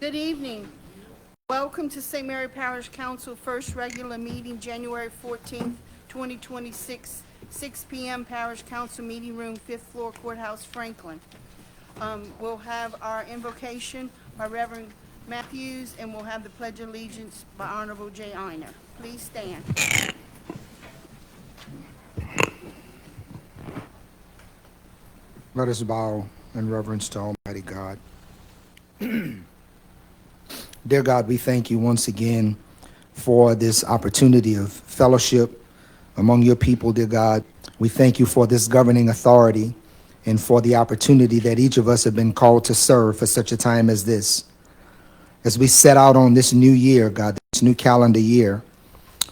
Good evening. Welcome to St. Mary Parish Council first regular meeting, January 14th, 2026, 6 p.m. Parish Council Meeting Room, 5th floor, Courthouse, Franklin. We'll have our invocation by Reverend Matthews, and we'll have the Pledge of Allegiance by Honorable J. Einer. Please stand. Let us bow in reverence to Almighty God. Dear God, we thank you once again for this opportunity of fellowship among your people, dear God. We thank you for this governing authority and for the opportunity that each of us have been called to serve for such a time as this. As we set out on this new year, God, this new calendar year,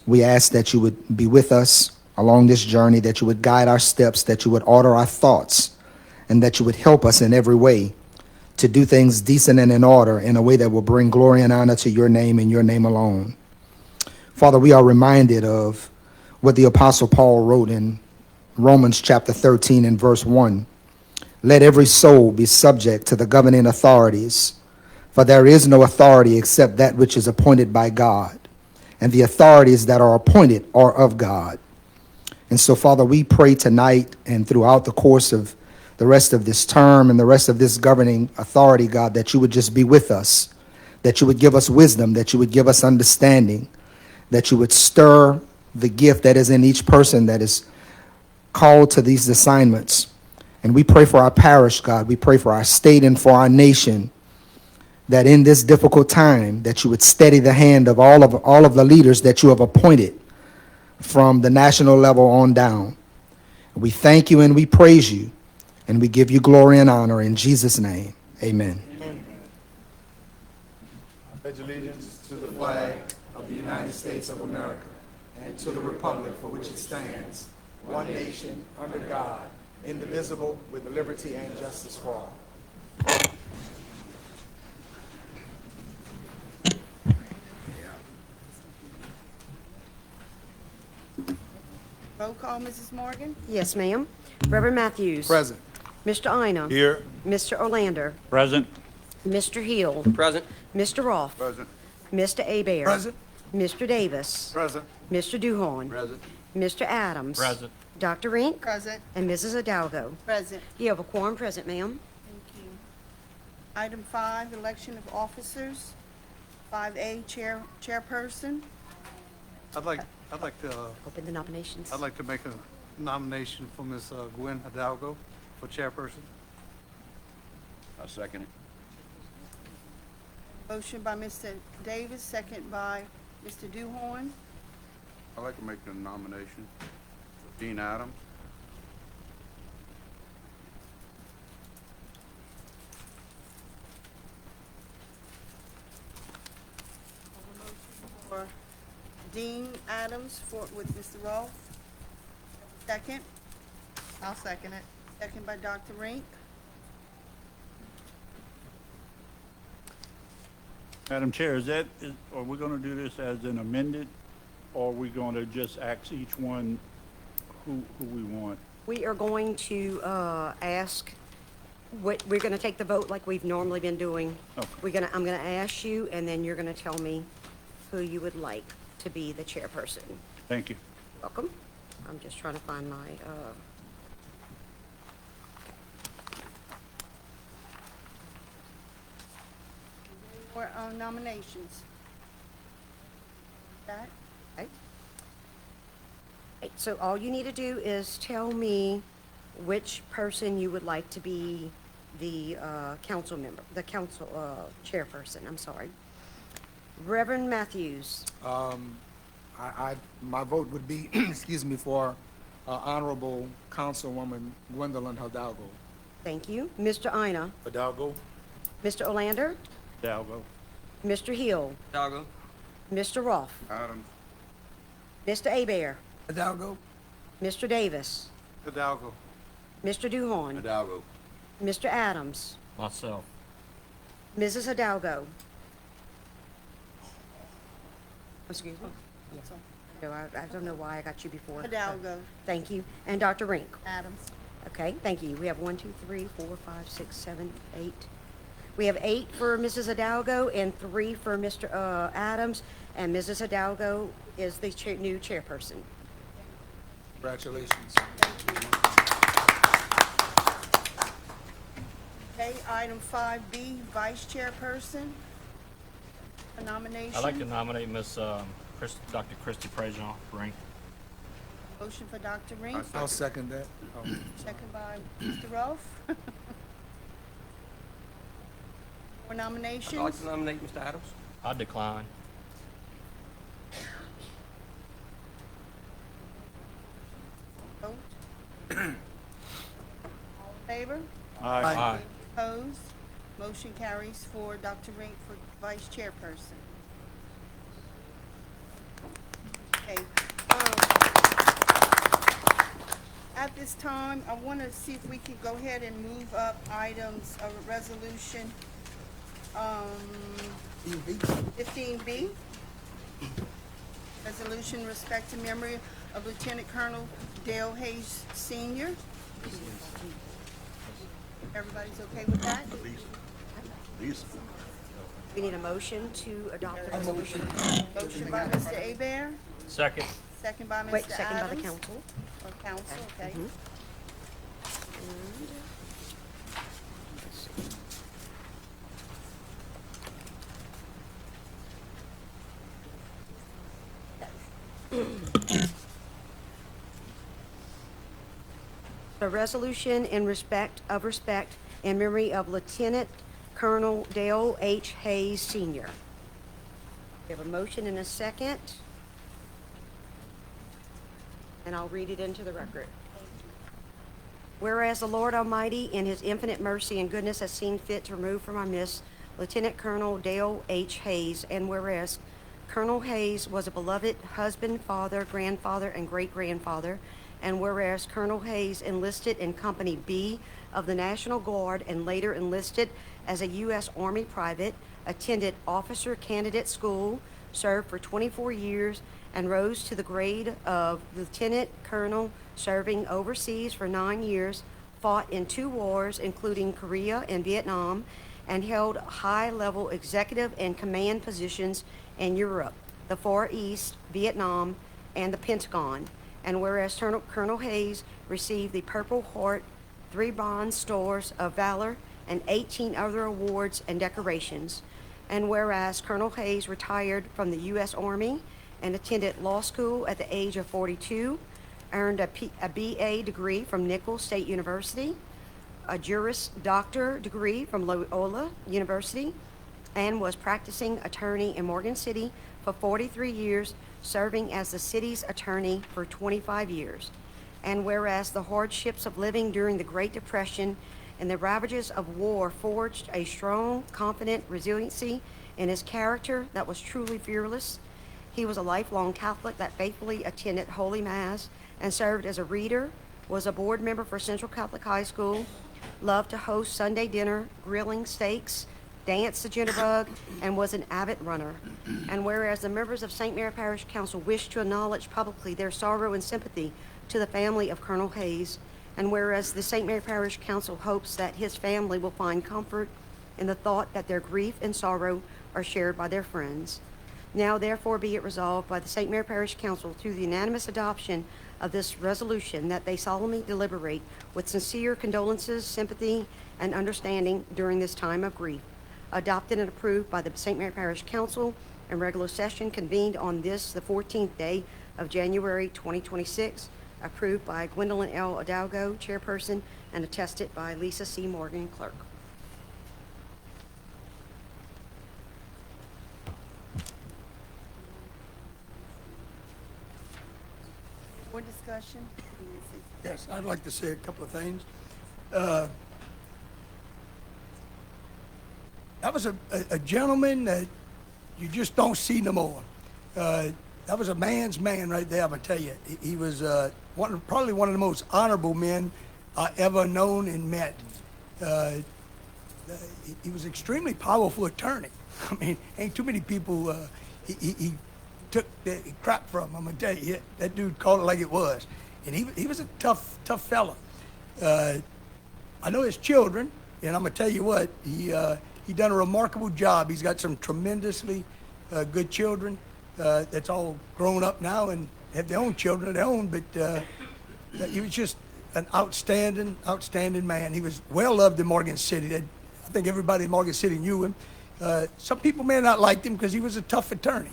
we ask that you would be with us along this journey, that you would guide our steps, that you would order our thoughts, and that you would help us in every way to do things decent and in order in a way that will bring glory and honor to your name and your name alone. Father, we are reminded of what the Apostle Paul wrote in Romans chapter 13 and verse 1. Let every soul be subject to the governing authorities, for there is no authority except that which is appointed by God, and the authorities that are appointed are of God. And so, Father, we pray tonight and throughout the course of the rest of this term and the rest of this governing authority, God, that you would just be with us, that you would give us wisdom, that you would give us understanding, that you would stir the gift that is in each person that is called to these assignments. And we pray for our parish, God. We pray for our state and for our nation, that in this difficult time, that you would steady the hand of all of the leaders that you have appointed from the national level on down. We thank you and we praise you, and we give you glory and honor in Jesus' name. Amen. I pledge allegiance to the flag of the United States of America and to the republic for which it stands, one nation, under God, indivisible, with liberty and justice for all. Roll call, Mrs. Morgan. Yes, ma'am. Reverend Matthews. Present. Mr. Ina. Here. Mr. Olander. Present. Mr. Hill. Present. Mr. Roth. Present. Mr. Abair. Present. Mr. Davis. Present. Mr. Duhon. Present. Mr. Adams. Present. Dr. Rink. Present. And Mrs. Hidalgo. Present. You have a quorum present, ma'am. Thank you. Item 5, election of officers. 5A, chairperson. I'd like to Open the nominations. make a nomination for Ms. Gwen Hidalgo for chairperson. I second it. Motion by Mr. Davis, second by Mr. Duhon. I'd like to make a nomination for Dean Adams. For Dean Adams with Mr. Rolfe. Second. I'll second it. Second by Dr. Rink. Madam Chair, are we going to do this as an amended, or are we going to just ask each one who we want? We are going to ask, we're going to take the vote like we've normally been doing. Okay. I'm going to ask you, and then you're going to tell me who you would like to be the chairperson. Thank you. Welcome. I'm just trying to find my, For nominations. That? okay. Okay, so all you need to do is tell me which person you would like to be the council member, the council chairperson, I'm sorry. Reverend Matthews. My vote would be, excuse me, for Honorable Councilwoman Gwendolyn Hidalgo. Thank you. Mr. Ina. Hidalgo. Mr. Olander. Hidalgo. Mr. Hill. Hidalgo. Mr. Roth. Adams. Mr. Abair. Hidalgo. Mr. Davis. Hidalgo. Mr. Duhon. Hidalgo. Mr. Adams. Myself. Mrs. Hidalgo. Excuse me? No, I don't know why I got you before. Hidalgo. Thank you. And Dr. Rink. Adams. Okay, thank you. We have 1, 2, 3, 4, 5, 6, 7, 8. We have 8 for Mrs. Hidalgo and 3 for Mr. Adams, and Mrs. Hidalgo is the new chairperson. Congratulations. Okay, item 5B, vice chairperson. A nomination. I'd like to nominate Dr. Kristi Prejeant Rink. Motion for Dr. Rink, I'll second that. second by Mr. Ruff. For nominations? I'd like to nominate Mr. Adams. I decline. Vote. All in favor? Aye. Opposed? Motion carries for Dr. Rink for vice chairperson. Okay. At this time, I want to see if we can go ahead and move up items of a resolution, 15B. Resolution in respect to memory of Lieutenant Colonel Dale Hayes Sr. Everybody's okay with that? We need a motion to adopt the resolution. Motion by Mr. Abear, Second. second by Mr. Wait, second by the Adams. council. Or council, okay. A resolution in respect in memory of Lieutenant Colonel Dale H. Hayes Sr. We have a motion and a second. And I'll read it into the record. Whereas the Lord Almighty, in his infinite mercy and goodness, has seen fit to remove from our midst Lieutenant Colonel Dale H. Hayes, and whereas Colonel Hayes was a beloved husband, father, grandfather, and great-grandfather, and whereas Colonel Hayes enlisted in Company B of the National Guard and later enlisted as a U.S. Army private, attended Officer Candidate School, served for 24 years, and rose to the grade of Lieutenant Colonel, serving overseas for 9 years, fought in 2 wars, including Korea and Vietnam, and held high-level executive and command positions in Europe, the Far East, Vietnam, and the Pentagon. And whereas Colonel Hayes received the Purple Heart, 3 Bronze Stars of Valor, and 18 other awards and decorations. And whereas Colonel Hayes retired from the U.S. Army and attended law school at the age of 42, earned a BA degree from Nicholls State University, a Juris Doctor degree from Loyola University, and was practicing attorney in Morgan City for 43 years, serving as the city's attorney for 25 years. And whereas the hardships of living during the Great Depression and the ravages of war forged a strong, confident resiliency in his character that was truly fearless, he was a lifelong Catholic that faithfully attended Holy Mass and served as a reader, was a board member for Central Catholic High School, loved to host Sunday dinner, grilling steaks, danced the jitterbug, and was an avid runner. And whereas the members of St. Mary Parish Council wish to acknowledge publicly their sorrow and sympathy to the family of Colonel Hayes, and whereas the St. Mary Parish Council hopes that his family will find comfort in the thought that their grief and sorrow are shared by their friends. Now therefore be it resolved by the St. Mary Parish Council through the unanimous adoption of this resolution that they solemnly deliberate with sincere condolences, sympathy, and understanding during this time of grief. Adopted and approved by the St. Mary Parish Council in regular session convened on this, the 14th day of January 2026, approved by Gwendolyn L. Hidalgo, Chairperson, and attested by Lisa C. Morgan, Clerk. More discussion? Yes, I'd like to say a couple of things. That was a gentleman that you just don't see no more. That was a man's man right there, I'm gonna tell you. He was probably one of the most honorable men I ever known and met. He was an extremely powerful attorney. I mean, ain't too many people he took the crap from. I'm gonna tell you, that dude called it like it was. And he was a tough fella. I know his children, and I'm gonna tell you what, he he done a remarkable job. He's got some tremendously good children that's all grown up now and have their own children of their own, but he was just an outstanding man. He was well loved in Morgan City. I think everybody in Morgan City knew him. Some people may not like him because he was a tough attorney.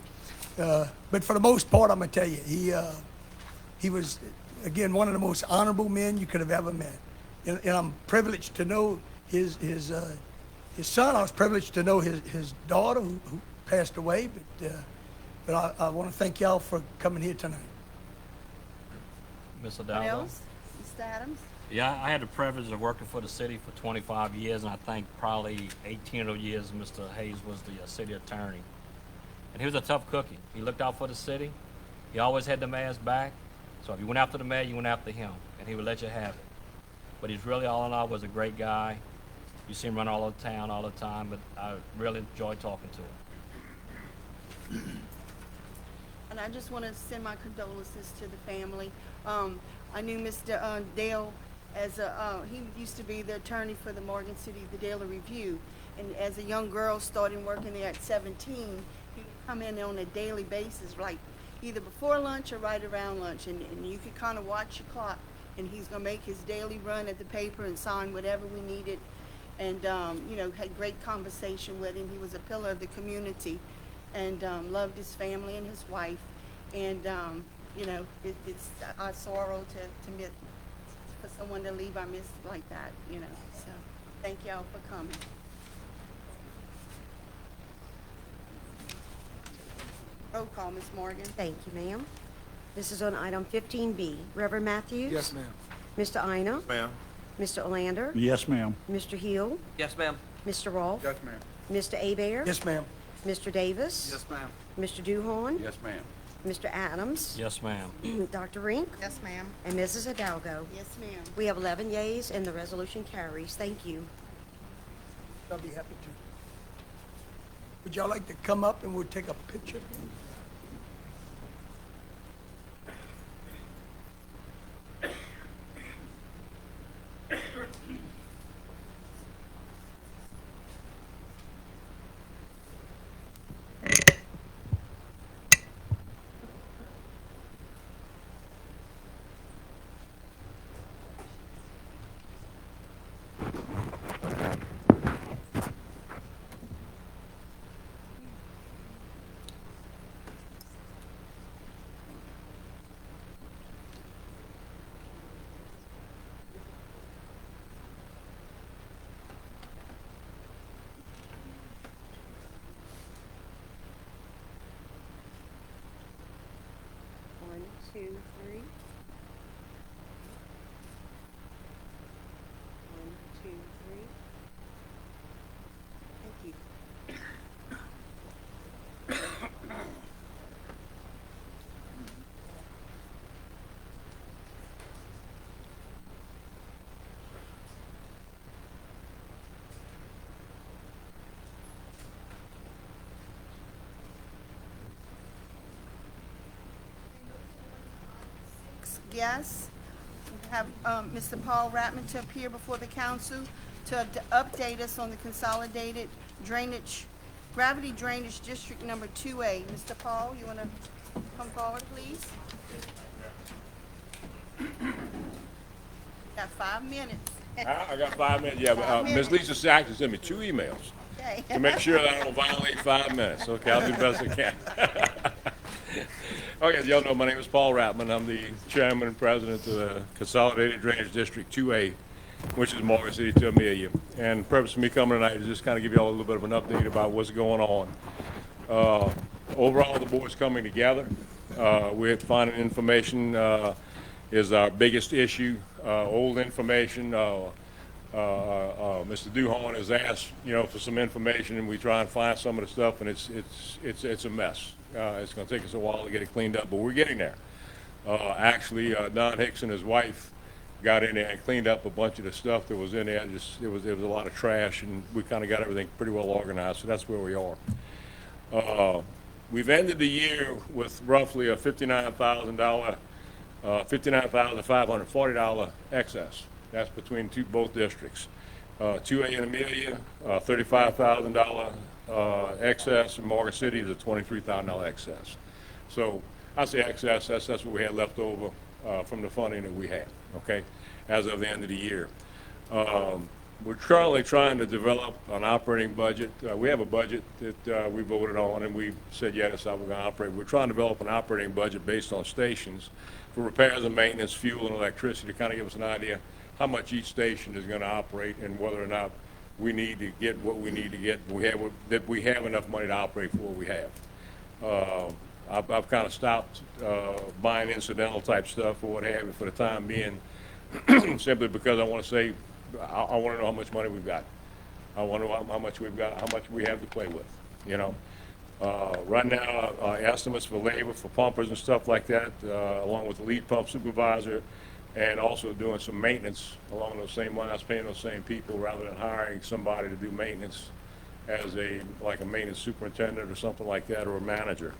But for the most part, I'm going to tell you, he was, again, one of the most honorable men you could have ever met. And I'm privileged to know his son. I was privileged to know his daughter who passed away. But I want to thank y'all for coming here tonight. Ms. Anyone Hidalgo? else? Mr. Adams? Yeah, I had the privilege of working for the city for 25 years, and I think probably 18 of those years Mr. Hayes was the city attorney. And he was a tough cookie. He looked out for the city. He always had the mayor's back. So if you went after the mayor, you went after him, and he would let you have it. But he's really, all in all, was a great guy. You see him run all over town all the time, but I really enjoyed talking to him. And I just want to send my condolences to the family. I knew Mr. Dale as he used to be the attorney for the Morgan City, the Daily Review. And as a young girl starting working there at 17, he would come in on a daily basis, like either before lunch or right around lunch. And you could kind of watch your clock, and he's going to make his daily run at the paper and sign whatever we needed. And, you know, had great conversation with him. He was a pillar of the community, and loved his family and his wife. And, you know, it's our sorrow to miss, for someone to leave our midst like that, you know. So thank y'all for coming. Roll call, Ms. Morgan. Thank you, ma'am. This is on item 15B. Reverend Matthews? Yes, ma'am. Mr. Ina? Ma'am. Mr. Olander? Yes, ma'am. Mr. Hill? Yes, ma'am. Mr. Rolfe? Yes, ma'am. Mr. Abear? Yes, ma'am. Mr. Davis? Yes, ma'am. Mr. Duhon? Yes, ma'am. Mr. Adams? Yes, ma'am. Dr. Rink? Yes, ma'am. And Mrs. Hidalgo. Yes, ma'am. We have 11 yeas, and the resolution carries. Thank you. I'll be happy to. Would y'all like to come up and we'll take a picture? One, two, three. One, two, three. Thank you. Yes. We have Mr. Paul Ratman to appear before the council to update us on the consolidated drainage, gravity drainage district number 2A. Mr. Paul, you want to come forward, please? Got 5 minutes. I got 5 minutes, yeah, but Ms. Lisa Saxon sent me 2 emails Okay. to make sure that I don't violate 5 minutes. Okay, I'll do the best I can. Okay, as y'all know, my name is Paul Ratman. I'm the chairman and president of the Consolidated Drainage District 2A, which is Morgan City to Amelia. And the purpose of me coming tonight is just kind of give y'all a little bit of an update about what's going on. Overall, the board's coming together. We're finding information is our biggest issue. Old information. Mr. Duhon has asked, for some information, and we try and find some of the stuff, and it's a mess. It's going to take us a while to get it cleaned up, but we're getting there. Actually, Don Hicks and his wife got in there and cleaned up a bunch of the stuff that was in there. There was a lot of trash, and we kind of got everything pretty well organized, so that's where we are. We've ended the year with roughly a $59,540 excess. That's between both districts. 2A in Amelia, $35,000 excess, and Morgan City is a $23,000 excess. So I say excess, that's what we had left over from the funding that we had, okay, as of the end of the year. We're currently trying to develop an operating budget. We have a budget that we voted on, and we said, yeah, that's how we're going to operate. We're trying to develop an operating budget based on stations for repairs and maintenance, fuel, and electricity to kind of give us an idea how much each station is going to operate and whether or not we need to get what we need to get. That we have enough money to operate for what we have. I've kind of stopped buying incidental type stuff or what have you for the time being, simply because I want to say, I want to know how much money we've got. I want to know how much we've got, how much we have to play with, you know. Right now, estimates for labor for pumpers and stuff like that, along with the lead pump supervisor, and also doing some maintenance along those same lines, paying those same people rather than hiring somebody to do maintenance as like a maintenance superintendent or something like that, or a manager.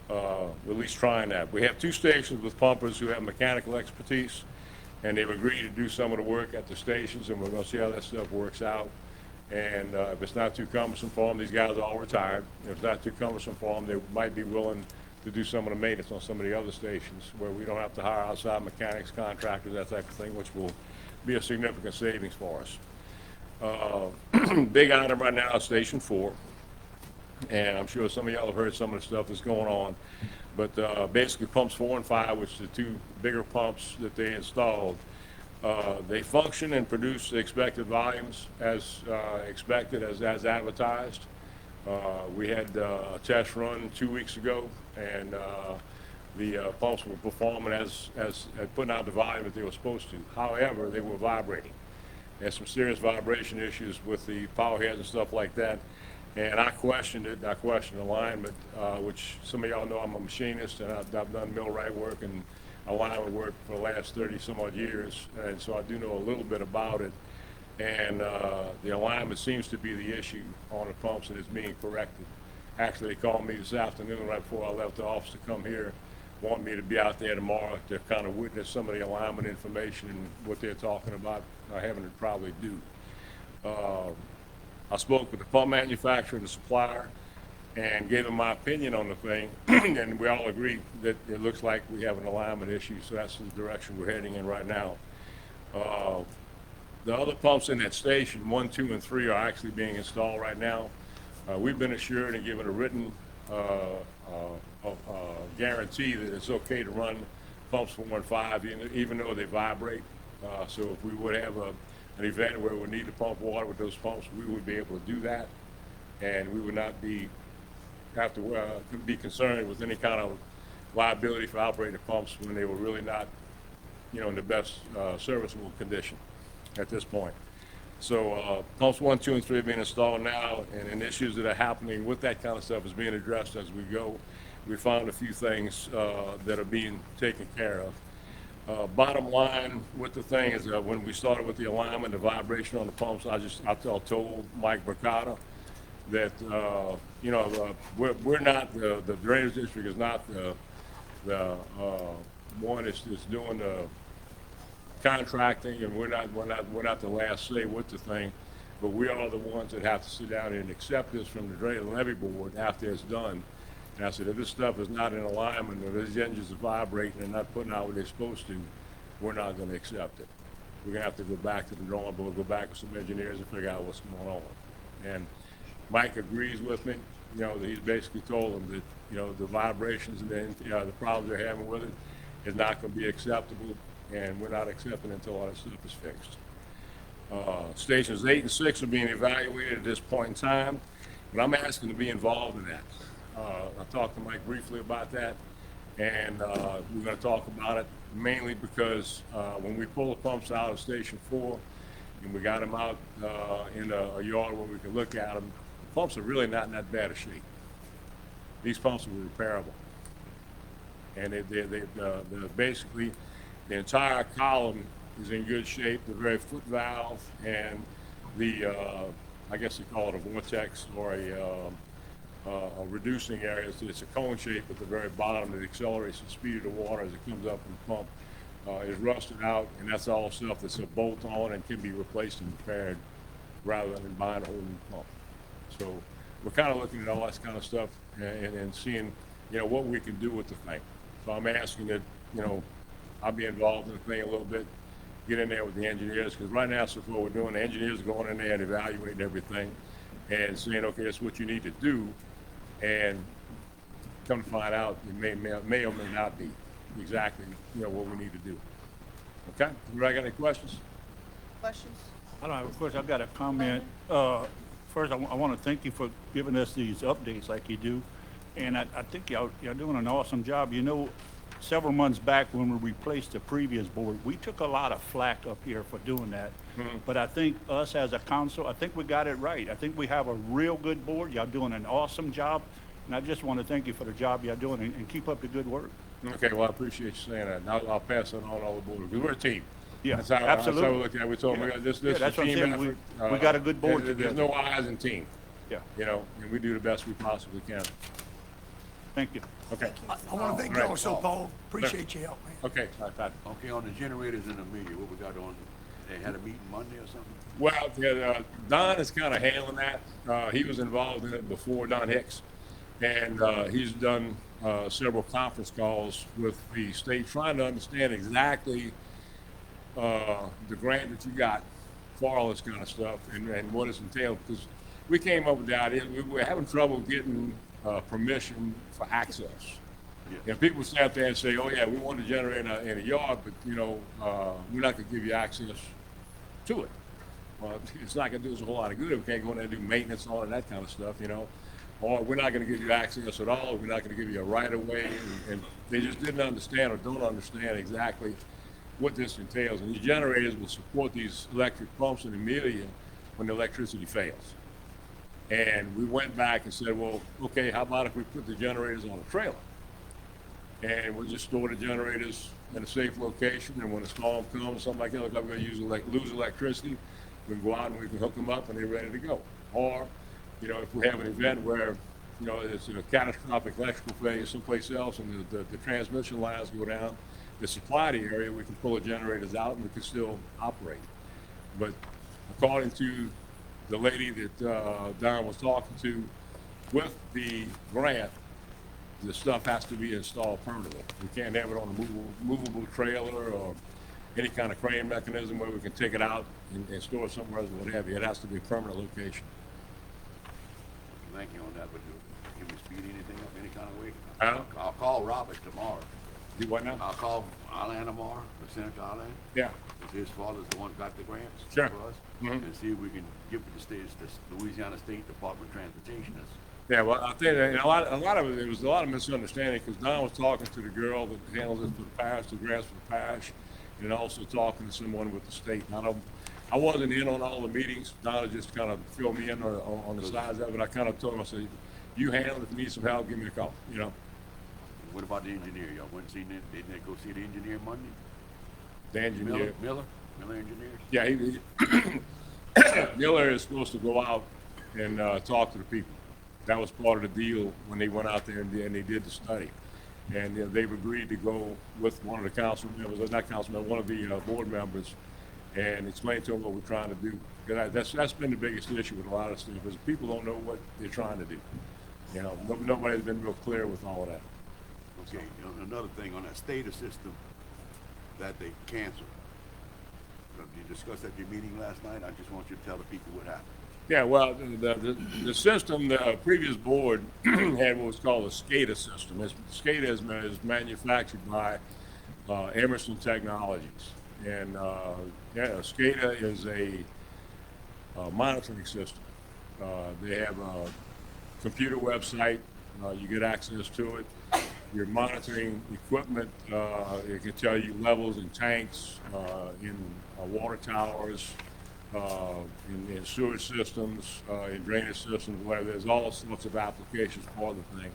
At least trying that. We have 2 stations with pumpers who have mechanical expertise, and they've agreed to do some of the work at the stations, and we're going to see how that stuff works out. And if it's not too cumbersome for them, these guys are all retired. If it's not too cumbersome for them, they might be willing to do some of the maintenance on some of the other stations where we don't have to hire outside mechanics, contractors, that type of thing, which will be a significant savings for us. Big item right now is Station 4. And I'm sure some of y'all have heard some of the stuff that's going on. But basically pumps 4 and 5, which are the 2 bigger pumps that they installed, they function and produce the expected volumes as expected, as advertised. We had a test run 2 weeks ago, and the pumps were performing as putting out the volume that they were supposed to. However, they were vibrating. There's some serious vibration issues with the power heads and stuff like that. And I questioned it. I questioned alignment, which some of y'all know I'm a machinist, and I've done millwright work and alignment work for the last 30-some-odd years, and so I do know a little bit about it. And the alignment seems to be the issue on the pumps, and it's being corrected. Actually, they called me this afternoon right before I left the office to come here, want me to be out there tomorrow to kind of witness some of the alignment information and what they're talking about, having to probably do. I spoke with the pump manufacturer and the supplier and gave them my opinion on the thing, and we all agreed that it looks like we have an alignment issue, so that's the direction we're heading in right now. The other pumps in that station, 1, 2, and 3, are actually being installed right now. We've been assured and given a written guarantee that it's okay to run pumps 4 and 5, even though they vibrate. So if we would have an event where we need to pump water with those pumps, we would be able to do that, and we would not have to be concerned with any kind of liability for operating the pumps when they were really not, in the best serviceable condition at this point. So pumps 1, 2, and 3 are being installed now, and issues that are happening with that kind of stuff is being addressed as we go. We found a few things that are being taken care of. Bottom line with the thing is when we started with the alignment, the vibration on the pumps, I told Mike Mercado that we're not the drainage district is not the one that's doing the contracting, and we're not the last say with the thing, but we are the ones that have to sit down and accept this from the drainage levy board after it's done. And I said, if this stuff is not in alignment, if these engines are vibrating and not putting out what they're supposed to, we're not going to accept it. We're going to have to go back to the drawing board, go back with some engineers and figure out what's going on. And Mike agrees with me. That he's basically told them that, the vibrations and the problems they're having with it is not going to be acceptable, and we're not accepting it until all that stuff is fixed. Stations 8 and 6 are being evaluated at this point in time, but I'm asking to be involved in that. I talked to Mike briefly about that, and we're going to talk about it mainly because when we pull the pumps out of Station 4 and we got them out in a yard where we can look at them, the pumps are really not in that bad a shape. These pumps are repairable, and they're basically the entire column is in good shape. The very foot valve and the I guess they call it a vortex or a reducing area. It's a cone shape at the very bottom that accelerates the speed of the water as it comes up from the pump. Is rusted out, and that's all stuff that's a bolt on and can be replaced and repaired rather than buying a whole new pump. So we're kind of looking at all that kind of stuff and seeing, what we can do with the thing. So I'm asking that, I'll be involved in the thing a little bit, get in there with the engineers, because right now, so far we're doing, the engineers are going in there and evaluating everything and saying, okay, that's what you need to do, and come to find out, it may or may not be exactly, what we need to do. Okay? Anybody got any questions? Questions? I don't have a question. I've got a comment. First, I want to thank you for giving us these updates like you do. And I think y'all doing an awesome job. Several months back when we replaced the previous board, we took a lot of flack up here for doing that. But I think us as a council, I think we got it right. I think we have a real good board. Y'all doing an awesome job. And I just want to thank you for the job y'all doing and keep up the good work. Okay, well, I appreciate you saying that. And I'll pass it on all the board, because we're a team. Yeah, That's how absolutely. we look at it. We told them, this is a that's what I'm team saying. effort. We got a good board There's together. no I's in team, Yeah, and we do the best we possibly can. thank you. Okay. I want to thank you also, Paul. Appreciate your help, man. Okay, all right, Pat. Okay, on the generators in the media, what we got on, they had a meeting Monday or something? Well, yeah, Don is kind of handling that. He was involved in it before, Don Hicks, and he's done several conference calls with the state, trying to understand exactly the grant that you got for all this kind of stuff and what it's entailed. Because we came up with the idea, we were having trouble getting permission for access. Yeah. People sit out there and say, oh yeah, we want to generate in a yard, but we're not going to give you access to it. Well, it's not going to do us a whole lot of good if we can't go in there and do maintenance on it and that kind of stuff, Or we're not going to give you access at all. We're not going to give you a right of way. And they just didn't understand or don't understand exactly what this entails. And these generators will support these electric pumps in Amelia when the electricity fails. And we went back and said, well, okay, how about if we put the generators on a trailer? And we'll just store the generators in a safe location, and when a storm comes, something like that, like we're going to lose electricity, we can go out and we can hook them up and they're ready to go. Or, if we have an event where, it's a catastrophic electrical failure someplace else and the transmission lines go down, to supply the area, we can pull the generators out and we can still operate. But according to the lady that Don was talking to, with the grant, the stuff has to be installed permanently. We can't have it on a movable trailer or any kind of crane mechanism where we can take it out and store it somewhere else or what have you. It has to be a permanent location. Thank you on that, but can we speed anything up any kind of way? Huh? I'll call Robert tomorrow. Do what now? I'll call Arlan tomorrow, Senator Arlan. Yeah. His father's the one who got the grants Sure. for us. Mhm. And see if we can give it to the Louisiana State Department of Transportation. Yeah, well, I think that, a lot of it, there was a lot of misunderstanding, because Don was talking to the girl that handles it for the parish, the grants for the parish, and also talking to someone with the state. Now, I wasn't in on all the meetings. Don just kind of filled me in on the sides of it. I kind of told him, I said, you handle it. If you need some help, give me a call, What about the engineer? Y'all went and seen it? Didn't they go see the engineer Monday? The engineer. Miller Engineers? Yeah, Miller is supposed to go out and talk to the people. That was part of the deal when they went out there and they did the study. And they've agreed to go with one of the council members, not council members, one of the board members, and explain to them what we're trying to do. That's been the biggest issue with a lot of stuff, is people don't know what they're trying to do. Nobody's been real clear with all of that. Okay, another thing on that STATA system that they canceled. You discussed at your meeting last night. I just want you to tell the people what happened. Yeah, well, the system, the previous board had what was called a SCADA system. SCADA is manufactured by Emerson Technologies. And SCADA is a monitoring system. They have a computer website. You get access to it. Your monitoring equipment, it can tell you levels in tanks, in water towers, in sewage systems, in drainage systems, where there's all sorts of applications for the thing.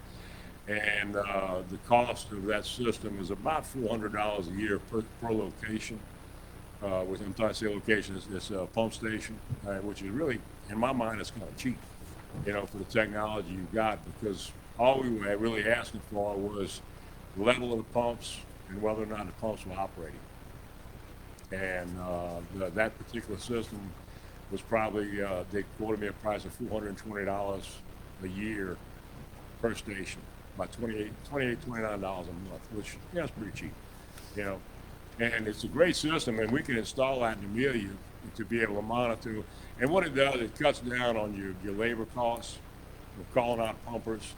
And the cost of that system is about $400 a year per location. Which I'm trying to say location, it's a pump station, which is really, in my mind, it's kind of cheap, for the technology you've got, because all we were really asking for was the level of the pumps and whether or not the pumps were operating. And that particular system was probably, they quoted me a price of $420 a year per station, about $29 a month, which, yeah, it's pretty cheap, you know. And it's a great system, and we can install that in Amelia to be able to monitor. And what it does, it cuts down on your labor costs of calling out pumpers,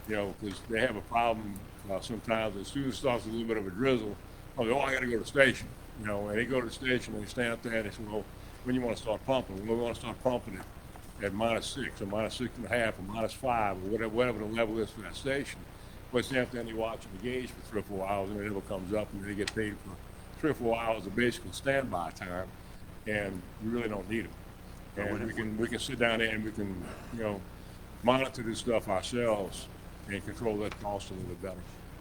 you know, because they have a problem sometimes. As soon as it starts a little bit of a drizzle, I got to go to the station, you know, and they go to the station and they stand up there and they say, well, when you want to start pumping? Well, we want to start pumping it at -6 or -6.5 or -5 or whatever the level is for that station. But stand up there and you watch the gauge for 3 or 4 hours and it never comes up, and they get paid for 3 or 4 hours of basically standby time, and you really don't need them. And we can sit down there and we can, you know, monitor this stuff ourselves and control that cost a little bit better.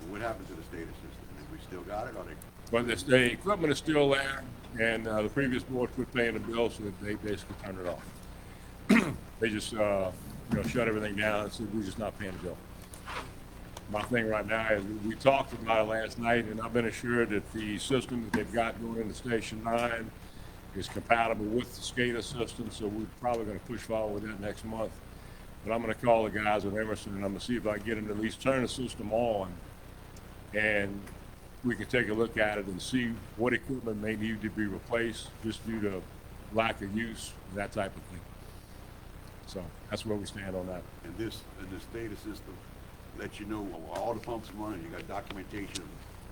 What happened to the SCADA system? Have we still got it, or they? But the equipment is still there, and the previous board quit paying the bill, so they basically turned it off. They just, you know, shut everything down and said, we're just not paying the bill. My thing right now is we talked about it last night, and I've been assured that the system that they've got going into Station 9 is compatible with the SCADA system, so we're probably going to push forward with that next month. But I'm going to call the guys at Emerson, and I'm going to see if I can get them to at least turn the system on, and we can take a look at it and see what equipment may need to be replaced just due to lack of use, that type of thing. So that's where we stand on that. And the SCADA system lets you know all the pumps running. You got documentation of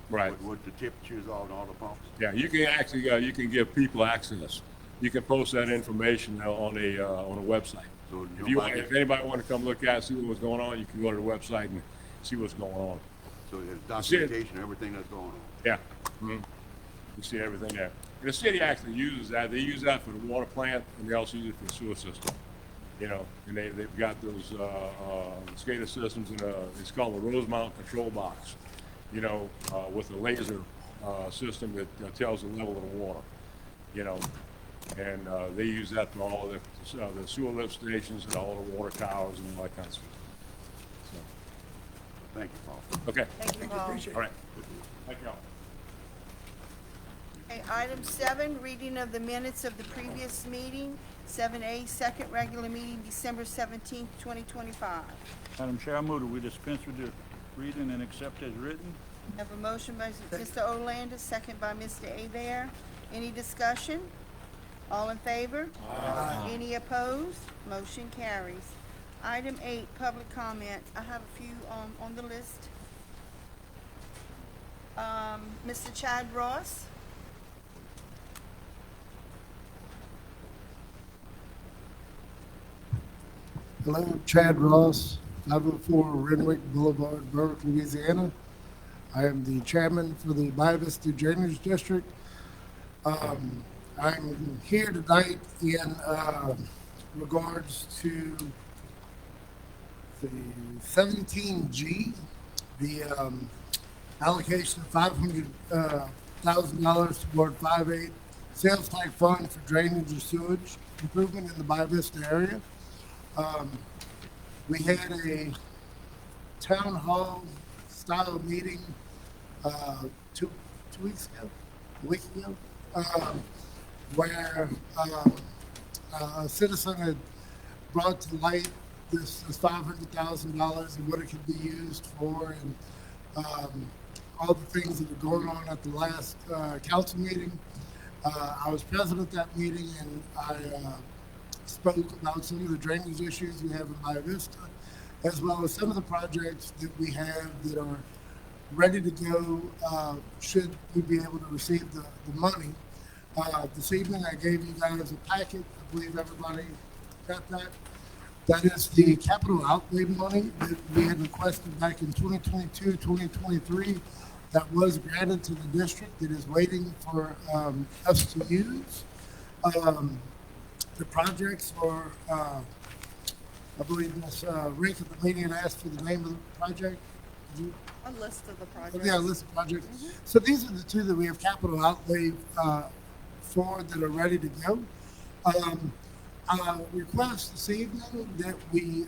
Right. what the temperatures are on all the pumps. Yeah, you can actually you can give people access. You can post that information on a website. So If anybody want to come look at it, see what's going on, you can go to the website and see what's going on. So there's documentation of everything that's going on. Yeah, you see everything there. And the city actually uses that. They use that for the water plant, and they also use it for the sewer system. You know, and they've got those SCADA systems, and it's called a Rosemount control box. You know, with a laser system that tells the level of the water. You know, and they use that for all of the sewer lift stations and all the water towers and all that kind of stuff. So, Thank you, Paul. okay. Thank you, Paul. All right. Thank you all. Okay, item 7, reading of the minutes of the previous meeting, 7A, second regular meeting, December 17th, 2025. Madam Chair, I move that we dispense with the reading and accept as written. Have a motion by Mr. Olander, second by Mr. Abear. Any discussion? All in favor? Aye. Any opposed? Motion carries. Item 8, public comment. I have a few on the list. Mr. Chad Ross? Hello, Chad Ross, 504 Renwick Boulevard, Berwick, Louisiana. I am the chairman for the Bayou Vista Drainage District. I'm here tonight in regards to the 17G, the allocation of $500,000 toward 5/8 sales tax fund for drainage and sewage improvement in the Bayou Vista area. We had a town hall style meeting a week ago, where a citizen had brought to light this $500,000 and what it could be used for, and all the things that were going on at the last council meeting. I was present at that meeting, and I spoke about some of the drainage issues we have in Bayou Vista, as well as some of the projects that we have that are ready to go should we be able to receive the money. This evening I gave you guys a packet. I believe everybody got that. That is the capital outlay money that we had requested back in 2022, 2023 that was granted to the district that is waiting for us to use. The projects are, I believe Ms. Rink at the meeting had asked for the name of the project. A list of the projects. Yeah, a list of projects. So these are the two that we have capital outlay for that are ready to go. I request this evening that we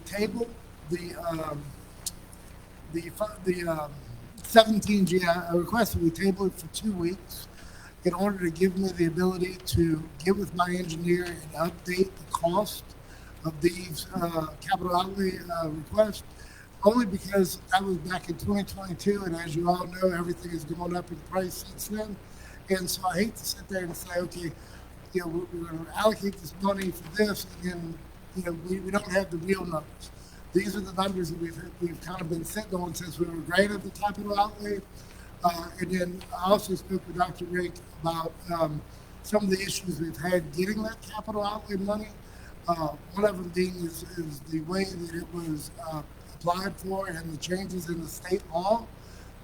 table the 17G. I request that we table it for 2 weeks in order to give me the ability to get with my engineer and update the cost of these capital outlay requests, only because that was back in 2022, and as you all know, everything has gone up in price since then. And so I hate to sit there and say, okay, we're going to allocate this money for this, and then, we don't have the real numbers. These are the numbers that we've kind of been sitting on since we were granted the capital outlay. And then I also spoke with Dr. Rink about some of the issues we've had getting that capital outlay money. One of them being is the way that it was applied for and the changes in the state law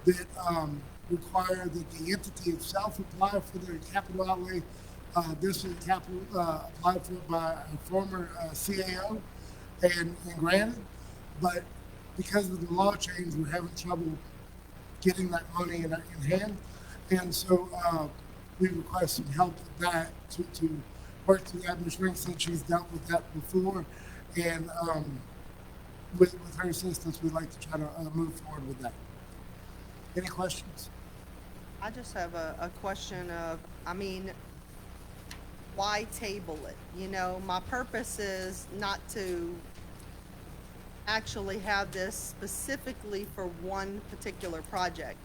that require that the entity itself apply for the capital outlay. This was capital applied for by a former CAO and granted, but because of the law change, we're having trouble getting that money in hand. And so we request some help with that to work through that. Ms. Rink said she's dealt with that before, and with her assistance, we'd like to try to move forward with that. Any questions? I just have a question of, why table it? My purpose is not to actually have this specifically for one particular project.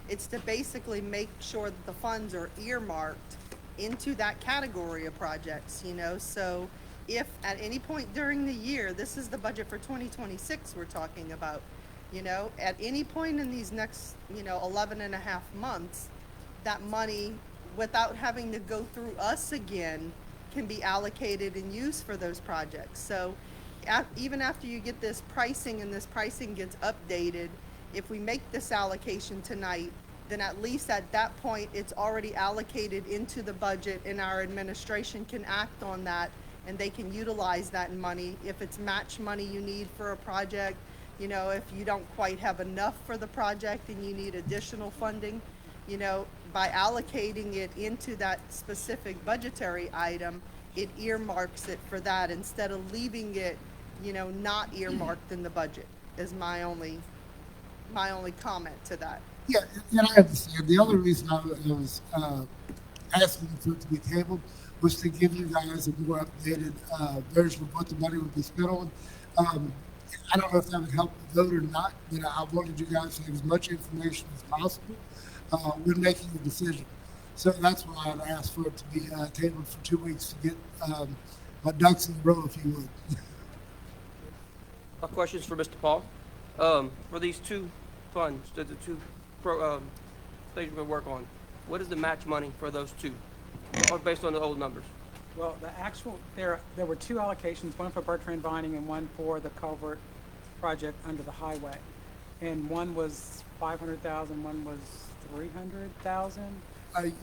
It's to basically make sure that the funds are earmarked into that category of projects, so if at any point during the year, this is the budget for 2026 we're talking about, at any point in these next, 11 and a half months, that money, without having to go through us again, can be allocated and used for those projects. So even after you get this pricing and this pricing gets updated, if we make this allocation tonight, then at least at that point, it's already allocated into the budget and our administration can act on that and they can utilize that money. If it's match money you need for a project, if you don't quite have enough for the project and you need additional funding, by allocating it into that specific budgetary item, it earmarks it for that instead of leaving it, not earmarked in the budget, is my only comment to that. Yeah, and I understand. The only reason I was asking for it to be tabled was to give you guys a more updated version of what the money would be spent on. I don't know if that would help the vote or not, but I wanted you guys to have as much information as possible when making a decision. So that's why I'd asked for it to be tabled for 2 weeks to get my ducks in a row, if you would. Questions for Mr. Paul. For these two funds, the two things we're going to work on, what is the match money for those two, or based on the old numbers? Well, the actual, there were two allocations, one for Bertrand Vining and one for the culvert project under the highway. And one was 500,000, one was 300,000.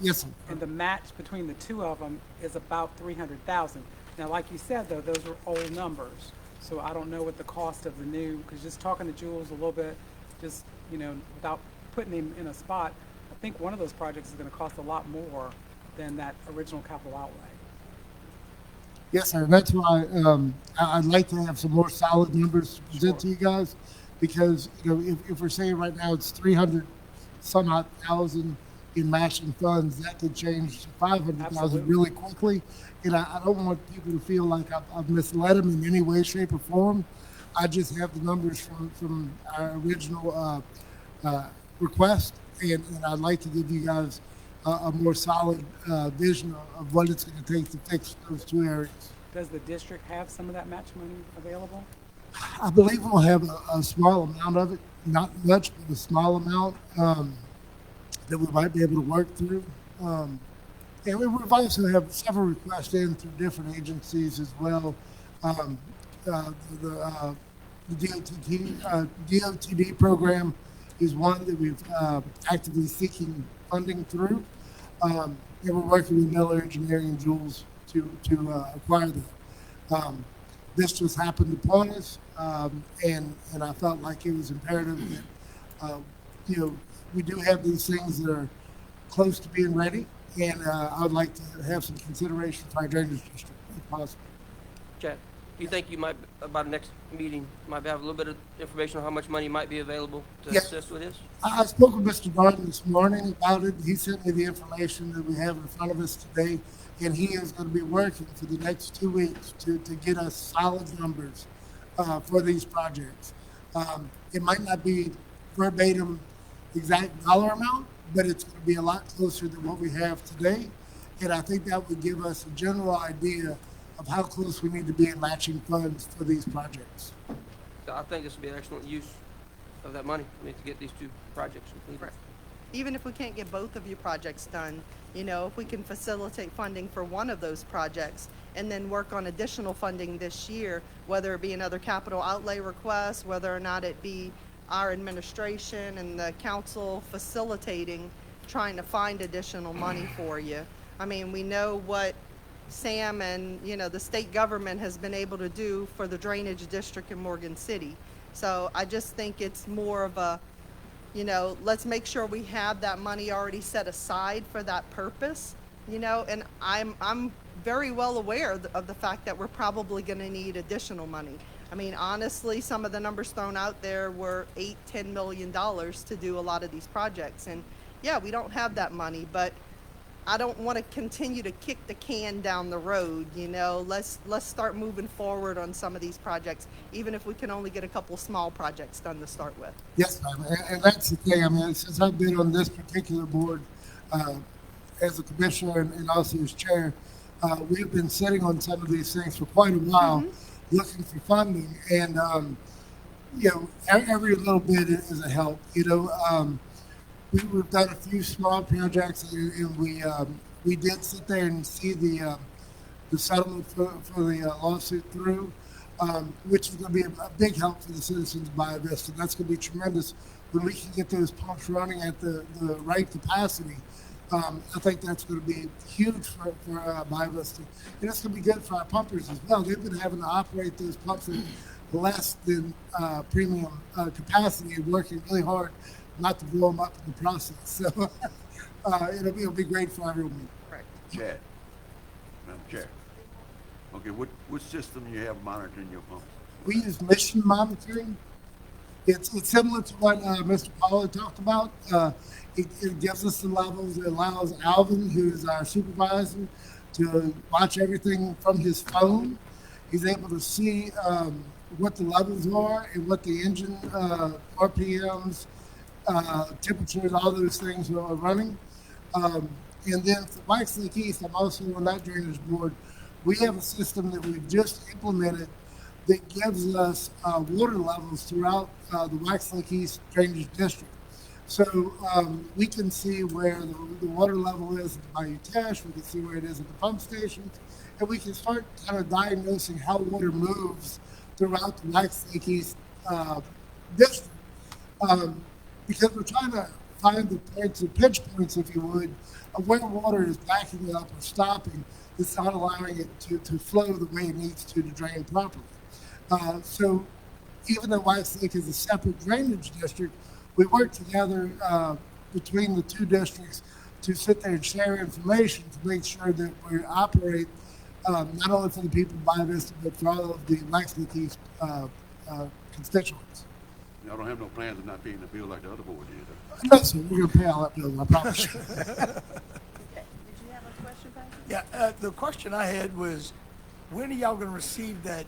Yes, sir. And the match between the two of them is about 300,000. Now, like you said, though, those are old numbers. So I don't know what the cost of the new, because just talking to Jules a little bit, just, without putting him in a spot, I think one of those projects is going to cost a lot more than that original capital outlay. Yes, sir. And that's why I'd like to have some more solid numbers to present to you guys, because if we're saying right now it's 300 some odd thousand in matching funds, that could change to 500,000 really quickly. And I don't want people to feel like I've misled them in any way, shape, or form. I just have the numbers from our original request, and I'd like to give you guys a more solid vision of what it's going to take to fix those two areas. Does the district have some of that match money available? I believe we'll have a small amount of it, not much, but a small amount that we might be able to work through. And we've also have several requests in through different agencies as well. The DOTD program is one that we've actively seeking funding through. And we're working with Miller Engineering and Jules to acquire that. This just happened upon us, and I felt like it was imperative that we do have these things that are close to being ready, and I would like to have some consideration for our drainage district if possible. Chad. Do you think you might, by the next meeting, might have a little bit of information on how much money might be available to Yeah. assist with this? I spoke with Mr. Garden this morning about it. He sent me the information that we have in front of us today, and he is going to be working for the next 2 weeks to get us solid numbers for these projects. It might not be verbatim exact dollar amount, but it's going to be a lot closer than what we have today. And I think that would give us a general idea of how close we need to be in matching funds for these projects. So I think this would be an excellent use of that money, I mean, to get these two projects completed. Even if we can't get both of your projects done, you know, if we can facilitate funding for one of those projects and then work on additional funding this year, whether it be another capital outlay request, whether or not it be our administration and the council facilitating, trying to find additional money for you. I mean, we know what Sam and, you know, the state government has been able to do for the drainage district in Morgan City. So I just think it's more of a, you know, let's make sure we have that money already set aside for that purpose, you know, and I'm very well aware of the fact that we're probably going to need additional money. I mean, honestly, some of the numbers thrown out there were $8-10 million to do a lot of these projects. And yeah, we don't have that money, but I don't want to continue to kick the can down the road, you know. Let's start moving forward on some of these projects, even if we can only get a couple small projects done to start with. Yes, ma'am. And that's the thing. I mean, since I've been on this particular board as a commissioner and also as chair, we've been sitting on some of these things for quite a while, looking for funding. And, you know, every little bit is a help. You know, we've done a few small projects, and we did sit there and see the settlement for the lawsuit through, which is going to be a big help for the citizens of Bayou Vista. That's going to be tremendous when we can get those pumps running at the right capacity. I think that's going to be huge for Bayou Vista. And it's going to be good for our pumpers as well. They've been having to operate those pumps at less than premium capacity and working really hard not to blow them up in the process. So it'll be great for everyone. Correct. Chad, Madam Chair. Okay, what system you have monitoring your pumps? We use mission monitoring. It's similar to what Mr. Pollard talked about. It gives us the levels. It allows Alvin, who's our supervisor, to watch everything from his phone. He's able to see what the levels are and what the engine RPMs, temperatures, all those things are running. And then for Whitesnake East, I'm also on that drainage board. We have a system that we've just implemented that gives us water levels throughout the Whitesake East drainage district. So we can see where the water level is at the Bayou Teche, we can see where it is at the pump stations, and we can start kind of diagnosing how water moves throughout the Whitesake East district. Because we're trying to find the points, the pinch points, if you would, of where water is backing up or stopping. It's not allowing it to flow the way it needs to drain properly. So even though Whitesake is a separate drainage district, we work together between the two districts to sit there and share information to make sure that we operate not only for the people of Bayou Vista, but for all of the Whitesake East constituents. Y'all don't have no plans of not paying the bill like the other board did? No, sir, we're going to pay all that bill, I promise you. Did you have a question, Patrick? Yeah, the question I had was, when are y'all gonna receive the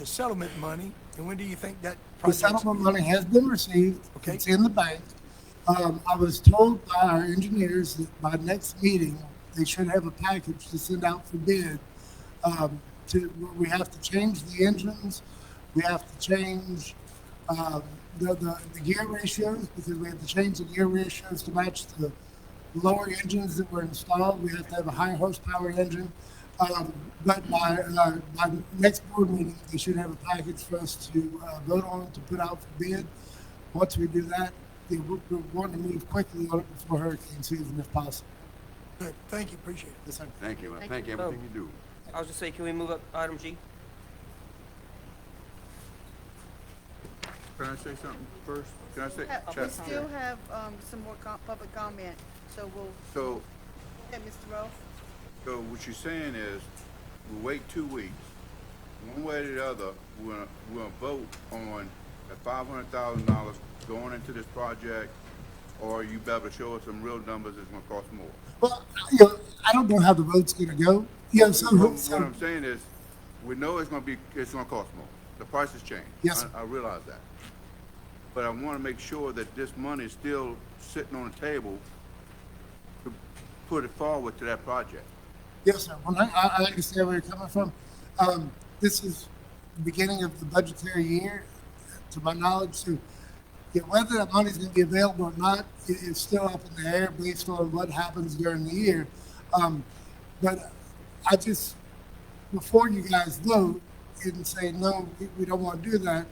settlement money, and when do you think that The project's? settlement money has been received. Okay. It's in the bank. I was told by our engineers that by next meeting, they should have a package to send out for bid. We have to change the engines. We have to change the gear ratios, because we have to change the gear ratios to match the lower engines that were installed. We have to have a high horsepower engine. But by next board meeting, they should have a package for us to vote on to put out for bid. Once we do that, we're going to move quickly on it before hurricane season if possible. Good, thank you, appreciate it. Yes, sir. Thank you. Thank you everything you do. I was just saying, can we move up item G? Can I say something first? Can I say? We still have some more public comment, so we'll, So, okay, Mr. Rose? so what you're saying is, we'll wait 2 weeks, one way or the other, we're gonna vote on the $500,000 going into this project, or you better show us some real numbers it's gonna cost more. Well, I don't know how the vote's gonna go. What I'm saying is, we know it's gonna cost more. The price has changed. Yes. I realize that. But I wanna make sure that this money is still sitting on the table to put it forward to that project. Yes, sir. Well, I understand where you're coming from. This is the beginning of the budgetary year, to my knowledge. So, whether that money's going to be available or not is still up in the air based on what happens during the year. But I just, before you guys vote and say, no, we don't want to do that,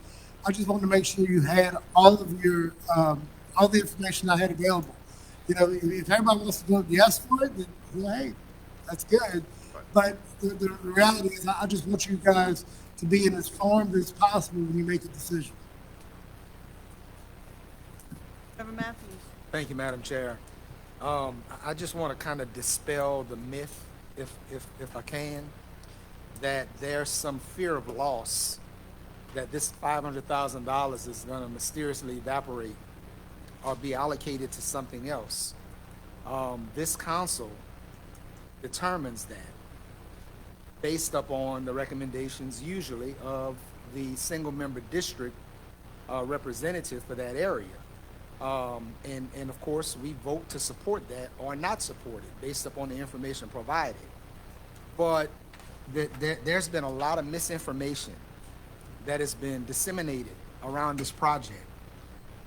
I just want to make sure you had all of your, all the information I had available. If everybody wants to vote yes for it, then, well, hey, that's good. But the reality is, I just want you guys to be as informed as possible when you make a decision. Reverend Matthews. Thank you, Madam Chair. I just want to kind of dispel the myth, if I can, that there's some fear of loss, that this $500,000 is going to mysteriously evaporate or be allocated to something else. This council determines that based upon the recommendations usually of the single-member district representative for that area. And of course, we vote to support that or not support it based upon the information provided. But there's been a lot of misinformation that has been disseminated around this project.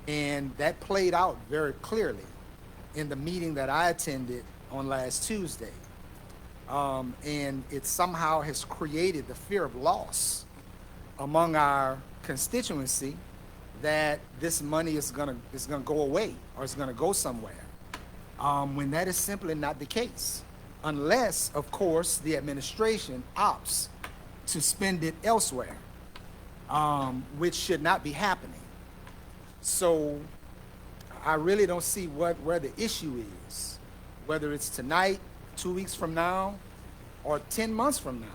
And that played out very clearly in the meeting that I attended on last Tuesday. And it somehow has created the fear of loss among our constituency that this money is gonna go away or is gonna go somewhere, when that is simply not the case, unless, of course, the administration opts to spend it elsewhere, which should not be happening. So I really don't see where the issue is, whether it's tonight, 2 weeks from now, or 10 months from now.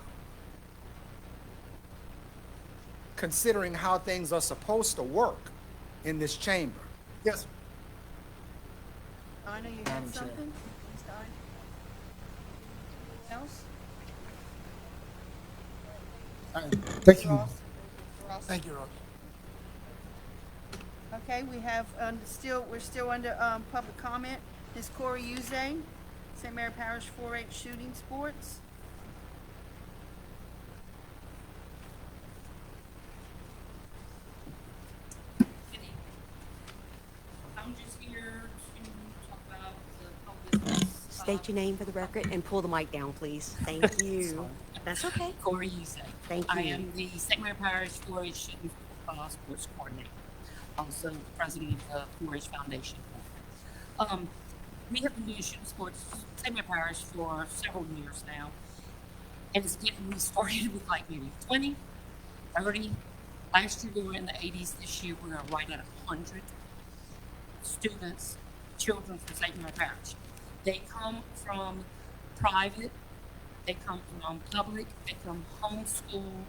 Considering how things are supposed to work in this chamber. Yes. I know you Madam had Chair. something. Ms. Dye? Else? Thank you. Ross? Thank you, Ross. Okay, we have, we're still under, public comment. Ms. Corey Uzay, St. Mary Parish 4-H Shooting Sports. I'm just here to talk about the public business. State your name for the record and pull the mic down, please. Thank you. That's okay. Corey Yusek. Thank I you. am the St. Mary Parish 4-H Shooting Sports Coordinator, also president of the 4-H Foundation. We have been doing shooting sports St. Mary Parish for several years now, and we started with like maybe 20, 30. Last year we were in the 80s. This year we're right at 100 students, children from St. Mary Parish. They come from private, they come from public, they come homeschool,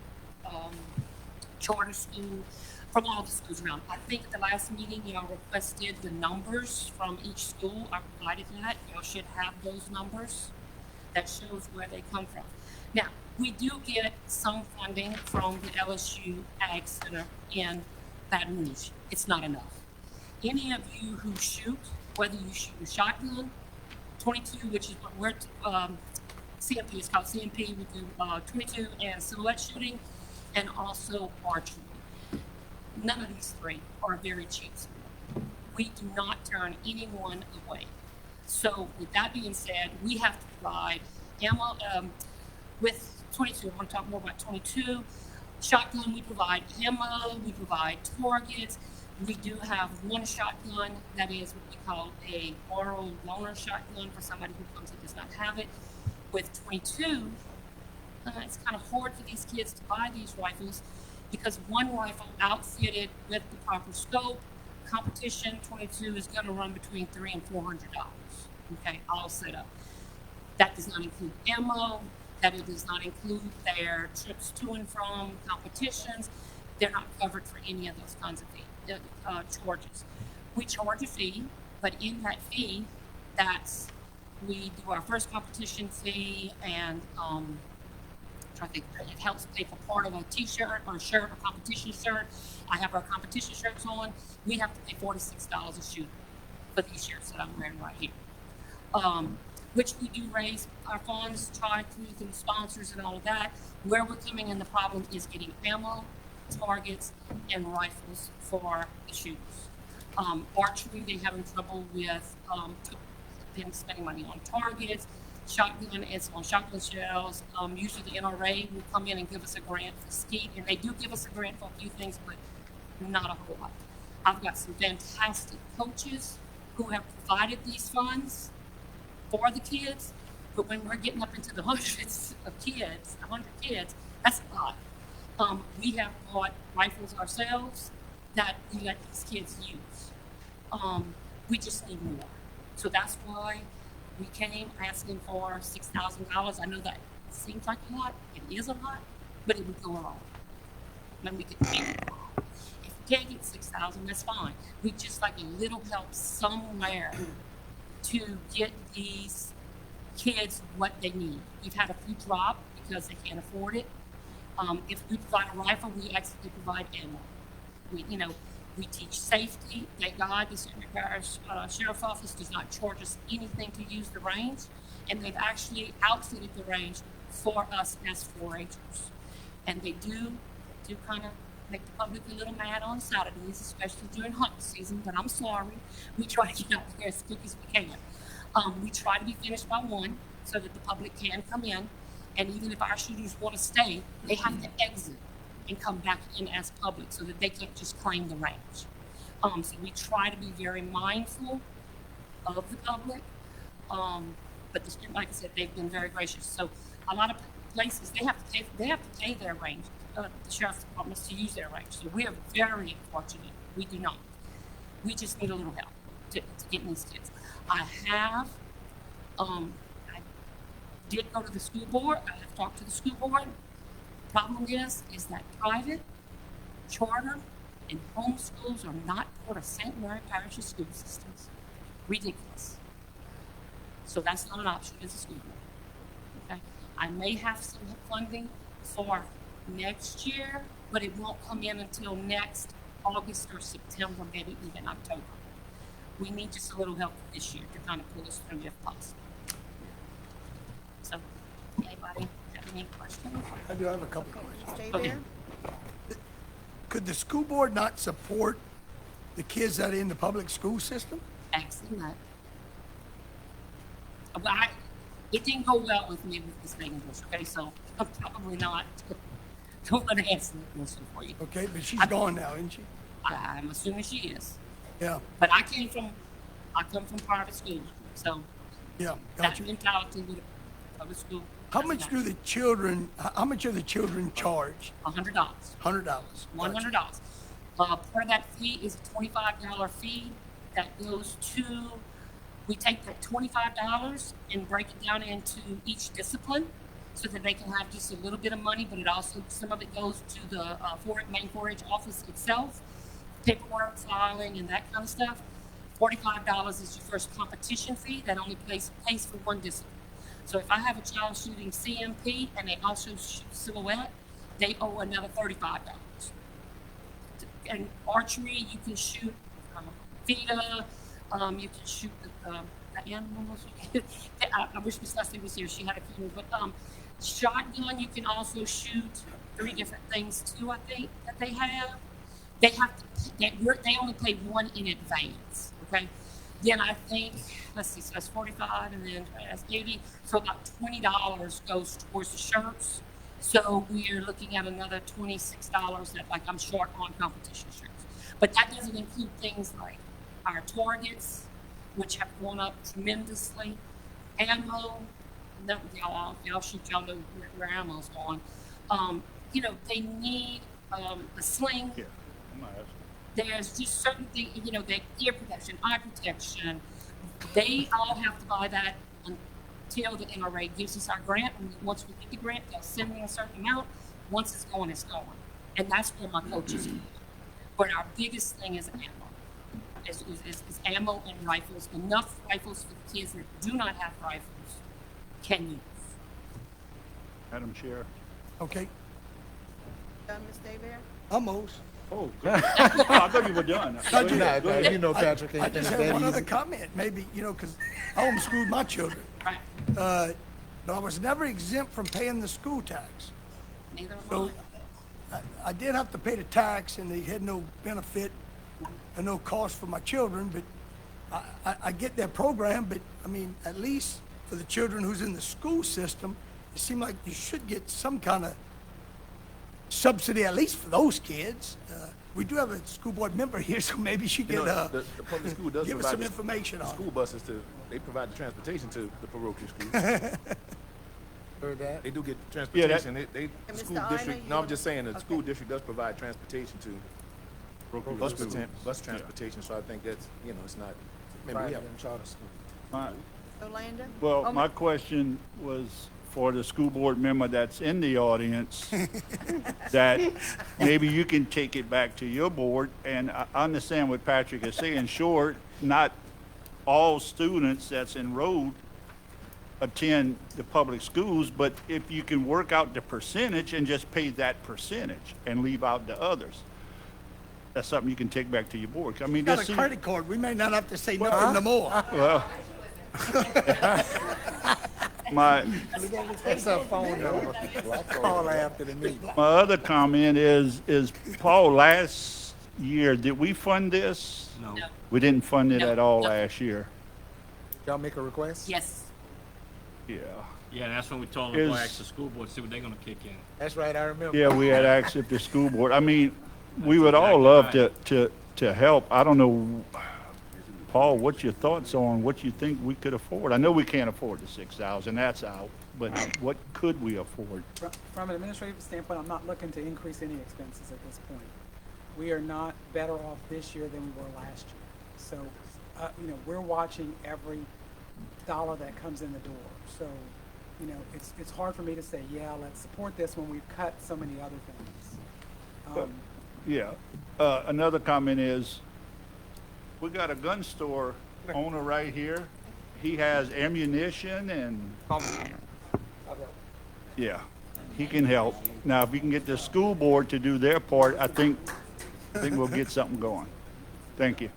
charter school, from all the schools around. I think at the last meeting y'all requested the numbers from each school. I provided that. Y'all should have those numbers. That shows where they come from. Now, we do get some funding from the LSU Ag Center in Baton Rouge. It's not enough. Any of you who shoot, whether you shoot a shotgun, 22, which is what we're, CMP, it's called CMP, we do 22 and silhouette shooting, and also archery. None of these three are very cheap. We do not turn anyone away. So with that being said, we have to provide ammo, with 22, I want to talk more about 22. Shotgun, we provide ammo, we provide targets. We do have one shotgun that is what we call a oral loaner shotgun for somebody who comes and does not have it. With 22, it's kind of hard for these kids to buy these rifles because one rifle outfitted with the proper scope, competition 22 is going to run between $300 and $400. Okay, all set up. That does not include ammo, that it does not include their trips to and from competitions. They're not covered for any of those kinds of charges. We charge a fee, but in that fee, we do our first competition fee, and I think it helps pay for part of a t-shirt or a shirt or competition shirt. I have our competition shirts on. We have to pay $46 a shoot for these shirts that I'm wearing right here. Which we do raise our funds, try through sponsors and all of that. Where we're coming in, the problem is getting ammo, targets, and rifles for the shooters. Archery, they're having trouble with them spending money on targets. Shotgun, it's on shotgun shells. Usually the NRA will come in and give us a grant for skeet, and they do give us a grant for a few things, but not a whole lot. I've got some fantastic coaches who have provided these funds for the kids, but when we're getting up into the hundreds of kids, 100 kids, that's a lot. We have bought rifles ourselves that we let these kids use. We just need more. So that's why we came asking for $6,000. I know that seems like a lot. It is a lot, but it would go along. Then we could take it along. If we can't get 6,000, that's fine. We just like a little help somewhere to get these kids what they need. We've had a few drop because they can't afford it. If we provide a rifle, we actually provide ammo. We teach safety. Thank God the St. Mary Parish Sheriff's Office does not charge us anything to use the range, and they've actually outfitted the range for us as 4-Hers. And they do kind of make the public a little mad on Saturdays, especially during hunt season, but I'm sorry. We try to get out there as quick as we can. We try to be finished by 1 so that the public can come in, and even if our shooters want to stay, they have to exit and come back in as public so that they can't just claim the range. So we try to be very mindful of the public, but like I said, they've been very gracious. So a lot of places, they have to pay their range, the sheriff's departments, to use their range. So we are very fortunate. We do not. We just need a little help to get these kids. I did go to the school board. I have talked to the school board. Problem is that private, charter, and home schools are not part of St. Mary Parish's school systems. Ridiculous. So that's not an option as a school board. Okay? I may have some funding for next year, but it won't come in until next August or September, maybe even October. We need just a little help this year to kind of pull us through if possible. So, anybody have any questions? I do have a couple questions. Stay Okay. there. Could the school board not support the kids that are in the public school system? Excellent. Well, it didn't go well with me with Miss Megan Bush, okay? So I'm probably not going to answer that question for you. Okay, but she's gone now, isn't she? I'm assuming she is. Yeah, But I come from private school, so yeah, that gotcha. mentality with public school. How much are the children charged? $100. $100. $100. Part of that fee is a $25 fee that goes to, we take that $25 and break it down into each discipline so that they can have just a little bit of money, but it also, some of it goes to the main 4-H office itself, paperwork, filing, and that kind of stuff. $45 is your first competition fee that only pays for one discipline. So if I have a child shooting CMP and they also shoot silhouette, they owe another $35. And archery, you can shoot FIDA, you can shoot the animals. I wish Miss Leslie was here, she had a few, but shotgun, you can also shoot 3 different things too, I think, that they have. They only pay 1 in advance, okay? Then I think, let's see, so that's 45 and then that's 80. So about $20 goes towards the shirts. So we're looking at another $26 that I'm short on competition shirts. But that doesn't include things like our targets, which have gone up tremendously. Ammo, y'all shoot, y'all know where ammo's going. They need a sling. Yeah, I'm not asking. There's just certain things, their ear protection, eye protection. They all have to buy that until the NRA gives us our grant. And once we get the grant, they'll send me a certain amount. Once it's going, it's going. And that's where my coaches are. But our biggest thing is ammo. Is ammo and rifles. Enough rifles for the kids that do not have rifles can use. Madam Chair. Okay, Done, Ms. Daybell? almost. Oh, I thought you were done. I just- Nah, Go ahead. you know, Patrick, I ain't just that had one other easy. comment, maybe, because I homeschooled my children. Right. But I was never exempt from paying the school tax. Neither am So I. I did have to pay the tax, and they had no benefit and no cost for my children, but I get their program, but, I mean, at least for the children who's in the school system, it seemed like you should get some kind of subsidy, at least for those kids. We do have a school board member here, so maybe she You could, know, the public school does give us provide some the- information the on it. school buses they provide the transportation to the parochial schools. Heard that? They do get transportation. They And school Mr. Ina, district, you no, I'm wanna- just saying, the okay. school district does provide transportation to bus transportation, so I think that's, it's not, maybe we have charter school. My- Yolanda? Well, Oh, my question was for the school board member that's in the audience, that maybe you can take it back to your board, and I understand what Patrick is saying. Sure, not all students that's enrolled attend the public schools, but if you can work out the percentage and just pay that percentage and leave out the others, that's something you can take back to your board. I mean, Got this a seems- credit card, we may not have to say nothing no more. well, my, That's our phone number. Call after the meeting. my other comment is Paul, last year, did we fund this? No. We didn't fund it No, at all no. last year. Y'all make a request? Yes. Yeah. Yeah, that's when we told them to go Is- ask the school board, see what they're gonna kick in. That's right, I remember. Yeah, we had asked if the school board, I mean, we would all love to help. I don't know, Paul, what's your thoughts on what you think we could afford? I know we can't afford the 6,000, that's out, but what could we afford? From an administrative standpoint, I'm not looking to increase any expenses at this point. We are not better off this year than we were last year. So, we're watching every dollar that comes in the door. So, it's hard for me to say, yeah, let's support this when we've cut so many other things. Yeah. Another comment is, we got a gun store owner right here. He has ammunition and, yeah, he can help. Now, if we can get the school board to do their part, I think we'll get something going. Thank you.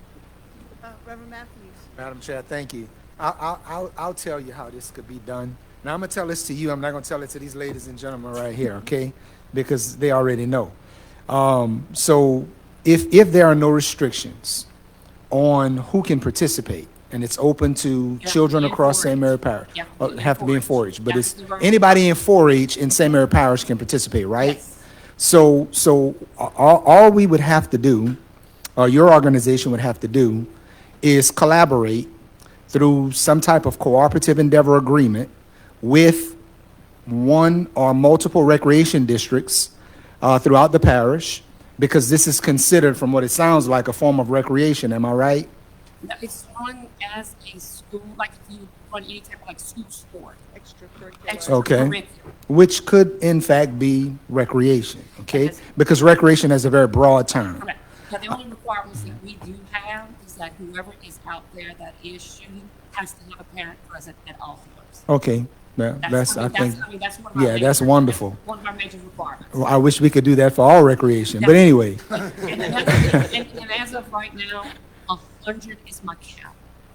Reverend Matthews? Madam Chair, thank you. I'll tell you how this could be done. Now, I'm going to tell this to you. I'm not going to tell it to these ladies and gentlemen right here, okay? Because they already know. So if there are no restrictions on who can participate, and it's open to Yeah, children in across 4-H. St. Mary Parish, Yeah, have to be in 4-H. 4-H, but That's it's the version. anybody in 4-H in St. Mary Parish can participate, right? Yes. So all we would have to do, or your organization would have to do, is collaborate through some type of cooperative endeavor agreement with one or multiple recreation districts throughout the parish, because this is considered, from what it sounds like, a form of recreation. Am I right? No, it's run as a school, like if you run any type of like school sport. Extracurricular. Okay. Extracurricular. Which could, in fact, be recreation, okay? Yes. Because recreation has a very broad term. Correct. Now, the only requirements that we do have is that whoever is out there that is shooting has to have a parent present at all times. Okay, that's, I think, That's one of our yeah, that's major- wonderful. One of our major requirements. Well, I wish we could do that for all recreation, but anyway, And as of right now, 100 is my cap.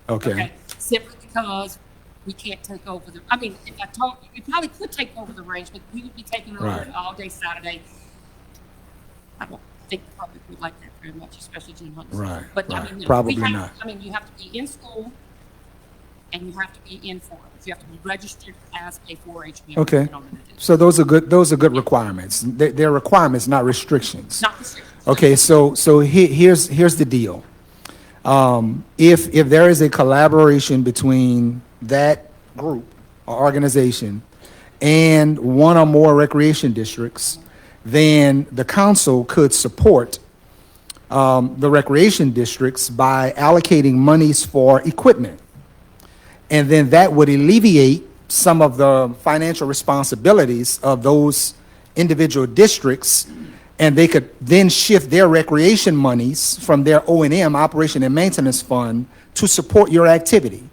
okay. Simply because we can't take over the, I mean, if I told, we probably could take over the range, but we would be taking over Right. it all day Saturday. I don't think the public would like that very much, especially Jim Hunter. Right, But I right. mean, we Probably have- not. I mean, you have to be in school and you have to be in 4-H. You have to be registered as a 4-H member. Okay. in order to do it. So those are good requirements. They're requirements, not restrictions. Not restrictions. Okay, so here's the deal. If there is a collaboration between that group or organization and one or more recreation districts, then the council could support the recreation districts by allocating monies for equipment. And then that would alleviate some of the financial responsibilities of those individual districts, and they could then shift their recreation monies from their O&M, operation and maintenance fund, to support your activity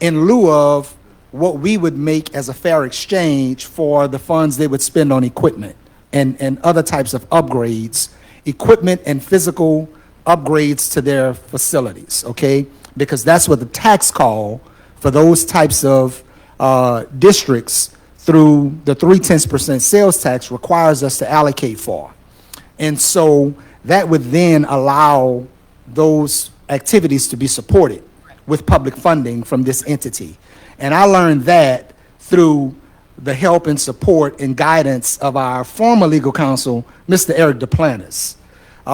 in lieu of what we would make as a fair exchange for the funds they would spend on equipment and other types of upgrades, equipment and physical upgrades to their facilities, okay? Because that's what the tax call for those types of districts through the 0.3% sales tax requires us to allocate for. And so that would then allow those activities to be supported with public funding from this entity. And I learned that through the help and support and guidance of our former legal counsel, Mr. Eric Duplantis,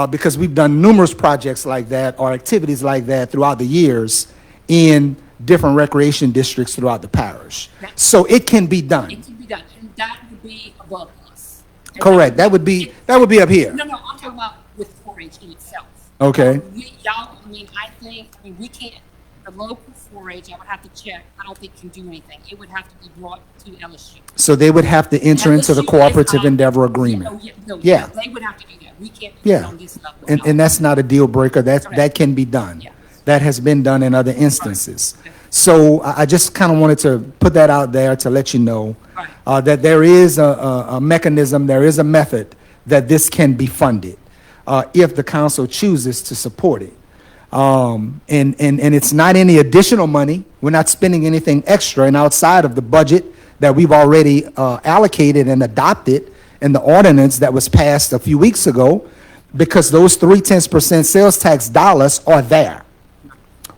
because we've done numerous projects like that or activities like that throughout the years in different recreation districts throughout the parish. So it can be done. It can be done, and that would be above us. And Correct. That would be up here. No, I'm talking about with 4-H in itself. Okay. We can't, the local 4-H, I would have to check, I don't think can do anything. It would have to be brought to LSU. So they would have to enter into the LSU is cooperative our- endeavor agreement. Yeah, they would have to do that. We can't do it on this level. And that's not a deal breaker. That can be done. Yeah. That has been done in other instances. So I just kind of wanted to put that out there to let you know that there is a mechanism, there is a method that this can be funded if the council chooses to support it. And it's not any additional money. We're not spending anything extra and outside of the budget that we've already allocated and adopted in the ordinance that was passed a few weeks ago, because those 0.3% sales tax dollars are there.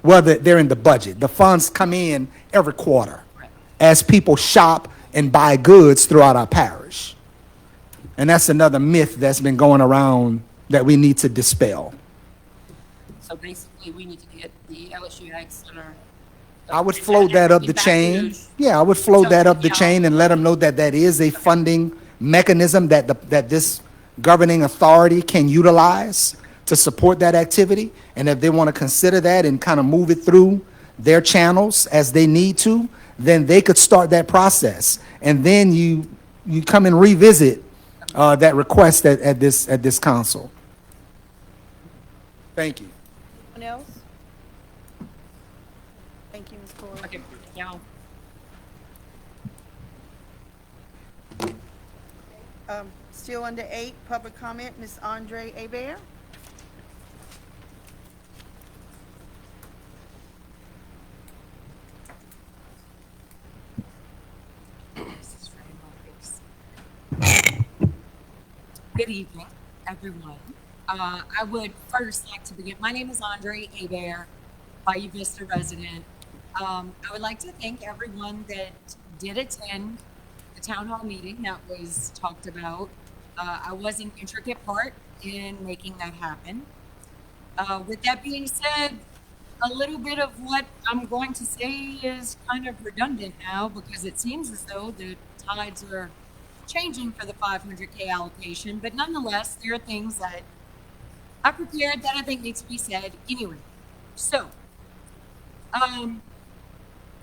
Well, they're in the budget. The funds come in every quarter as people shop and buy goods throughout our parish. And that's another myth that's been going around that we need to dispel. So basically, we need to get the LSU Ag Center. I would float that up the chain. Yeah, I would float that up the chain and let them know that that is a funding mechanism that that this governing authority can utilize to support that activity. And if they want to consider that and kind of move it through their channels as they need to, then they could start that process. And then you come and revisit that request at this council. Thank you. Anyone else? Thank you, Ms. Corey. Okay, y'all. Still under 8, public comment, Ms. Andre Hebert. Good evening, everyone. I would first like to begin. My name is Andre Hebert, Bayou Vista resident. I would like to thank everyone that did attend the town hall meeting that was talked about. I was an intricate part in making that happen. With that being said, a little bit of what I'm going to say is kind of redundant now, because it seems as though the tides are changing for the 500K allocation, but nonetheless, there are things that I prepared that I think needs to be said anyway. So, I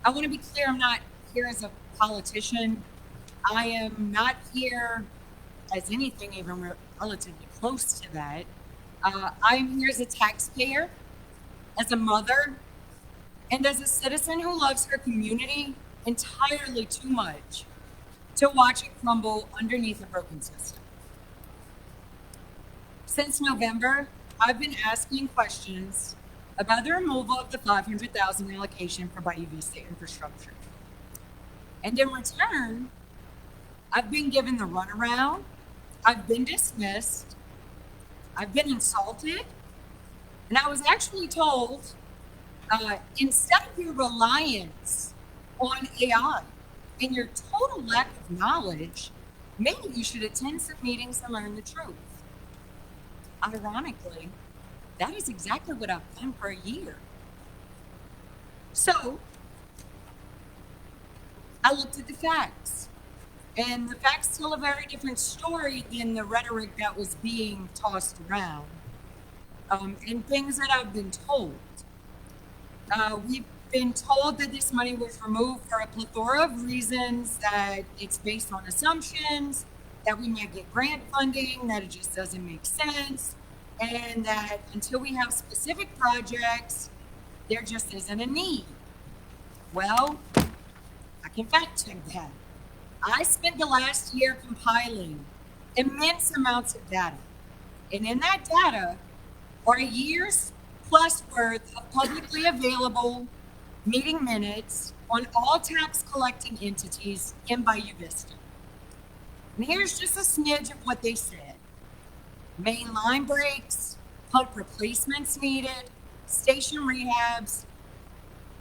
want to be clear, I'm not here as a politician. I am not here as anything even relatively close to that. I am here as a taxpayer, as a mother, and as a citizen who loves her community entirely too much to watch it crumble underneath a broken system. Since November, I've been asking questions about the removal of the $500,000 allocation for Bayou Vista infrastructure. And in return, I've been given the runaround, I've been dismissed, I've been insulted, and I was actually told, instead of your reliance on AI and your total lack of knowledge, maybe you should attend some meetings and learn the truth. Ironically, that is exactly what I've done for a year. So, I looked at the facts, and the facts tell a very different story than the rhetoric that was being tossed around, and things that I've been told. been told that this money was removed for a plethora of reasons, that it's based on assumptions, that we might get grant funding, that it just doesn't make sense, and that until we have specific projects, there just isn't a need. Well, I can fact check that. I spent the last year compiling immense amounts of data. And in that data are a year's plus worth of publicly available meeting minutes on all tax collecting entities in Bayou Vista. And here's just a smidge of what they said. Main line breaks, pump replacements needed, station rehabs,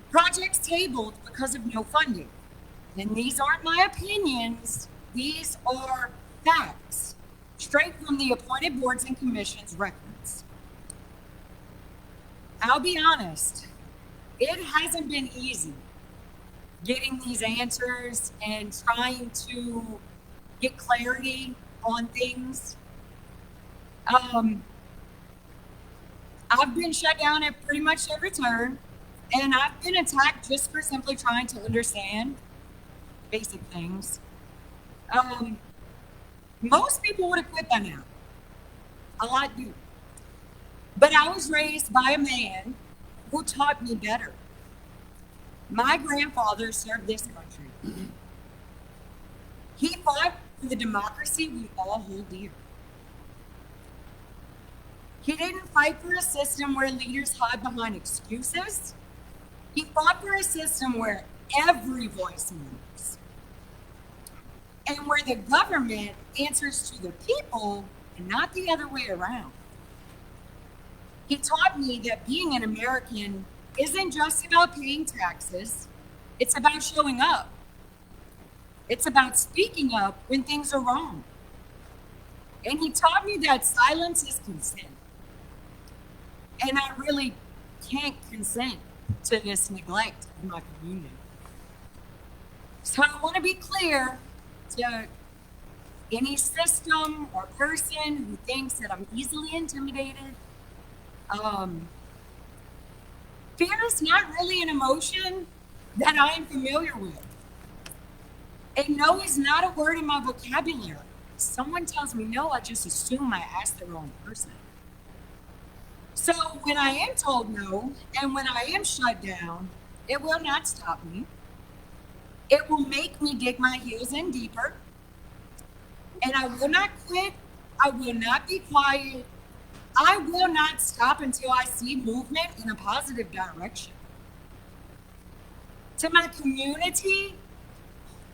projects tabled because of no funding. And these aren't my opinions, these are facts, straight from the appointed boards and commissions records. I'll be honest, it hasn't been easy getting these answers and trying to get clarity on things. I've been shut down at pretty much every turn, and I've been attacked just for simply trying to understand basic things. Most people would have quit by now. A lot do. But I was raised by a man who taught me better. My grandfather served this country. He fought for the democracy we all hold dear. He didn't fight for a system where leaders hide behind excuses. He fought for a system where every voice matters, and where the government answers to the people and not the other way around. He taught me that being an American isn't just about paying taxes, it's about showing up. It's about speaking up when things are wrong. And he taught me that silence is consent. And I really can't consent to this neglect of my community. So I want to be clear to any system or person who thinks that I'm easily intimidated. Fear is not really an emotion that I am familiar with. And no is not a word in my vocabulary. Someone tells me no, I just assume I asked the wrong person. So when I am told no, and when I am shut down, it will not stop me. It will make me dig my heels in deeper. And I will not quit. I will not be quiet. I will not stop until I see movement in a positive direction. To my community,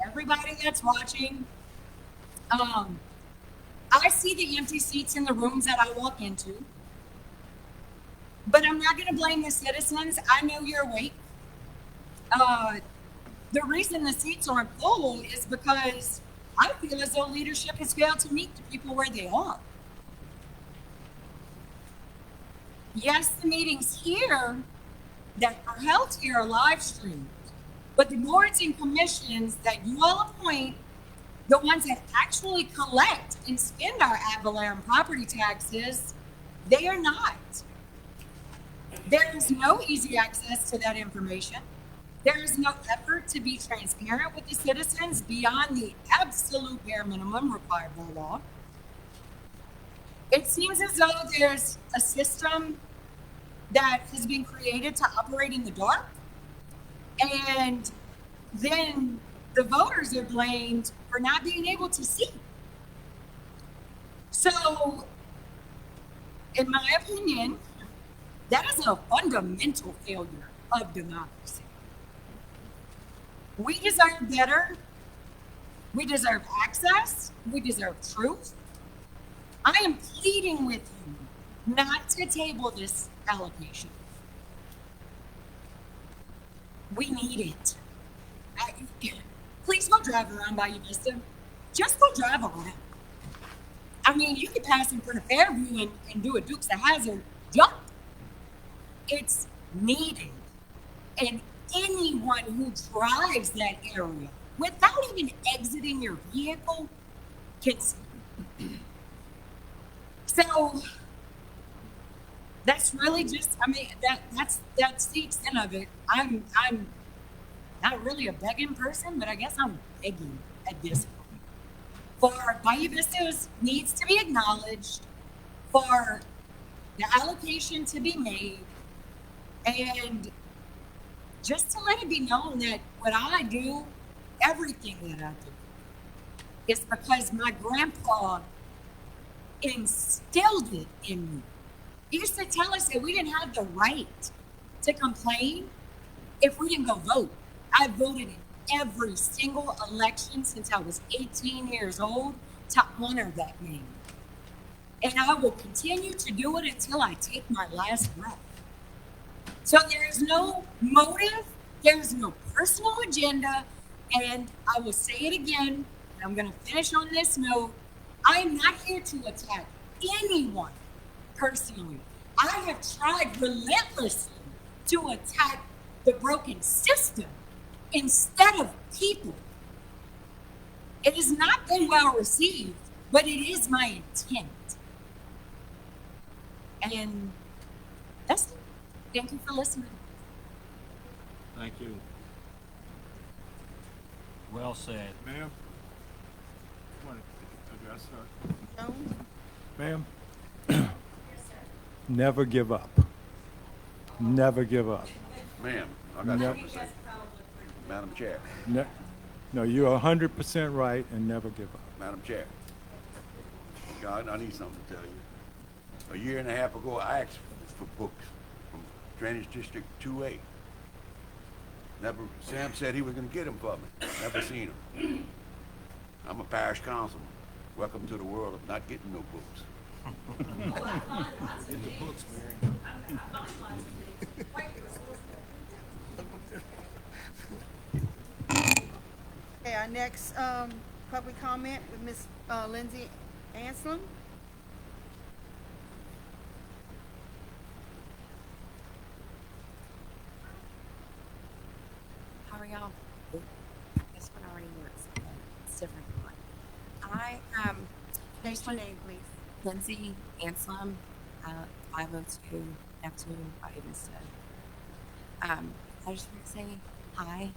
everybody that's watching, I see the empty seats in the rooms that I walk into. But I'm not going to blame the citizens. I know you're awake. The reason the seats aren't full is because I feel as though leadership has failed to meet the people where they are. Yes, the meetings here that are held here are live streamed, but the boards and commissions that you all appoint, the ones that actually collect and spend our ad valorem property taxes, they are not. There is no easy access to that information. There is no effort to be transparent with the citizens beyond the absolute bare minimum required by law. It seems as though there's a system that has been created to operate in the dark, and then the voters are blamed for not being able to see. So, in my opinion, that is a fundamental failure of democracy. We deserve better. We deserve access. We deserve truth. I am pleading with you not to table this allocation. We need it. Please go drive around Bayou Vista. Just go drive around. I mean, you could pass in front of Fairview and do a Dukes of Hazzard jump. It's needed. And anyone who drives that area without even exiting your vehicle can see. So That's really just, I mean, that's the extent of it. I'm not really a begging person, but I guess I'm begging at this point. For Bayou Vista's needs to be acknowledged, for the allocation to be made, and just to let it be known that what I do, everything that I do, is because my grandpa instilled it in me. He used to tell us that we didn't have the right to complain if we didn't go vote. I voted in every single election since I was 18 years old to honor that man. And I will continue to do it until I take my last breath. So there is no motive, there is no personal agenda, and I will say it again, and I'm going to finish on this note. I am not here to attack anyone personally. I have tried relentlessly to attack the broken system instead of people. It has not been well received, but it is my intent. And that's it. Thank you for listening. Thank you. Well said. Ma'am? Want to address her? Jones? Ma'am? Never give up. Never give up. Ma'am, I got No. something to say. Madam Chair, No, you're 100% right, and never give up. Madam Chair. God, I need something to tell you. A year and a half ago, I asked for books from Drainage District 2A. Never, Sam said he was gonna get them for me. Never seen them. I'm a parish councilman. Welcome to the world of not getting no books. Get the books, Mary. Okay, our next public comment with Ms. Lindsay Anselm. How are y'all? This one already works. It's different than mine. I State your name, please. Lindsay Anselm, 502 Neptune, Bayou Vista. I just want to say hi.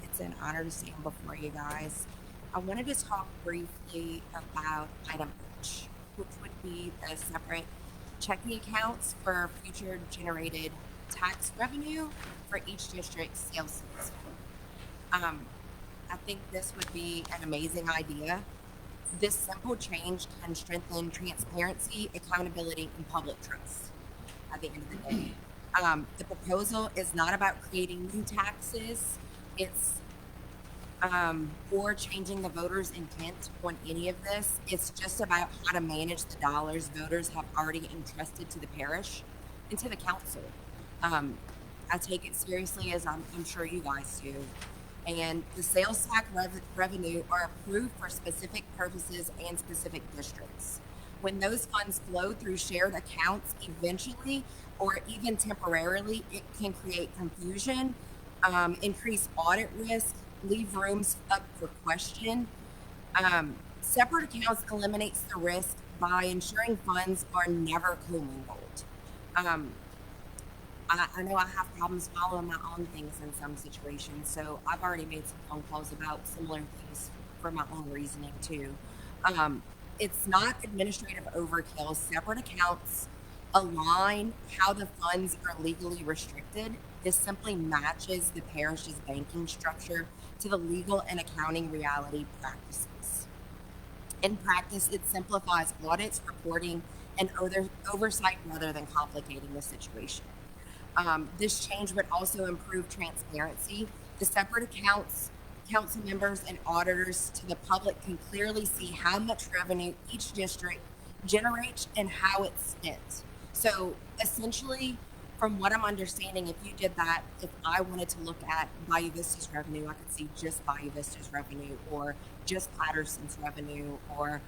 It's an honor to stand before you guys. I wanted to talk briefly about item H, which would be the separate checking accounts for future generated tax revenue for each district's sales tax. I think this would be an amazing idea. This simple change can strengthen transparency, accountability, and public trust at the end of the day. The proposal is not about creating new taxes. It's or changing the voters' intent on any of this. It's just about how to manage the dollars voters have already entrusted to the parish and to the council. I take it seriously, as I'm sure you guys do. And the sales tax revenue are approved for specific purposes and specific districts. When those funds flow through shared accounts, eventually or even temporarily, it can create confusion, increase audit risk, leave rooms up for question. Separate accounts eliminates the risk by ensuring funds are never commingled. I know I have problems following my own things in some situations, so I've already made some phone calls about similar things for my own reasoning too. It's not administrative overkill. Separate accounts align how the funds are legally restricted. This simply matches the parish's banking structure to the legal and accounting reality practices. In practice, it simplifies audits, reporting, and oversight rather than complicating the situation. This change would also improve transparency. The separate accounts, council members, and auditors to the public can clearly see how much revenue each district generates and how it's spent. So essentially, from what I'm understanding, if you did that, if I wanted to look at Bayou Vista's revenue, I could see just Bayou Vista's revenue, or just Patterson's revenue, or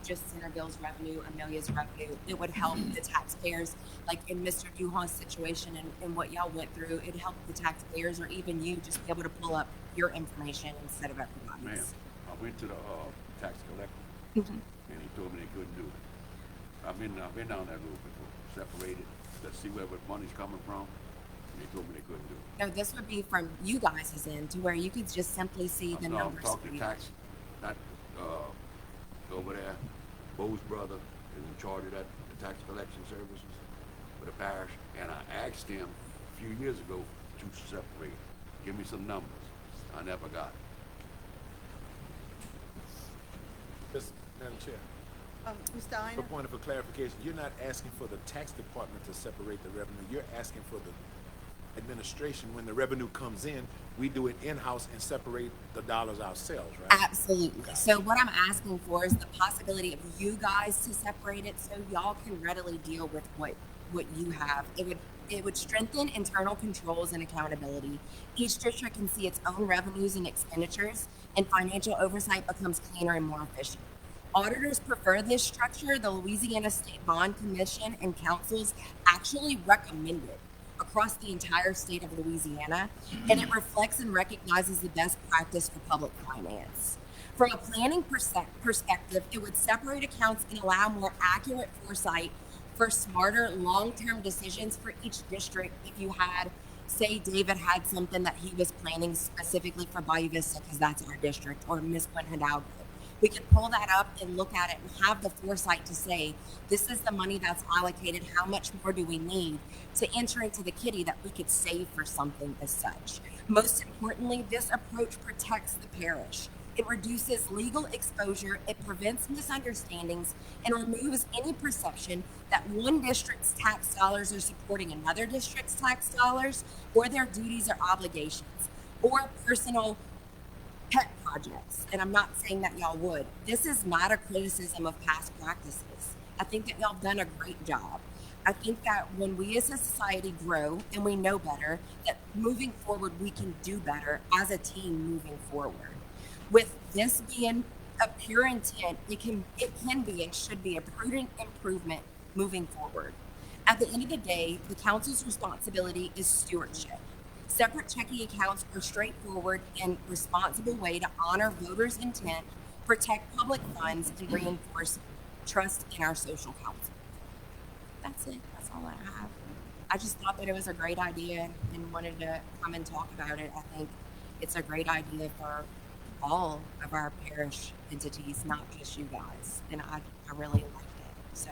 just Centerville's revenue, Amelia's revenue. It would help the taxpayers, like in Mr. Duhan's situation and what y'all went through. It helped the taxpayers, or even you, just be able to pull up your information instead of everybody's. Ma'am, I went to the tax collector, and he told me they couldn't do it. I've been down that road before, separated, let's see where money's coming from. They told me they couldn't do it. No, this would be from you guys' end to where you could just simply see the No, I'm numbers. talking tax, not, over there, Bo's brother is in charge of that, the tax collection services for the parish, and I asked him a few years ago to separate, give me some numbers. I never got it. Yes, Madam Chair. Mr. Ina? For point of clarification, you're not asking for the tax department to separate the revenue. You're asking for the administration, when the revenue comes in, we do it in-house and separate the dollars ourselves, right? Absolutely. So what I'm asking for is the possibility of you guys to separate it so y'all can readily deal with what you have. It would strengthen internal controls and accountability. Each district can see its own revenues and expenditures, and financial oversight becomes cleaner and more efficient. Auditors prefer this structure. The Louisiana State Bond Commission and councils actually recommend it across the entire state of Louisiana, and it reflects and recognizes the best practice for public finance. From a planning perspective, it would separate accounts and allow more accurate foresight for smarter long-term decisions for each district. If you had, say David had something that he was planning specifically for Bayou Vista, because that's our district, or Miss Gwen Hidalgo, we could pull that up and look at it and have the foresight to say, this is the money that's allocated, how much more do we need to enter into the kitty that we could save for something as such. Most importantly, this approach protects the parish. It reduces legal exposure, it prevents misunderstandings, and removes any perception that one district's tax dollars are supporting another district's tax dollars, or their duties or obligations, or personal pet projects. And I'm not saying that y'all would. This is not a criticism of past practices. I think that y'all done a great job. I think that when we as a society grow and we know better, that moving forward we can do better as a team moving forward. With this being a pure intent, it can be and should be a prudent improvement moving forward. At the end of the day, the council's responsibility is stewardship. Separate checking accounts are a straightforward and responsible way to honor voters' intent, protect public funds, and reinforce trust in our social council. That's it. That's all I have. I just thought that it was a great idea and wanted to come and talk about it. I think it's a great idea for all of our parish entities, not just you guys. And I really liked it. So.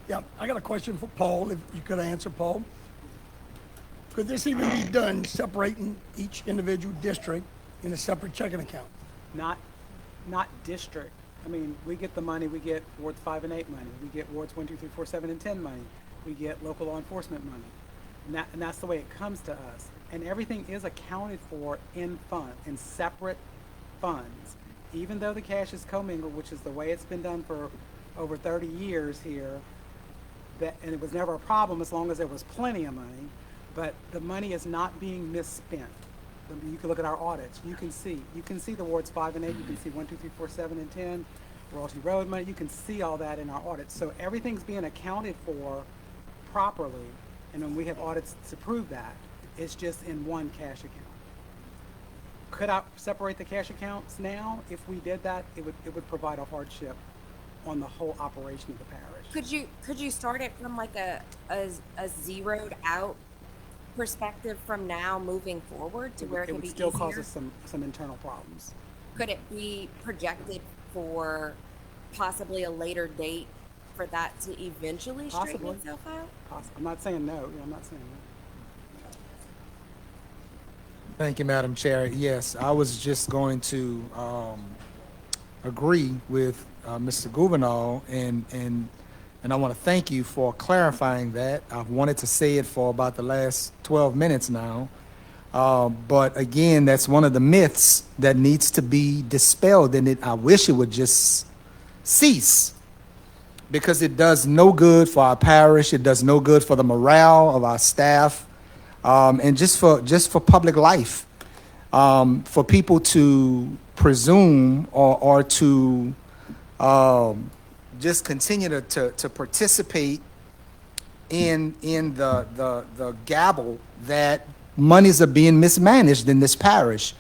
Yeah, I got a question for Paul, if you could answer, Paul. Could this even be done, separating each individual district in a separate checking account? Not district. I mean, we get the money, we get wards 5 and 8 money, we get wards 1, 2, 3, 4, 7, and 10 money, we get local law enforcement money. And that's the way it comes to us. And everything is accounted for in separate funds. Even though the cash is commingled, which is the way it's been done for over 30 years here, and it was never a problem as long as there was plenty of money, but the money is not being misspent. You can look at our audits. You can see the wards 5 and 8. You can see 1, 2, 3, 4, 7, and 10. Royalty Road money. You can see all that in our audits. So everything's being accounted for properly. And when we have audits to prove that, it's just in one cash account. Could I separate the cash accounts now? If we did that, it would provide a hardship on the whole operation of the parish. Could you start it from like a zeroed out perspective from now moving forward to where it could be easier? It would still cause us some internal problems. Could it be projected for possibly a later date for that to eventually straighten itself out? Possibly. I'm not saying no. Yeah, I'm not saying no. Thank you, Madam Chair. Yes, I was just going to agree with Mr. Gwendolyn, and I want to thank you for clarifying that. I've wanted to say it for about the last 12 minutes now. But again, that's one of the myths that needs to be dispelled, and I wish it would just cease, because it does no good for our parish. It does no good for the morale of our staff, and just for public life, for people to presume or to just continue to participate in the gabble that monies are being mismanaged in this parish.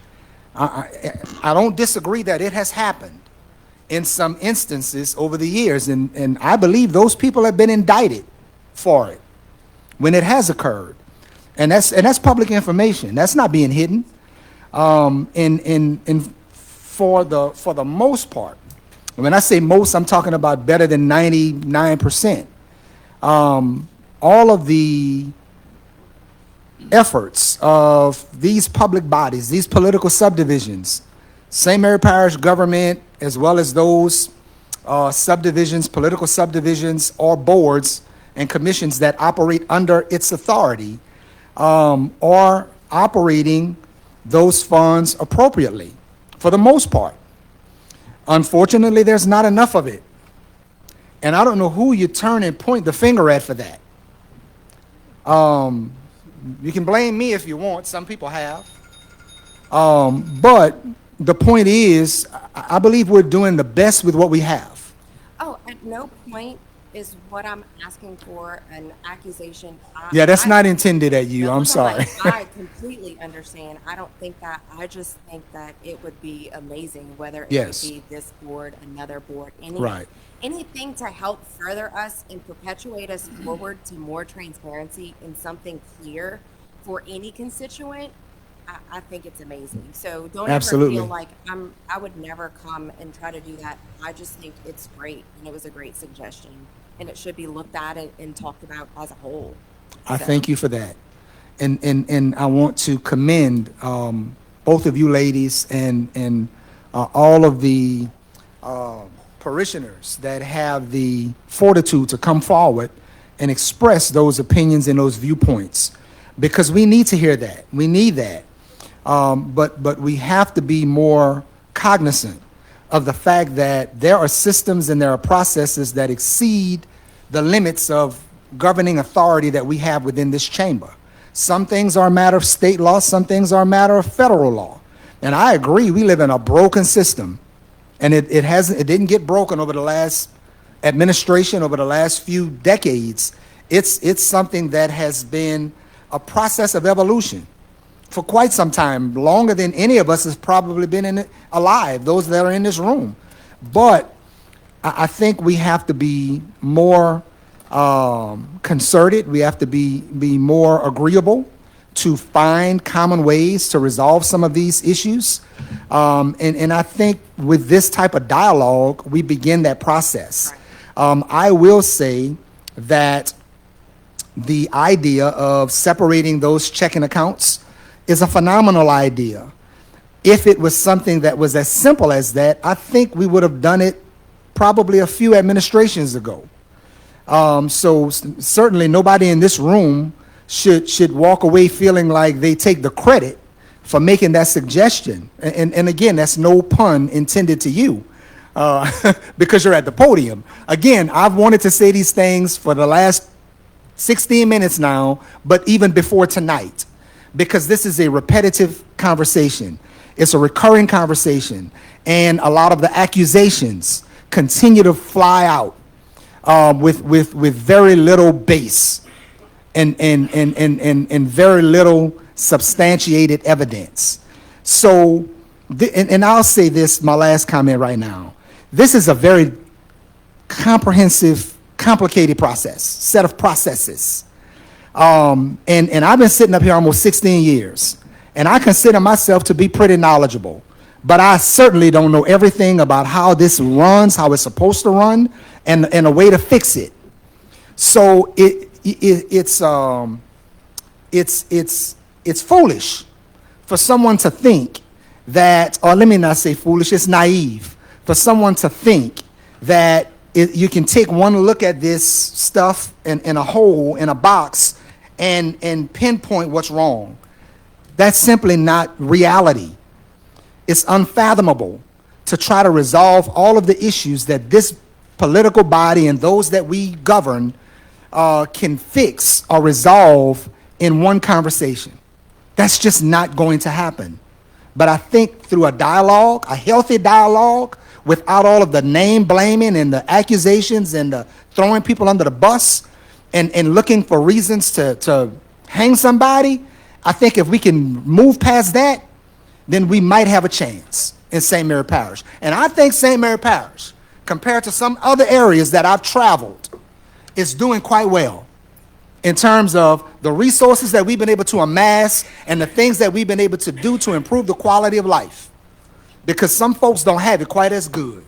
I don't disagree that it has happened, in some instances over the years. And I believe those people have been indicted for it when it has occurred. And that's public information. That's not being hidden. For the most part, when I say most, I'm talking about better than 99%. All of the efforts of these public bodies, these political subdivisions, St. Mary Parish government, as well as those subdivisions, political subdivisions, or boards and commissions that operate under its authority, are operating those funds appropriately, for the most part. Unfortunately, there's not enough of it. And I don't know who you turn and point the finger at for that. You can blame me if you want. Some people have. But the point is, I believe we're doing the best with what we have. Oh, at no point is what I'm asking for an accusation. Yeah, that's not intended at you. I'm sorry. I completely understand. I don't think that. I just think that it would be amazing whether it Yes. would be this board, another board, Right. anything to help further us and perpetuate us forward to more transparency and something clear for any constituent. I think it's amazing. So don't Absolutely. ever feel like I would never come and try to do that. I just think it's great, and it was a great suggestion, and it should be looked at and talked about as a whole. I thank you for that. And I want to commend both of you ladies and all of the parishioners that have the fortitude to come forward and express those opinions and those viewpoints, because we need to hear that. We need that. But we have to be more cognizant of the fact that there are systems and there are processes that exceed the limits of governing authority that we have within this chamber. Some things are a matter of state law, some things are a matter of federal law. And I agree, we live in a broken system. And it didn't get broken over the last administration, over the last few decades. It's something that has been a process of evolution for quite some time, longer than any of us has probably been in it alive, those that are in this room. But I think we have to be more concerted. We have to be more agreeable to find common ways to resolve some of these issues. And I think with this type of dialogue, we begin that process. I will say that the idea of separating those checking accounts is a phenomenal idea. If it was something that was as simple as that, I think we would have done it probably a few administrations ago. So certainly nobody in this room should walk away feeling like they take the credit for making that suggestion. And again, that's no pun intended to you, because you're at the podium. Again, I've wanted to say these things for the last 16 minutes now, but even before tonight, because this is a repetitive conversation. It's a recurring conversation, and a lot of the accusations continue to fly out with very little base and very little substantiated evidence. So, and I'll say this, my last comment right now. This is a very comprehensive, complicated set of processes. And I've been sitting up here almost 16 years, and I consider myself to be pretty knowledgeable, but I certainly don't know everything about how this runs, how it's supposed to run, and a way to fix it. So it's foolish for someone to think that, or let me not say foolish, it's naive for someone to think that you can take one look at this stuff in a hole, in a box, and pinpoint what's wrong. That's simply not reality. It's unfathomable to try to resolve all of the issues that this political body and those that we govern can fix or resolve in one conversation. That's just not going to happen. But I think through a dialogue, a healthy dialogue, without all of the name blaming and the accusations and the throwing people under the bus and looking for reasons to hang somebody, I think if we can move past that, then we might have a chance. in St. Mary Parish. And I think St. Mary Parish, compared to some other areas that I've traveled, is doing quite well in terms of the resources that we've been able to amass and the things that we've been able to do to improve the quality of life. Because some folks don't have it quite as good.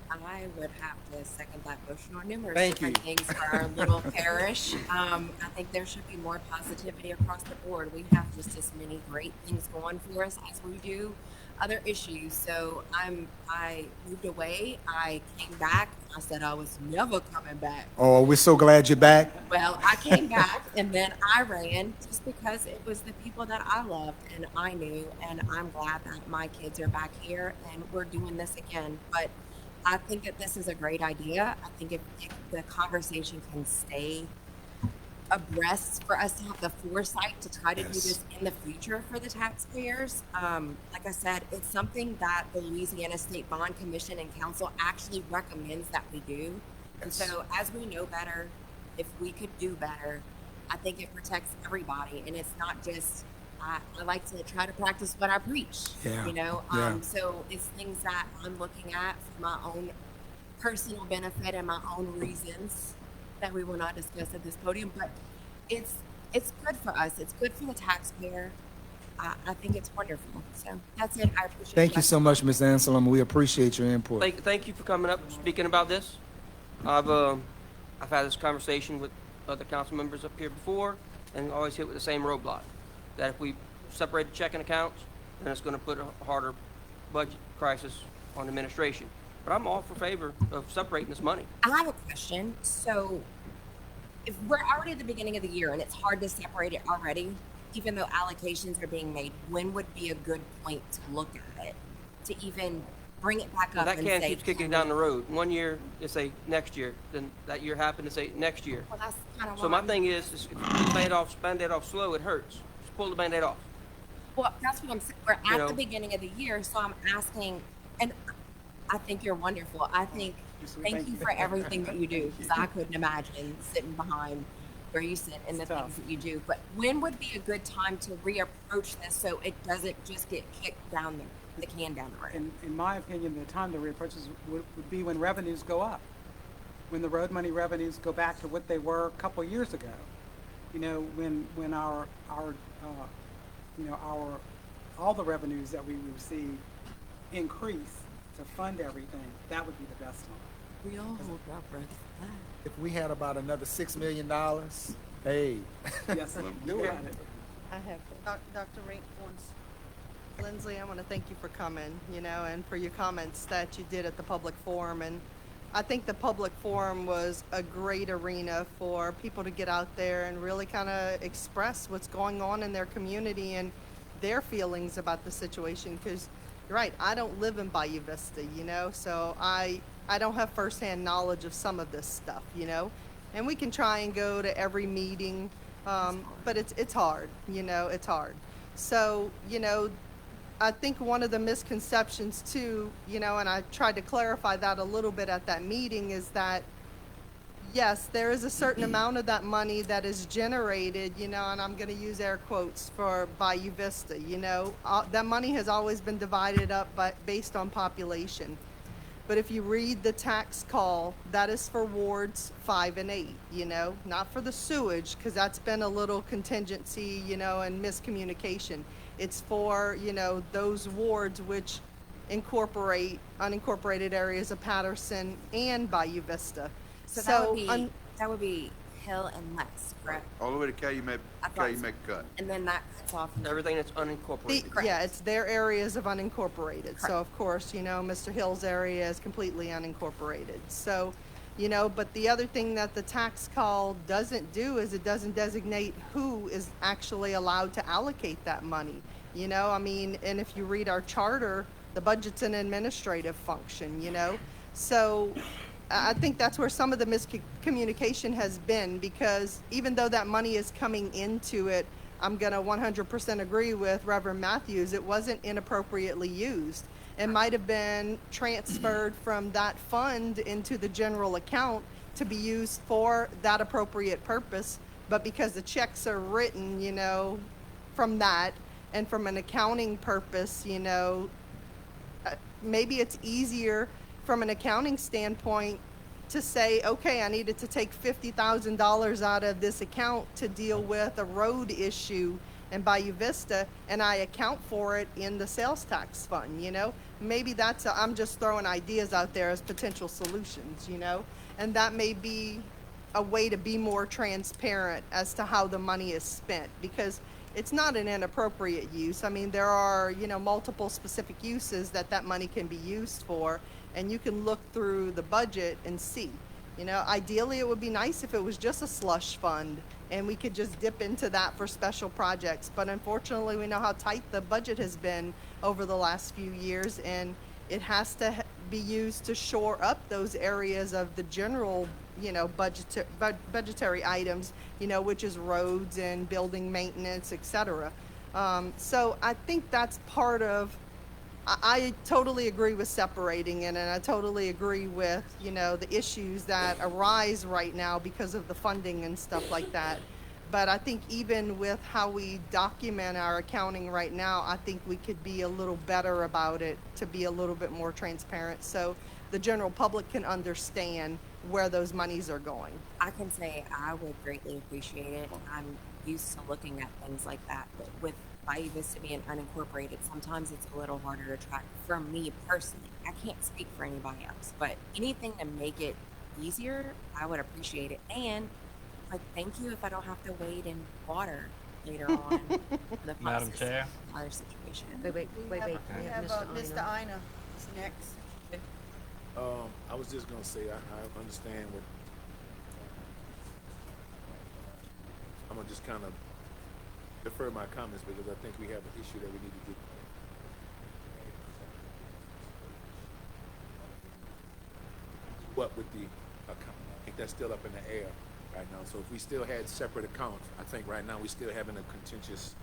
I would have to second that motion on numerous Thank different you. things for our little parish. I think there should be more positivity across the board. We have just as many great things going for us as we do other issues. So I moved away. I came back. I said I was never coming back. Oh, we're so glad you're back. Well, I came back and then I ran just because it was the people that I loved and I knew, and I'm glad that my kids are back here and we're doing this again. But I think that this is a great idea. I think if the conversation can stay abreast for us to have the foresight to try to do this in the future for the taxpayers. Like I said, it's something that the Louisiana State Bond Commission and Council actually recommends that we do. And so as we know better, if we could do better, I think it protects everybody. And it's not just, I like to try to practice what I preach, Yeah. you know? Yeah. So it's things that I'm looking at for my own personal benefit and my own reasons that we will not discuss at this podium, but it's good for us. It's good for the taxpayer. I think it's wonderful. So that's it. I appreciate it. Thank you so much, Ms. Anselm. We appreciate your input. Thank you for coming up, speaking about this. I've had this conversation with other council members up here before, and always hit with the same roadblock. That if we separate the checking accounts, then it's going to put a harder budget crisis on the administration. But I'm all for favor of separating this money. I have a question. So if we're already at the beginning of the year and it's hard to separate it already, even though allocations are being made, when would be a good point to look at it, to even bring it back up That and can say, keeps kicking down the road. One year, they say next year. Then that year happened to say next year. well, that's kind of So my thing is if you band-aid off slow, it hurts. Just pull the band-aid off. Well, that's what I'm saying. We're at know. the beginning of the year, so I'm asking, and I think you're wonderful. I think, thank you for everything that you do, because I couldn't imagine sitting behind where you sit and the things that you do. But when would be a good time to reapproach this so it doesn't just get kicked down the can down the road? In my opinion, the time to reapproach would be when revenues go up, when the road money revenues go back to what they were a couple of years ago. You know, when our all the revenues that we receive increase to fund everything, that would be the best time. We all hold our breath for that. If we had about another $6 million, hey. Yes, Do you it. got it. I have Dr. Rink wants. Lindsley, I want to thank you for coming, you know, and for your comments that you did at the public forum. And I think the public forum was a great arena for people to get out there and really kind of express what's going on in their community and their feelings about the situation. Because you're right, I don't live in Bayou Vista, you know, so I don't have firsthand knowledge of some of this stuff, you know. And we can try and go to every meeting, but it's hard, you know, it's hard. So, you know, I think one of the misconceptions too, you know, and I tried to clarify that a little bit at that meeting, is that yes, there is a certain amount of that money that is generated, you know, and I'm going to use air quotes for Bayou Vista, you know. That money has always been divided up based on population. But if you read the tax call, that is for wards 5 and 8, you know, not for the sewage, because that's been a little contingency, you know, and miscommunication. It's for, you know, those wards which incorporate unincorporated areas of Patterson and Bayou Vista. So that would be Hill and Lex, correct? All the way to Calumet Cut. And then that cuts off. Everything that's unincorporated. Yeah, it's their areas of unincorporated. So of course, you know, Mr. Hill's area is completely unincorporated. So, you know, but the other thing that the tax call doesn't do is it doesn't designate who is actually allowed to allocate that money. You know, I mean, and if you read our charter, the budget's an administrative function, you know. So I think that's where some of the miscommunication has been, because even though that money is coming into it, I'm going to 100% agree with Reverend Matthews, it wasn't inappropriately used. It might have been transferred from that fund into the general account to be used for that appropriate purpose, but because the checks are written, you know, from that, and from an accounting purpose, you know, maybe it's easier from an accounting standpoint to say, okay, I needed to take $50,000 out of this account to deal with a road issue in Bayou Vista, and I account for it in the sales tax fund, you know? Maybe that's, I'm just throwing ideas out there as potential solutions, you know? And that may be a way to be more transparent as to how the money is spent, because it's not an inappropriate use. I mean, there are, you know, multiple specific uses that that money can be used for, and you can look through the budget and see. You know, ideally it would be nice if it was just a slush fund and we could just dip into that for special projects. But unfortunately, we know how tight the budget has been over the last few years, and it has to be used to shore up those areas of the general, you know, budgetary items, you know, which is roads and building maintenance, etc. So I think that's part of, I totally agree with separating it, and I totally agree with, you know, the issues that arise right now because of the funding and stuff like that. But I think even with how we document our accounting right now, I think we could be a little better about it to be a little bit more transparent so the general public can understand where those monies are going. I can say I would greatly appreciate it. I'm used to looking at things like that, but with Bayou Vista being unincorporated, sometimes it's a little harder to track for me personally. I can't speak for anybody else, but anything to make it easier, I would appreciate it. And like, thank you if I don't have to wade in water later on in the Madam process Chair. of our situation. Wait. We have Mr. Ina. Ina is next. I was just gonna say, I understand what, I'm gonna just kind of defer my comments because I think we have an issue that we need to get. What with the account, I think that's still up in the air right now. So if we still had separate accounts, I think right now we still having a contentious,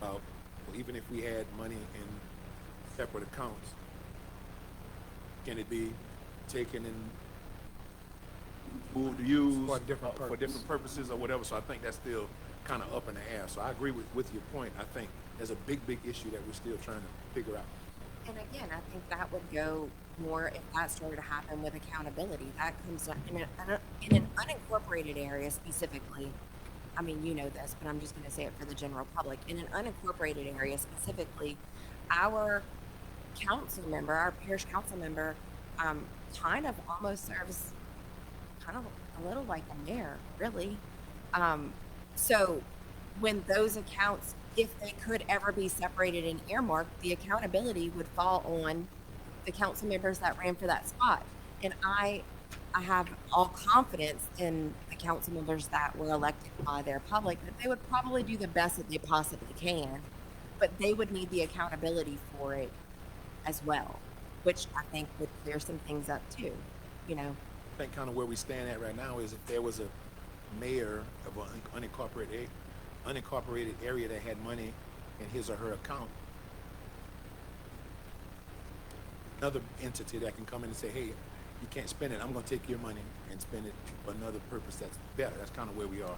well, even if we had money in separate accounts, can it be taken and moved to use for different purposes or whatever? So I think that's still kind of up in the air. So I agree with your point. I think there's a big issue that we're still trying to figure out. And again, I think that would go more if that started to happen with accountability. That comes up in an unincorporated area specifically. I mean, you know this, but I'm just going to say it for the general public. In an unincorporated area specifically, our council member, our parish council member, kind of almost serves kind of a little like a mayor, really. So when those accounts, if they could ever be separated and earmarked, the accountability would fall on the council members that ran for that spot. And I have all confidence in the council members that were elected by their public that they would probably do the best that they possibly can, but they would need the accountability for it as well, which I think would clear some things up too, you know. I think kind of where we stand at right now is if there was a mayor of an unincorporated area that had money in his or her account, another entity that can come in and say, hey, you can't spend it, I'm going to take your money and spend it for another purpose that's better. That's kind of where we are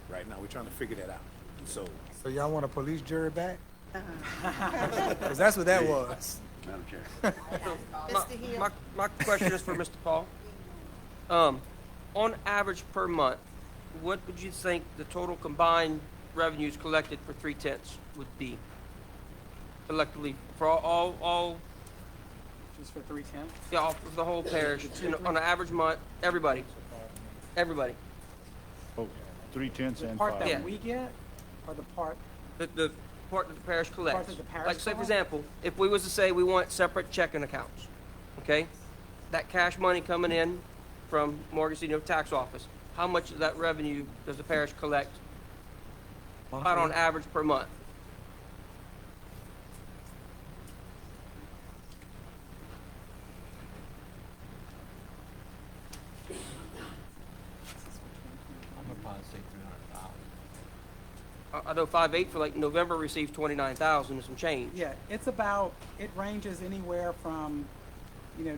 right now. We're trying to figure that out. So y'all want a police jury back? Because that's what that was. Madam Chair. My question is for Mr. Paul. On average per month, what would you think the total combined revenues collected for 3/10 would be collectively for all Just for 310? yeah, all for the whole parish, on an average month, everybody. Oh, 3/10 The and part 5. that Yeah. we get, or the part, The part that the parish collects. that the parish Like, say, for collects? example, if we was to say we want separate checking accounts, okay? That cash money coming in from Morgan City tax office, how much of that revenue does the parish collect out on average per month? I'm gonna probably say 300,000. I know 5/8 for like November received 29,000 and some change. yeah, it's about, it ranges anywhere from,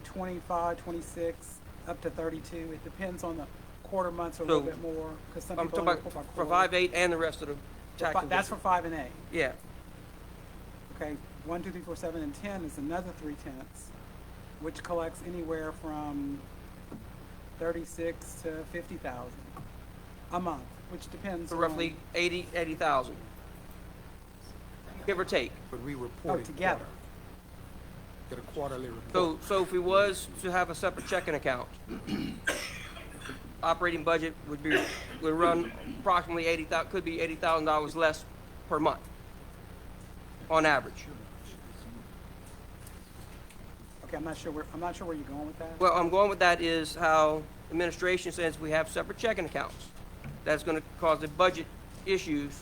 25, 26, up to 32. It depends on the quarter months or a little So, bit more, because some I'm people talking only about put by for quarter. 5/8 and the rest of the taxes. That's for 5 and 8. Yeah. Okay, 1, 2, 3, 4, 7, and 10 is another 3/10, which collects anywhere from 36 to 50,000 a month, which depends So on. roughly 80,000. Give or take. But we report it together. Get a quarterly report. So if we was to have a separate checking account, operating budget would run approximately could be $80,000 less per month, on average. Okay, I'm not sure where you're going with that. Well, I'm going with that is how administration says we have separate checking accounts. That's gonna cause the budget issues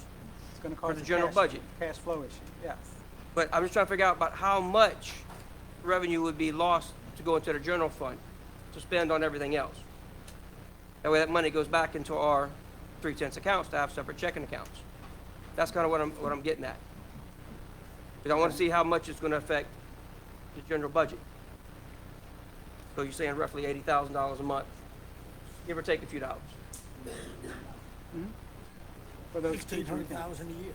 It's gonna for cause the a general budget. cash flow issue, yes. But I'm just trying to figure out about how much revenue would be lost to go into the general fund to spend on everything else. That way that money goes back into our 3/10 accounts to have separate checking accounts. That's kind of what I'm getting at. Because I want to see how much it's going to affect the general budget. So you're saying roughly $80,000 a month, give or take a few dollars. For those two 1,600,000 a year.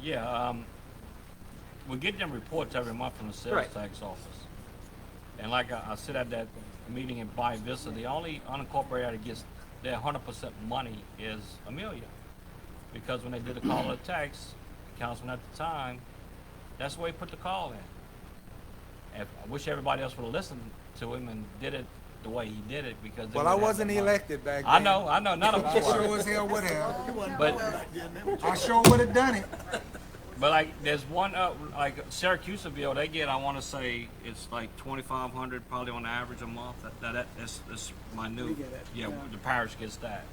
Yeah, we get them reports every month from the sales Right. tax office. And like I said at that meeting in Bayou Vista, the only unincorporated that gets their 100% money is Amelia. Because when they did the call of the tax, the councilman at the time, that's the way he put the call in. I wish everybody else would have listened to him and did it the way he did it, because they Well, I wouldn't have wasn't that money. elected back then. I know, none of I them sure were. as hell would have. But I sure would have done it. But like, there's one like Syracuseville, they get, I want to say it's like 2,500 probably on average a month. That's my new. We get it, Yeah, yeah. the parish gets that.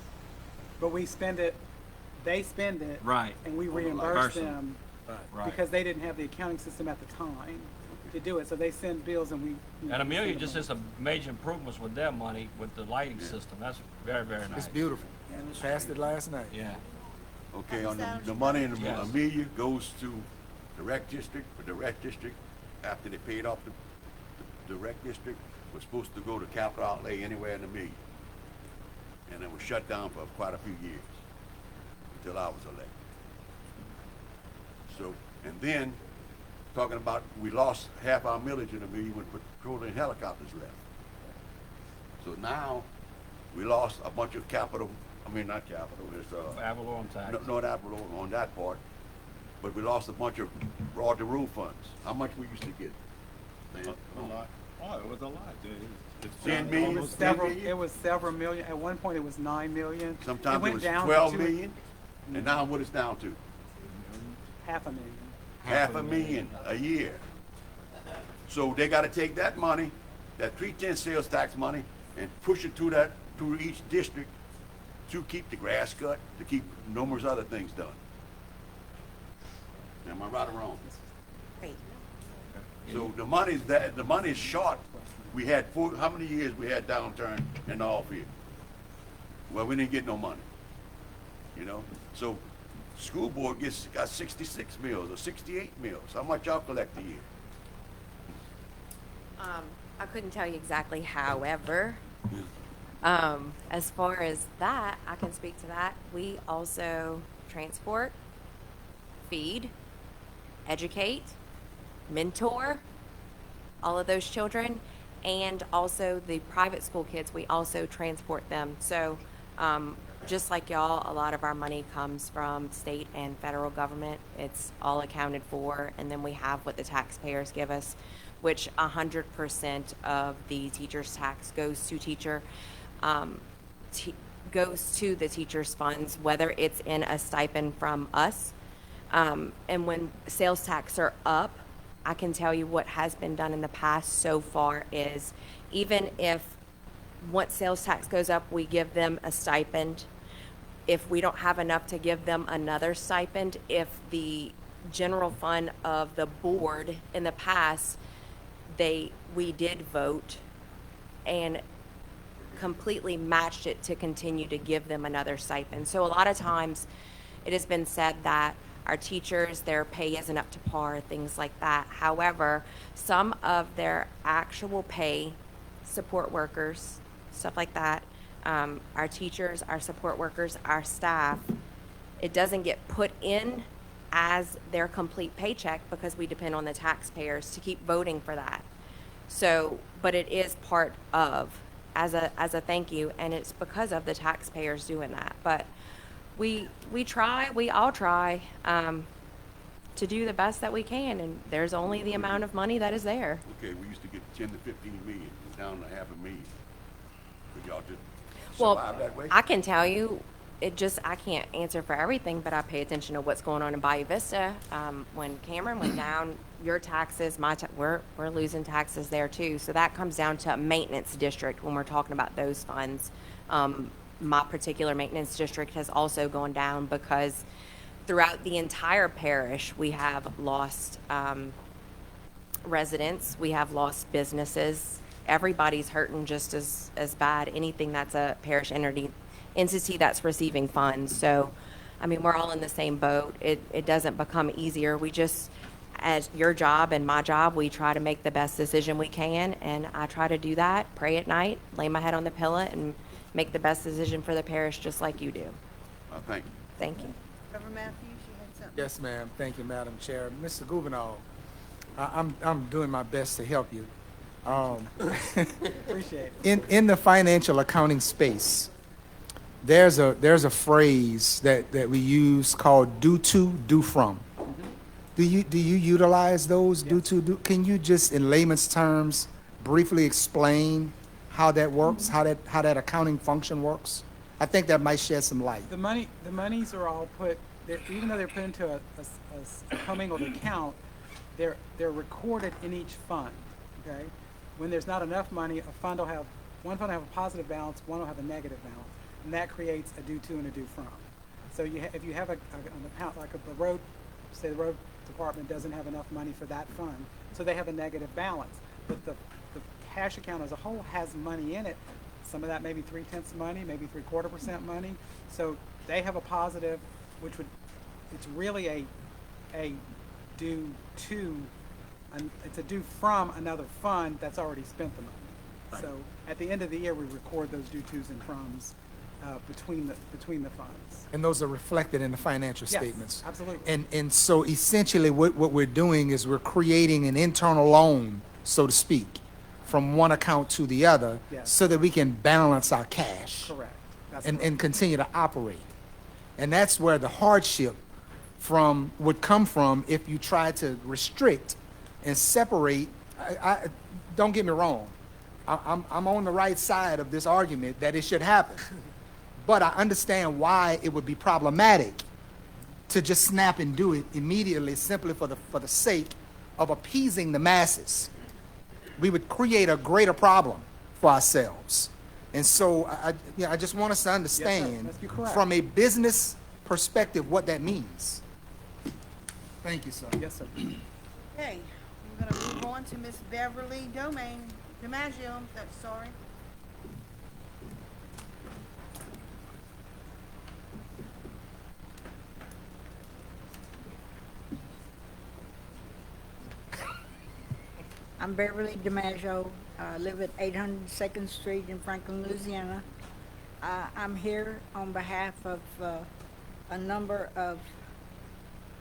But we spend it, they spend it. Right. And we reimburse Person. them Right. because they didn't have the accounting system at the time to do it. So they send bills and we. you know, And Amelia send just them. did some major improvements with their money with the lighting system. That's very, very nice. It's beautiful. Passed it last night. Yeah. Okay, on the money in Yes. Amelia goes to the rec district, but the rec district, after they paid off the rec district, was supposed to go to capital outlay anywhere in Amelia. And it was shut down for quite a few years, until I was elected. So, and then, talking about, we lost half our millage in Amelia when patrolling helicopters left. So now, we lost a bunch of capital, not capital, it's, Avalon tax. no, not Avalon on that part, but we lost a bunch of raw to rule funds. How much we used to get? A lot. Oh, it was a lot. It's 10 million? It was several, it was several million. At one point, it was 9 million. Sometimes it went was down to 12 2 million, and now what it's down to? Half a million. Half a million a year. So they gotta take that money, that 3/10 sales tax money, and push it to each district to keep the grass cut, to keep numerous other things done. Am I right or wrong? Great. So the money's short. We had how many years we had downturn in the off year? Well, we didn't get no money, So school board got 66 mills or 68 mills. How much y'all collect a year? I couldn't tell you exactly, however, as far as that, I can speak to that. We also transport, feed, educate, mentor all of those children, and also the private school kids, we also transport them. So just like y'all, a lot of our money comes from state and federal government. It's all accounted for, and then we have what the taxpayers give us, which 100% of the teacher's tax goes to goes to the teacher's funds, whether it's in a stipend from us. And when sales tax are up, I can tell you what has been done in the past so far is, even if once sales tax goes up, we give them a stipend. If we don't have enough to give them another stipend, if the general fund of the board in the past, we did vote and completely matched it to continue to give them another stipend. So a lot of times it has been said that our teachers, their pay isn't up to par, things like that. However, some of their actual pay, support workers, stuff like that, our teachers, our support workers, our staff, It doesn't get put in as their complete paycheck because we depend on the taxpayers to keep voting for that. So, but it is part of as a thank you, and it's because of the taxpayers doing that. But we all try to do the best that we can, and there's only the amount of money that is there. Okay, we used to get 10 to 15 million, it's down to half a million. Could y'all just Well, survive that way? I can tell you, I can't answer for everything, but I pay attention to what's going on in Bayou Vista. When Cameron went down, your taxes, we're losing taxes there too. So that comes down to a maintenance district when we're talking about those funds. My particular maintenance district has also gone down because throughout the entire parish, we have lost residents, we have lost businesses. Everybody's hurting just as bad, anything that's a parish entity that's receiving funds. So, I mean, we're all in the same boat. It doesn't become easier. We just, as your job and my job, we try to make the best decision we can, and I try to do that, pray at night, lay my head on the pillow, and make the best decision for the parish just like you do. Thank you. Thank you. Reverend Matthews, you had something? Yes, ma'am. Thank you, Madam Chair. Mr. Gouverneur, I'm doing my best to help you. Appreciate it. In the financial accounting space, there's a phrase that we use called due to, due from. Do you utilize those due to, due? Can you just in layman's terms briefly explain how that works, how that accounting function works? I think that might shed some light. The monies are all put, even though they're put into a commingled account, they're recorded in each fund, okay? When there's not enough money, one fund will have a positive balance, one will have a negative balance, and that creates a due to and a due from. So if you have an account like the road, say the road department doesn't have enough money for that fund, so they have a negative balance. But the cash account as a whole has money in it. Some of that may be 3/10 money, maybe 3/4% money. So they have a positive, it's really a due to, it's a due from another fund that's already spent the money. Right. So at the end of the year, we record those due tos and froms between the funds. And those are reflected in the financial statements. Yes, absolutely. And so essentially what we're doing is we're creating an internal loan, so to speak, from one account to the other, yes, so that we can balance our cash. Correct. That's and continue to operate. And that's where the hardship would come from if you try to restrict and separate. Don't get me wrong. I'm on the right side of this argument that it should happen. But I understand why it would be problematic to just snap and do it immediately simply for the sake of appeasing the masses. We would create a greater problem for ourselves. And so I just want us to understand from a business perspective what that means. Thank you, sir. Yes, sir. Okay, we're gonna move on to Miss Beverly DiMaggio, sorry. I'm Beverly DiMaggio. I live at 800 2nd Street in Franklin, Louisiana. I'm here on behalf of a number of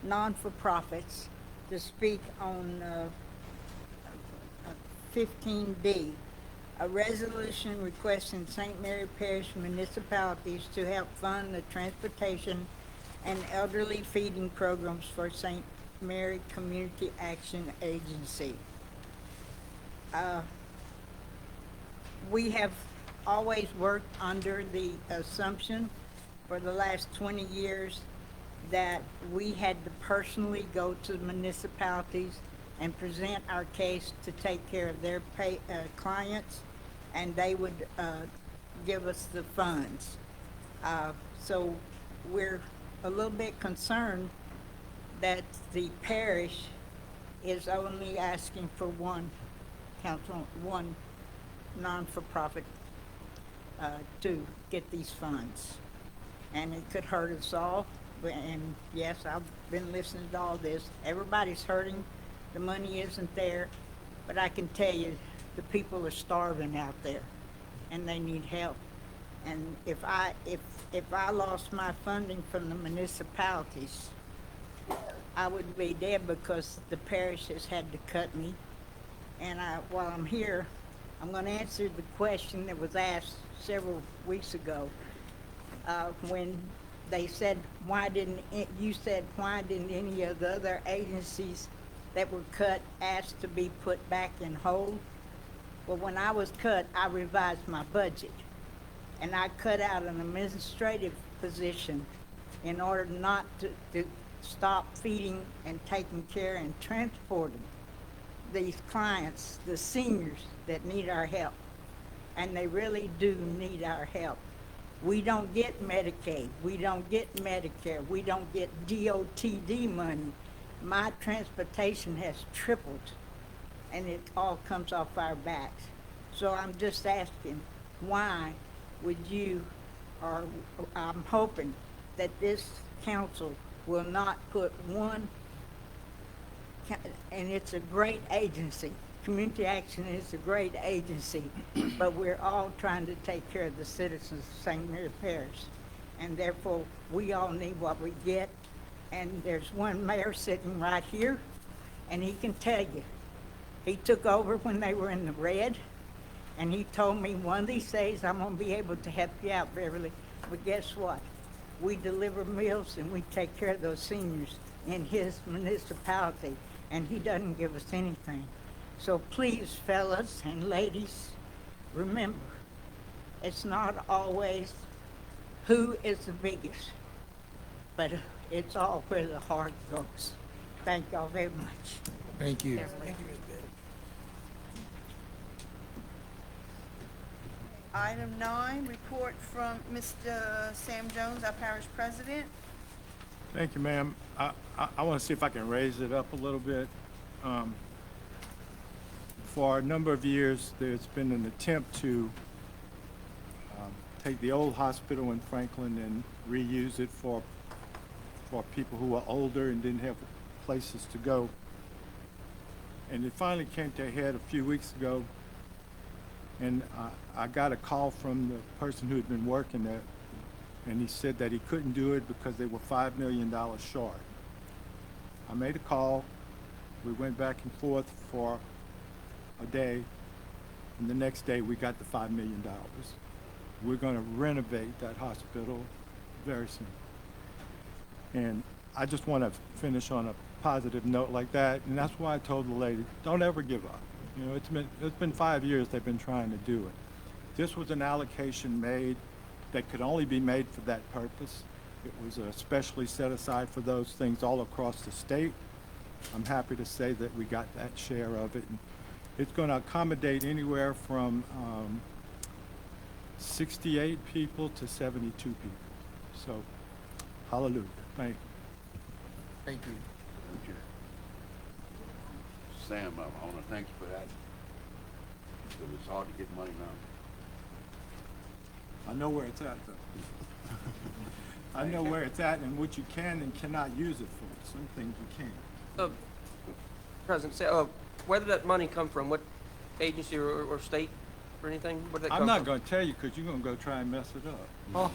non-for-profits to speak on 15B, a resolution requesting St. Mary Parish municipalities to help fund the transportation and elderly feeding programs for St. Mary Community Action Agency. We have always worked under the assumption for the last 20 years that we had to personally go to the municipalities and present our case to take care of their clients, and they would give us the funds. So we're a little bit concerned that the parish is only asking for one non-for-profit to get these funds. And it could hurt us all. And yes, I've been listening to all this. Everybody's hurting. The money isn't there. But I can tell you, the people are starving out there, and they need help. And if I lost my funding from the municipalities, I would be dead because the parish has had to cut me. And while I'm here, I'm going to answer the question that was asked several weeks ago when they said, why didn't any of the other agencies that were cut ask to be put back in hold? Well, when I was cut, I revised my budget, and I cut out an administrative position in order not to stop feeding and taking care and transporting these clients, the seniors that need our help. And they really do need our help. We don't get Medicaid, we don't get Medicare, we don't get DOTD money. My transportation has tripled, and it all comes off our backs. So I'm just asking, why would you, or I'm hoping that this council will not put one, and it's a great agency. Community Action is a great agency, but we're all trying to take care of the citizens of St. Mary Parish. And therefore, we all need what we get. And there's one mayor sitting right here, and he can tell you. He took over when they were in the red, and he told me one of these days I'm going to be able to help you out, Beverly. But guess what? We deliver meals and we take care of those seniors in his municipality, and he doesn't give us anything. So please, fellas and ladies, remember, it's not always who is the biggest, but it's all where the heart goes. Thank y'all very much. Thank you. Thank you, Ms. Betty. Item 9, report from Mr. Sam Jones, our parish president. Thank you, ma'am. I want to see if I can raise it up a little bit. For a number of years, there's been an attempt to take the old hospital in Franklin and reuse it for people who are older and didn't have places to go. And it finally came to a head a few weeks ago, and I got a call from the person who had been working there, and he said that he couldn't do it because they were $5 million short. I made a call. We went back and forth for a day, and the next day we got the $5 million. We're going to renovate that hospital very soon. And I just want to finish on a positive note like that, and that's why I told the lady, don't ever give up. You know, it's been 5 years they've been trying to do it. This was an allocation made that could only be made for that purpose. It was especially set aside for those things all across the state. I'm happy to say that we got that share of it. And it's going to accommodate anywhere from 68 people to 72 people. So, hallelujah. Thank you. Thank you. Thank you. Sam, I want to thank you for that. Because it's hard to get money now. I know where it's at, though. I know where it's at and what you can and cannot use it for. Some things you can't. President, where did that money come from? What agency or state or anything? Where did that come I'm not from? going to tell you because you're going to go try and mess it up. Oh.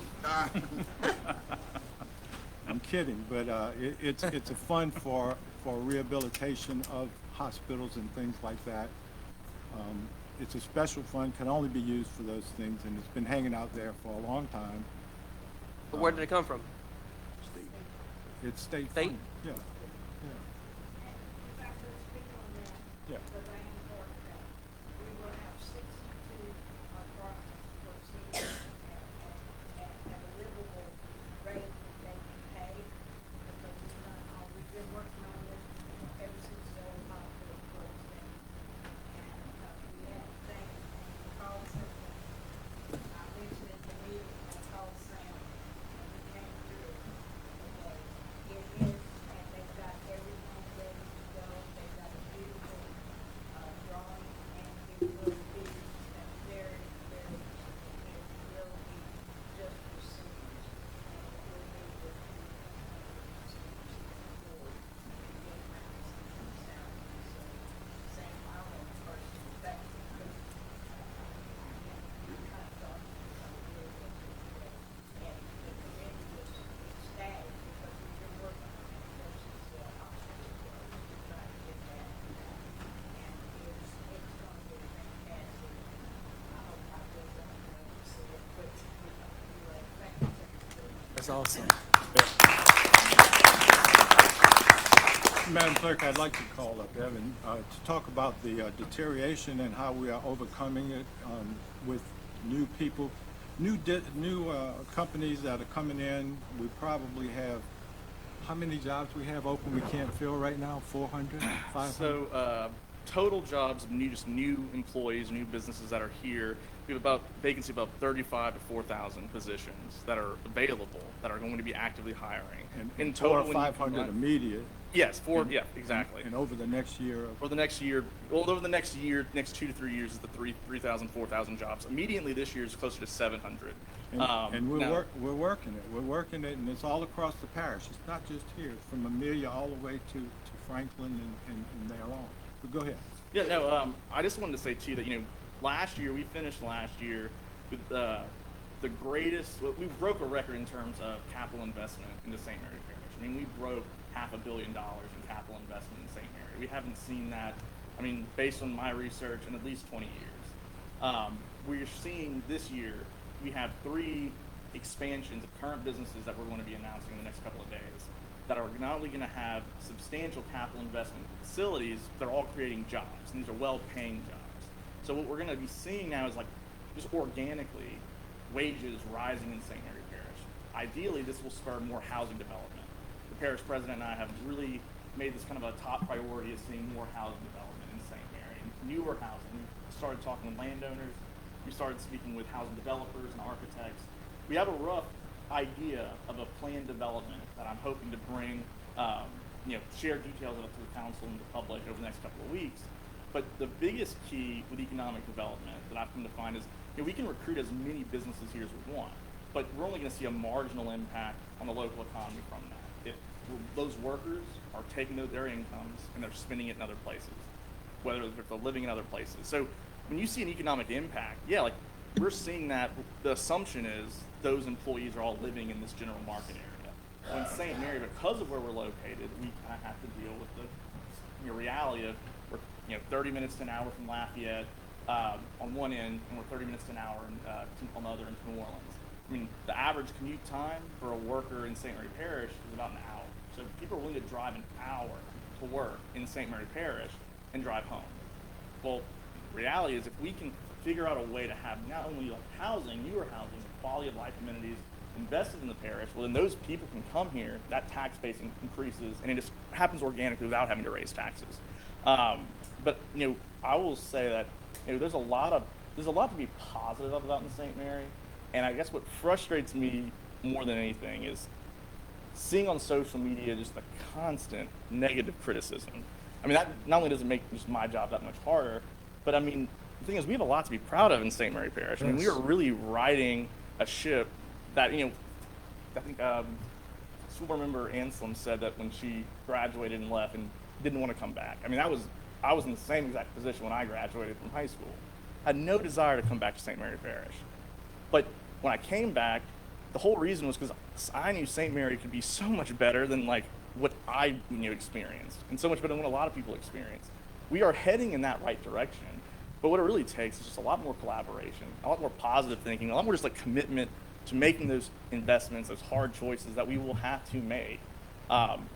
I'm kidding, but it's a fund for rehabilitation of hospitals and things like that. It's a special fund, can only be used for those things, and it's been hanging out there for a long time. But where did it come from? It's state State? fund. Yeah. Yeah. That's awesome. Madam Clerk, I'd like to call up Evan to talk about the deterioration and how we are overcoming it with new people, new companies that are coming in. We probably have, how many jobs we have open we can't fill right now? 400, 500? So total jobs, just new employees, new businesses that are here, we have about vacancy about 35 to 4,000 positions that are available, that are going to be actively hiring. And in total, total, 500 immediate. Yes, yeah, exactly. And over the next year? Over the next year, next 2 to 3 years is the 3,000, 4,000 jobs. Immediately this year is closer to 700. And we're working it. We're working it, and it's all across the parish. It's not just here. It's from Amelia all the way to Franklin and there on. But go ahead. Yeah, no, I just wanted to say too that, we finished last year with the greatest, we broke a record in terms of capital investment into St. Mary Parish. I mean, we broke $500 million in capital investment in St. Mary. We haven't seen that, based on my research, in at least 20 years. We're seeing this year, we have 3 expansions of current businesses that we're going to be announcing in the next couple of days that are not only going to have substantial capital investment facilities, they're all creating jobs, and these are well-paying jobs. So what we're going to be seeing now is just organically wages rising in St. Mary Parish. Ideally, this will spur more housing development. The parish president and I have really made this kind of a top priority of seeing more housing development in St. Mary. And newer housing, we started talking with landowners, we started speaking with housing developers and architects. We have a rough idea of a planned development that I'm hoping to bring, share details of it to the council and the public over the next couple of weeks. But the biggest key with economic development that I've come to find is, we can recruit as many businesses here as we want, but we're only going to see a marginal impact on the local economy from that. If those workers are taking their incomes and they're spending it in other places, whether they're living in other places. So when you see an economic impact, we're seeing that the assumption is those employees are all living in this general market area. In St. Mary, because of where we're located, we kind of have to deal with the reality of we're 30 minutes to an hour from Lafayette on one end, and we're 30 minutes to an hour on the other in New Orleans. The average commute time for a worker in St. Mary Parish is about an hour. So people are willing to drive an hour to work in St. Mary Parish and drive home. Well, the reality is if we can figure out a way to have not only housing, newer housing, quality of life amenities invested in the parish, well then those people can come here, that tax base increases, and it just happens organically without having to raise taxes. But I will say that there's a lot to be positive about in St. Mary, and I guess what frustrates me more than anything is seeing on social media just the constant negative criticism. That not only does it make just my job that much harder, but the thing is we have a lot to be proud of in St. Mary Parish. We are really riding a ship that I think school member Anselm said that when she graduated and left and didn't want to come back. I was in the same exact position when I graduated from high school. I had no desire to come back to St. Mary Parish. But when I came back, the whole reason was because I knew St. Mary could be so much better than what I experienced, and so much better than what a lot of people experienced. We are heading in that right direction, but what it really takes is just a lot more collaboration, a lot more positive thinking, a lot more just commitment to making those investments, those hard choices that we will have to make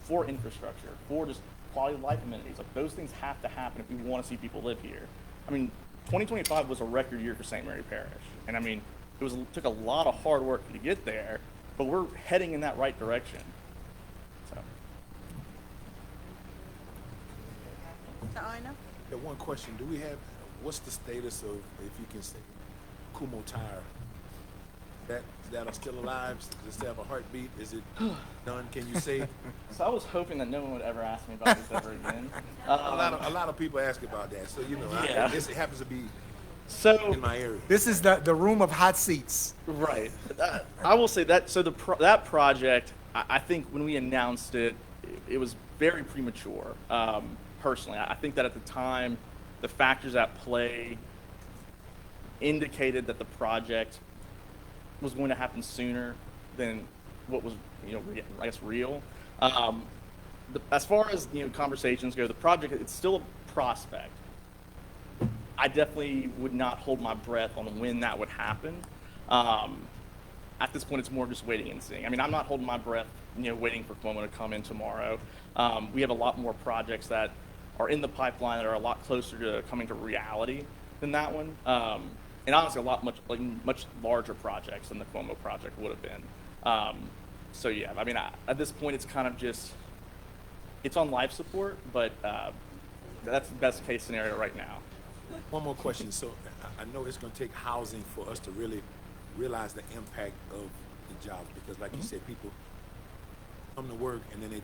for infrastructure, for just quality of life amenities. Those things have to happen if we want to see people live here. 2025 was a record year for St. Mary Parish, and it took a lot of hard work to get there, but we're heading in that right direction. So. Yeah, one question. Do we have, what's the status of, if you can say, Kumo Tire? That are still alive? Does it have a heartbeat? Is it done? Can you say? So I was hoping that no one would ever ask me about this ever again. A lot of people ask about that. So yeah. It happens to be in my area. This is the room of hot seats. Right. I will say that. So that project, I think when we announced it, it was very premature. Personally, I think that at the time, the factors at play indicated that the project was going to happen sooner than what was, I guess, real. As far as conversations go, the project, it's still a prospect. I definitely would not hold my breath on when that would happen. at this point, it's more just waiting and seeing. I mean, I'm not holding my breath, waiting for Cuomo to come in tomorrow. We have a lot more projects that are in the pipeline that are a lot closer to coming to reality than that one. And honestly, much larger projects than the Cuomo project would have been. So yeah, I mean, at this point, it's kind of just, it's on life support, but that's the best case scenario right now. One more question. So I know it's going to take housing for us to really realize the impact of the jobs, because like you said, people come to work and then they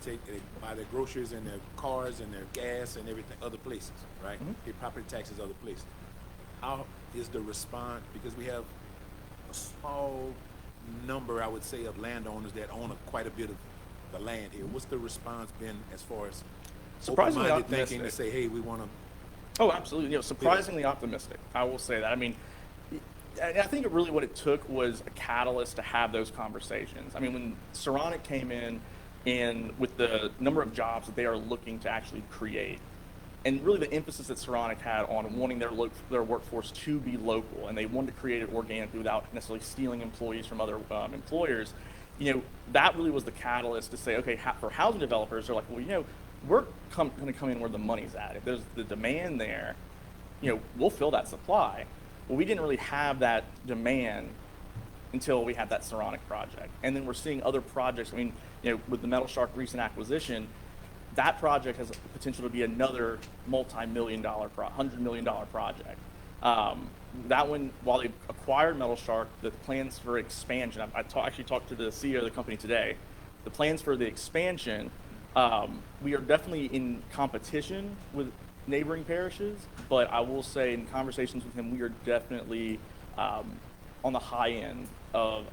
buy their groceries and their cars and their gas and everything other places, right? Pay property taxes other places. How is the response? Because we have a small number, I would say, of landowners that own quite a bit of the land here. What's the response been as far as Surprisingly open-minded optimistic. thinking to say, hey, we want to? Oh, absolutely. Surprisingly optimistic. I will say that. I mean, I think really what it took was a catalyst to have those conversations. I mean, when Saronic came in and with the number of jobs that they are looking to actually create, and really the emphasis that Saronic had on wanting their workforce to be local, and they wanted to create it organically without necessarily stealing employees from other employers, that really was the catalyst to say, okay, for housing developers, they're like, well, we're going to come in where the money's at. If there's the demand there, we'll fill that supply. Well, we didn't really have that demand until we had that Saronic project. And then we're seeing other projects. I mean, with the Metal Shark recent acquisition, that project has the potential to be another multi-million dollar, $100 million project. That one, while they acquired Metal Shark, the plans for expansion, I actually talked to the CEO of the company today, the plans for the expansion, we are definitely in competition with neighboring parishes, but I will say in conversations with him, we are definitely on the high end of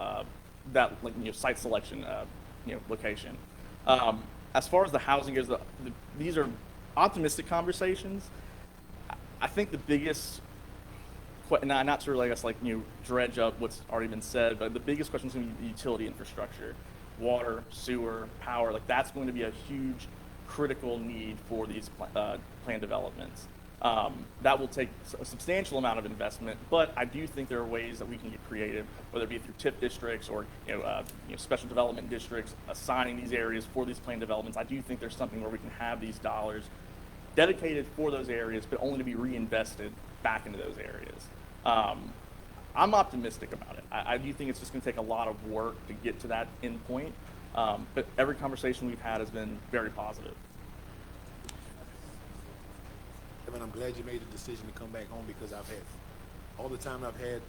that site selection location. As far as the housing goes, these are optimistic conversations. I think the biggest, not to really, dredge up what's already been said, but the biggest question is going to be utility infrastructure. Water, sewer, power, that's going to be a huge critical need for these planned developments. That will take a substantial amount of investment, but I do think there are ways that we can get creative, whether it be through TIP districts or special development districts, assigning these areas for these planned developments. I do think there's something where we can have these dollars dedicated for those areas, but only to be reinvested back into those areas. I'm optimistic about it. I do think it's just going to take a lot of work to get to that end point, but every conversation we've had has been very positive. Kevin, I'm glad you made the decision to come back home, because I've had, all the time I've had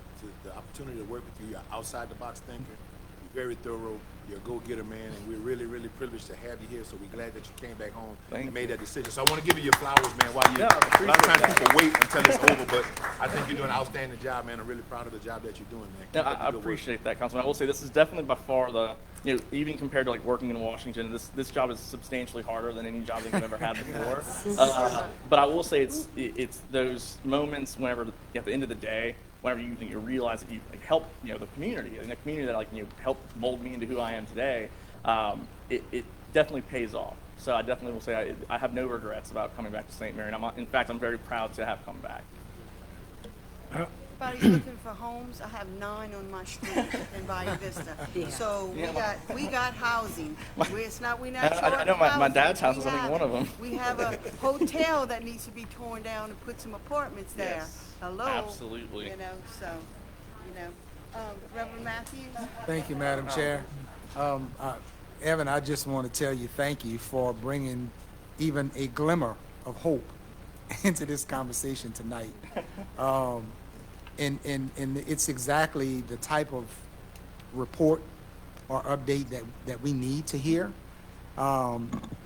the opportunity to work with you, you're outside the box thinker, you're very thorough, you're a go-getter, man, and we're really, really privileged to have you here, so we're glad that you came back home and made that decision. So I want to give you your flowers, man, while you, a lot of times people wait until it's over, but I think you're doing an outstanding job, man. I'm really proud of the job that you're doing, man. Keep up the I good work. appreciate that, Councilman. I will say this is definitely by far the, even compared to working in Washington, this job is substantially harder than any job that you've ever had before. But I will say it's those moments whenever at the end of the day, whenever you realize that you help the community, and the community that helped mold me into who I am today, it definitely pays off. So I definitely will say I have no regrets about coming back to St. Mary. And in fact, I'm very proud to have come back. Everybody's looking for homes. I have 9 on my street in Bayou Vista. Yeah. So we got housing. We're not I know my dad's house is, I think, one of them. We have a hotel that needs to be torn down and put some apartments there. Yes, Hello. absolutely. Reverend Matthews? Thank you, Madam Chair. Evan, I just want to tell you thank you for bringing even a glimmer of hope into this conversation tonight. And it's exactly the type of report or update that we need to hear,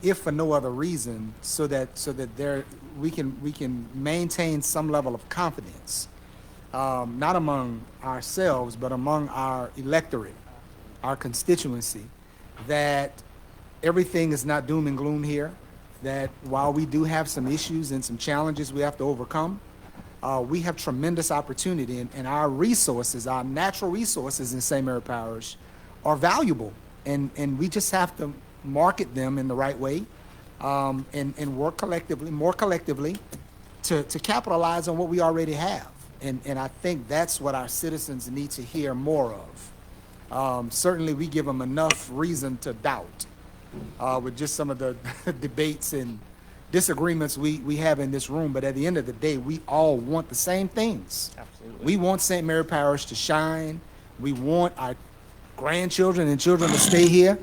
if for no other reason, so that we can maintain some level of confidence, not among ourselves, but among our electorate, our constituency, that everything is not doom and gloom here, that while we do have some issues and some challenges we have to overcome, we have tremendous opportunity, and our resources, our natural resources in St. Mary Parish are valuable, and we just have to market them in the right way, and work more collectively to capitalize on what we already have. And I think that's what our citizens need to hear more of. Certainly, we give them enough reason to doubt with just some of the debates and disagreements we have in this room. But at the end of the day, we all want the same things. Absolutely. We want St. Mary Parish to shine. We want our grandchildren and children to stay here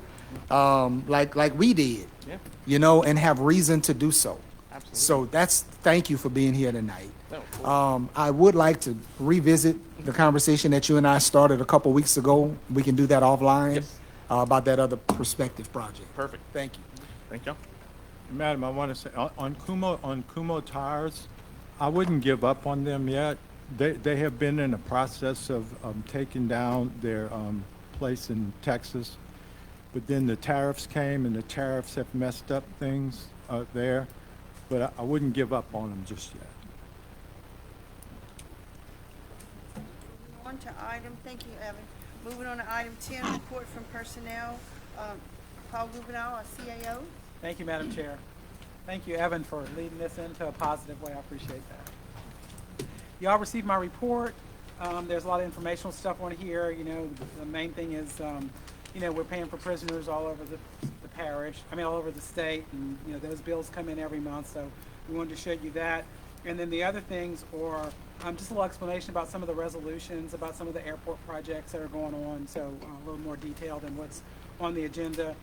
like we did, Yeah. you know, and have reason to do so. Absolutely. So thank you for being here tonight. No, cool. I would like to revisit the conversation that you and I started a couple weeks ago. We can do that offline. Yes. About that other perspective project. Perfect. Thank you. Thank you. Madam, I want to say, on Kumo Tires, I wouldn't give up on them yet. They have been in the process of taking down their place in Texas, but then the tariffs came, and the tariffs have messed up things there, but I wouldn't give up on them just yet. On to item, thank you, Evan. Moving on to item 10, report from personnel. Paul Gubernal, our CAO. Thank you, Madam Chair. Thank you, Evan, for leading this into a positive way. I appreciate that. Y'all received my report. There's a lot of informational stuff on here. You know, the main thing is, you know, we're paying for prisoners all over the parish, all over the state, and, you know, those bills come in every month, so we wanted to show you that. And then the other things are just a little explanation about some of the resolutions, about some of the airport projects that are going on, so a little more detail than what's on the agenda.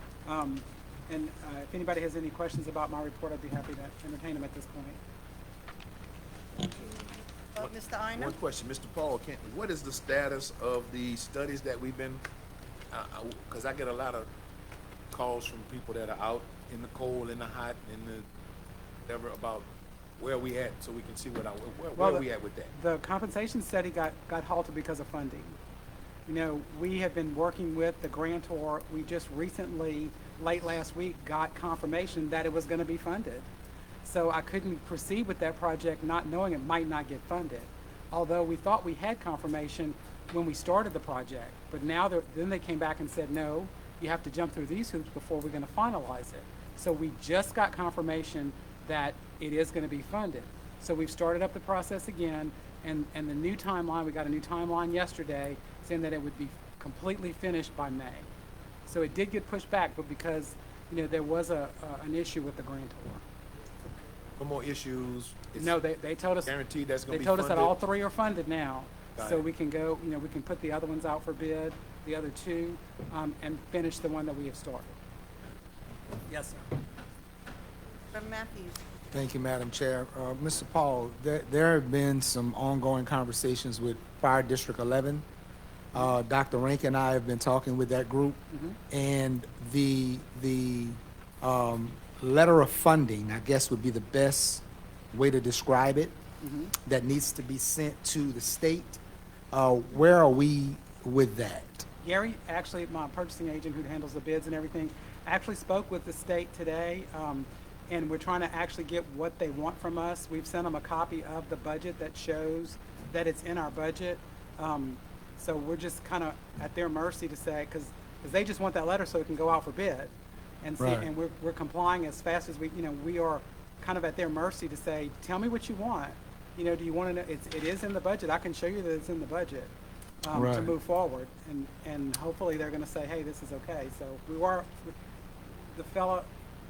If anybody has any questions about my report, I'd be happy to entertain them at this point. Mr. Ina? One question, Mr. Paul, what is the status of the studies that we've been, because I get a lot of calls from people that are out in the cold, in the hot, in the whatever, about where we at, so we can see where are we at with that? The compensation study got halted because of funding. You know, we have been working with the grantor. We just recently, late last week, got confirmation that it was going to be funded. So I couldn't proceed with that project not knowing it might not get funded. Although we thought we had confirmation when we started the project. But now then they came back and said, no, you have to jump through these hoops before we're going to finalize it. So we just got confirmation that it is going to be funded. So we've started up the process again, and the new timeline, we got a new timeline yesterday saying that it would be completely finished by May. So it did get pushed back, but because, you know, there was an issue with the grantor. No more issues? No, they told us. Guaranteed that's going to be funded? They told us that all three are funded now. Got So it. we can go, you know, we can put the other ones out for bid, the other two, and finish the one that we have started. Yes, sir. Reverend Matthews. Thank you, Madam Chair. Mr. Paul, there have been some ongoing conversations with Fire District 11. Dr. Rink and I have been talking with that group, and the letter of funding, I guess, would be the best way to describe it, that needs to be sent to the state. Where are we with that? Gary, actually, my purchasing agent who handles the bids and everything, actually spoke with the state today, and we're trying to actually get what they want from us. We've sent them a copy of the budget that shows that it's in our budget. So we're just kind of at their mercy to say, because they just want that letter so it can go out for bid. And see, Right. and we're complying as fast as we are kind of at their mercy to say, tell me what you want. You know, do you want to know, it is in the budget. I can show you that it's in the budget to Right. move forward. And hopefully they're going to say, hey, this is okay. So the fella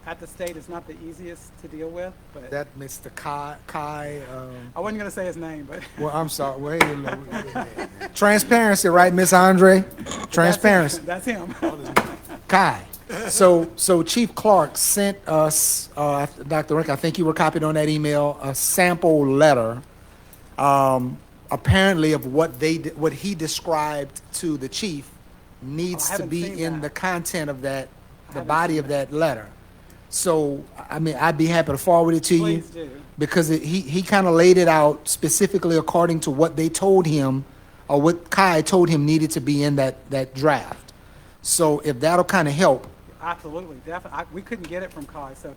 at the state is not the easiest to deal with, but That Mr. Kai. I wasn't going to say his name, but Well, I'm sorry. Wait a minute. Transparency, right, Miss Andre? Transparency. That's him. Kai. So Chief Clark sent us, Dr. Rink, I think you were copied on that email, a sample letter, apparently of what he described to the chief needs to haven't be seen in that. the content of that, the haven't body seen of that letter. So, I mean, I'd be happy to forward it to you. Please do. Because he kind of laid it out specifically according to what they told him, or what Kai told him needed to be in that draft. So if that'll kind of help. Absolutely, definitely. We couldn't get it from Kai, so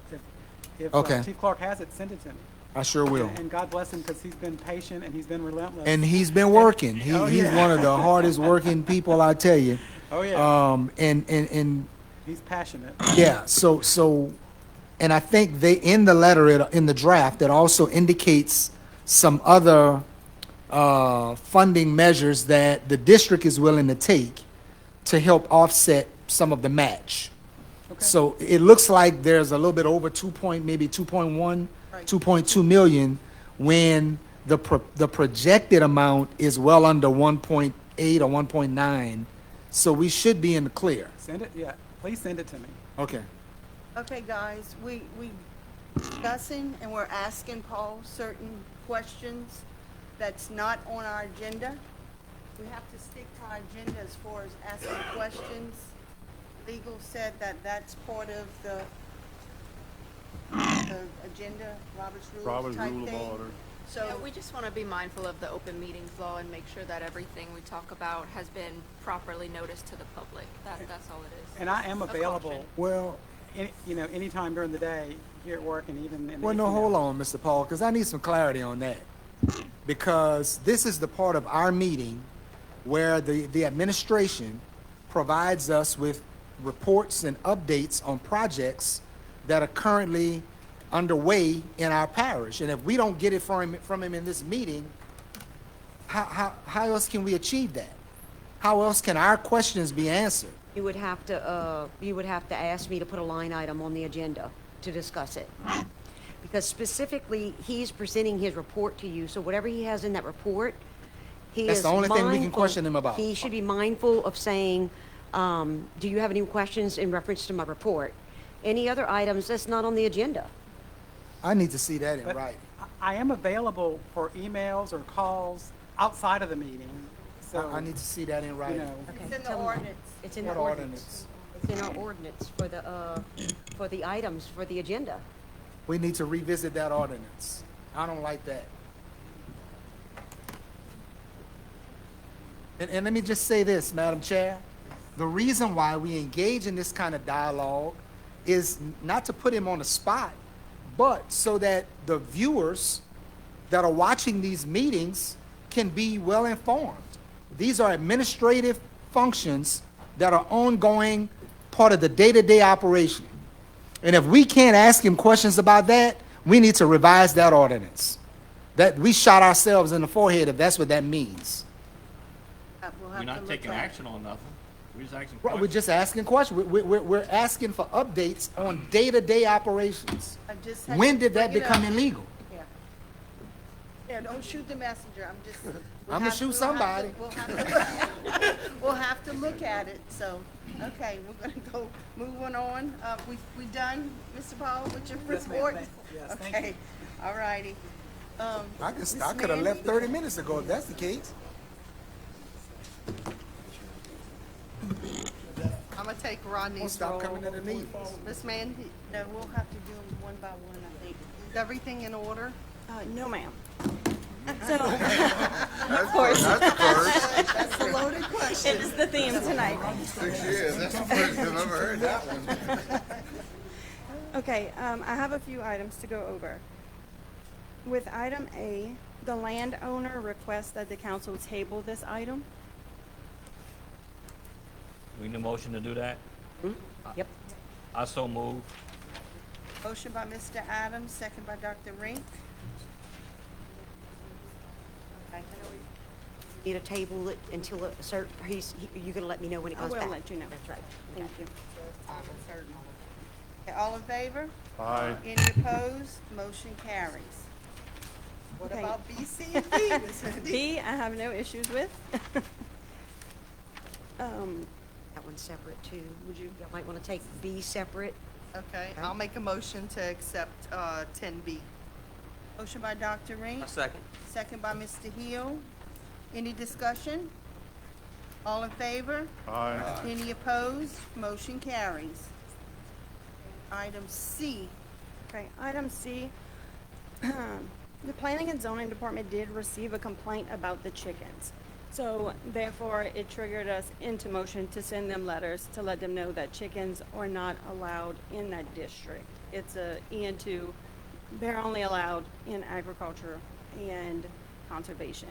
if Okay. Chief Clark has it, send it to me. I sure will. And God bless him, because he's been patient and he's been relentless. And he's been working. He's one of the hardest working people, I tell you. Oh, yeah. And He's passionate. yeah, so, and I think in the letter, in the draft, it also indicates some other funding measures that the district is willing to take to help offset some of the match. So it looks like there's a little bit over 2.1, 2.2 million, when the projected amount is well under 1.8 or 1.9. So we should be in the clear. Send it, yeah, please send it to me. Okay. Okay, guys, we discussing and we're asking Paul certain questions that's not on our agenda. We have to stick to our agenda as far as asking questions. Legal said that that's part of the agenda, Robert's type thing. So Yeah, we just want to be mindful of the open meetings law and make sure that everything we talk about has been properly noticed to the public. That's all it is. And I am A available, caution. Well, anytime during the day, here at work and even in the well, no, evening. hold on, Mr. Paul, because I need some clarity on that. Because this is the part of our meeting where the administration provides us with reports and updates on projects that are currently underway in our parish. And if we don't get it from him in this meeting, how else can we achieve that? How else can our questions be answered? You would have to ask me to put a line item on the agenda to discuss it. Because specifically, he's presenting his report to you, so whatever he has in that report, he That's is the only thing we can mindful- question him about. He should be mindful of saying, do you have any questions in reference to my report? Any other items that's not on the agenda? I need to see that in But writing. I am available for emails or calls outside of the meeting, so. I need to see that in writing. it's in the ordinance. It's in What the ordinance. It's in our ordinance for the items for the agenda. We need to revisit that ordinance. I don't like that. And let me just say this, Madam Chair. The reason why we engage in this kind of dialogue is not to put him on the spot, but so that the viewers that are watching these meetings can be well informed. These are administrative functions that are ongoing, part of the day-to-day operation. And if we can't ask him questions about that, we need to revise that ordinance. That we shot ourselves in the forehead if that's what that means. We'll We're have to not look taking at it. action on nothing. We're just asking Right, questions. we're just asking questions. We're asking for updates on day-to-day operations. I just had When to did that bring it become up. illegal? Yeah. Yeah, don't shoot the messenger. I'm just. I'm gonna shoot somebody. We'll have to look at it, so, okay, we're gonna go, moving on. We done, Mr. Paul, with your Yes, ma'am. report? Yes, thank Okay, all righty. I could have left 30 minutes ago if that's the case. I'm gonna take Rodney's Stop role. coming to the meetings. Miss Mandy, No, we'll have to do them one by one, I think. is everything in order? No, ma'am. So, of course. That's a loaded question. It's the theme tonight. 6 years, that's the first I've ever heard that one. Okay, I have a few items to go over. With item A, the landowner requests that the council table this item. We need a motion to do that? Yep. I so move. Motion by Mr. Adams, second by Dr. Rink. Okay. Need to table it until a certain, you're gonna let me know when it I comes back. will let you know. That's right. Thank you. Okay, all in favor? Aye. Any opposed? Motion carries. What Okay. about B, C, and D, Ms. Mandy? B, I have no issues with. That one's separate too. Would you might wanna take B separate? Okay, I'll make a motion to accept 10B. Motion by Dr. Rink. A second. Second by Mr. Hill. Any discussion? All in favor? Aye. Any opposed? Motion carries. Item C. Okay, item C, the Planning and Zoning Department did receive a complaint about the chickens. So therefore, it triggered us into motion to send them letters to let them know that chickens are not allowed in that district. It's a EN2, they're only allowed in agriculture and conservation.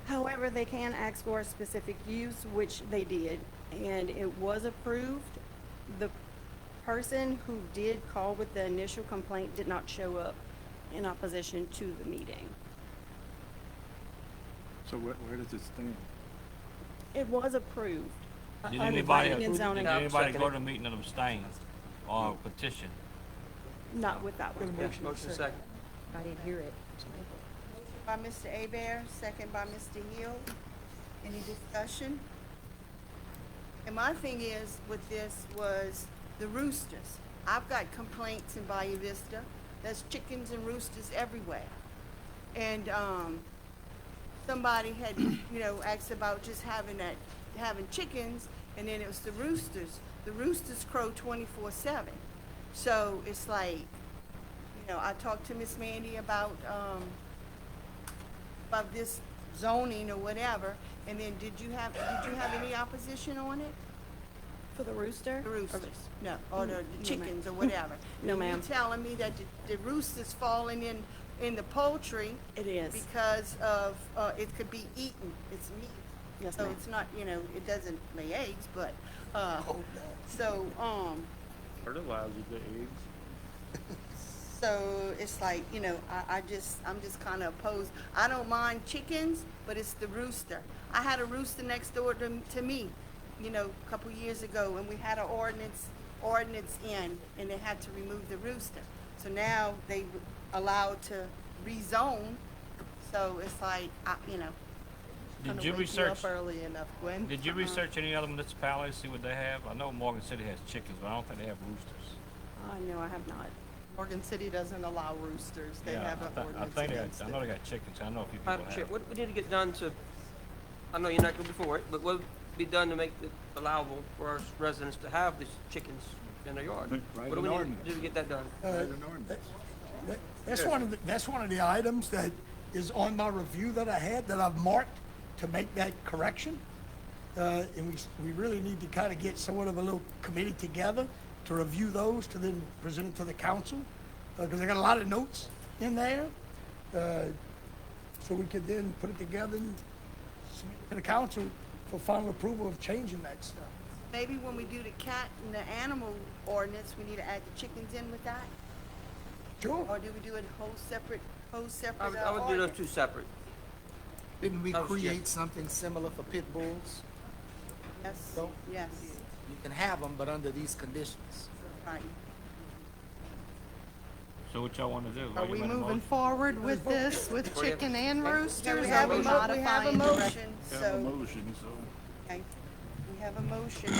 However, they can ask for a specific use, which they did, and it was approved. The person who did call with the initial complaint did not show up in opposition to the meeting. So where does it stand? It was approved. Did Under anybody, planning and did zoning. anybody go to the meeting and abstain or petition? Not with that one. Motion second. I didn't hear it. By Mr. Abear, second by Mr. Hill. Any discussion? And my thing is with this was the roosters. I've got complaints in Bayou Vista. There's chickens and roosters everywhere. And, somebody had, asked about just having chickens, and then it was the roosters. The roosters crow 24/7. So it's like, I talked to Miss Mandy about this zoning or whatever, and then did you have any opposition on it? For the rooster? The roosters, no, or the chickens or whatever. No, And ma'am. you're telling me that the roosters falling in the poultry It is. because of, it could be eaten, it's meat. Yes, So ma'am. it's not, it doesn't lay eggs, but, so, Fertilizes the eggs. so it's like, I'm just kind of opposed. I don't mind chickens, but it's the rooster. I had a rooster next door to me, a couple years ago, and we had an ordinance in, and they had to remove the rooster. So now they allowed to rezone, so it's like, Did you research, Early enough, Gwen. did you research any other municipalities, see what they have? I know Morgan City has chickens, but I don't think they have roosters. No, I have not. Morgan City doesn't allow roosters. They Yeah, have an I ordinance think against I it. know they got chickens, I know a few people Madam Chair, have. what need to get done to, I know you're not going before it, but what would be done to make it allowable for our residents to have these chickens in their yard? Write What do an we need ordinance. to do to get that done? That's one of the items that is on my review that I had, that I've marked to make that correction. And we really need to kind of get somewhat of a little committee together to review those, to then present it to the council, because I got a lot of notes in there. So we could then put it together and submit it to the council for final approval of changing that stuff. maybe when we do the cat and the animal ordinance, we need to add the chickens in with that? Sure. Or do we do a whole separate I would do those ordinance? two separate. Didn't we That was create just- something similar for pit bulls? Yes, So- yes, You can have them, but under these conditions. right. So what y'all wanna do? Are we moving forward with this, with chicken and Yeah, roosters? we Are have we a we have a modifying the motion, Have a so, motion, so. okay, we have a motion.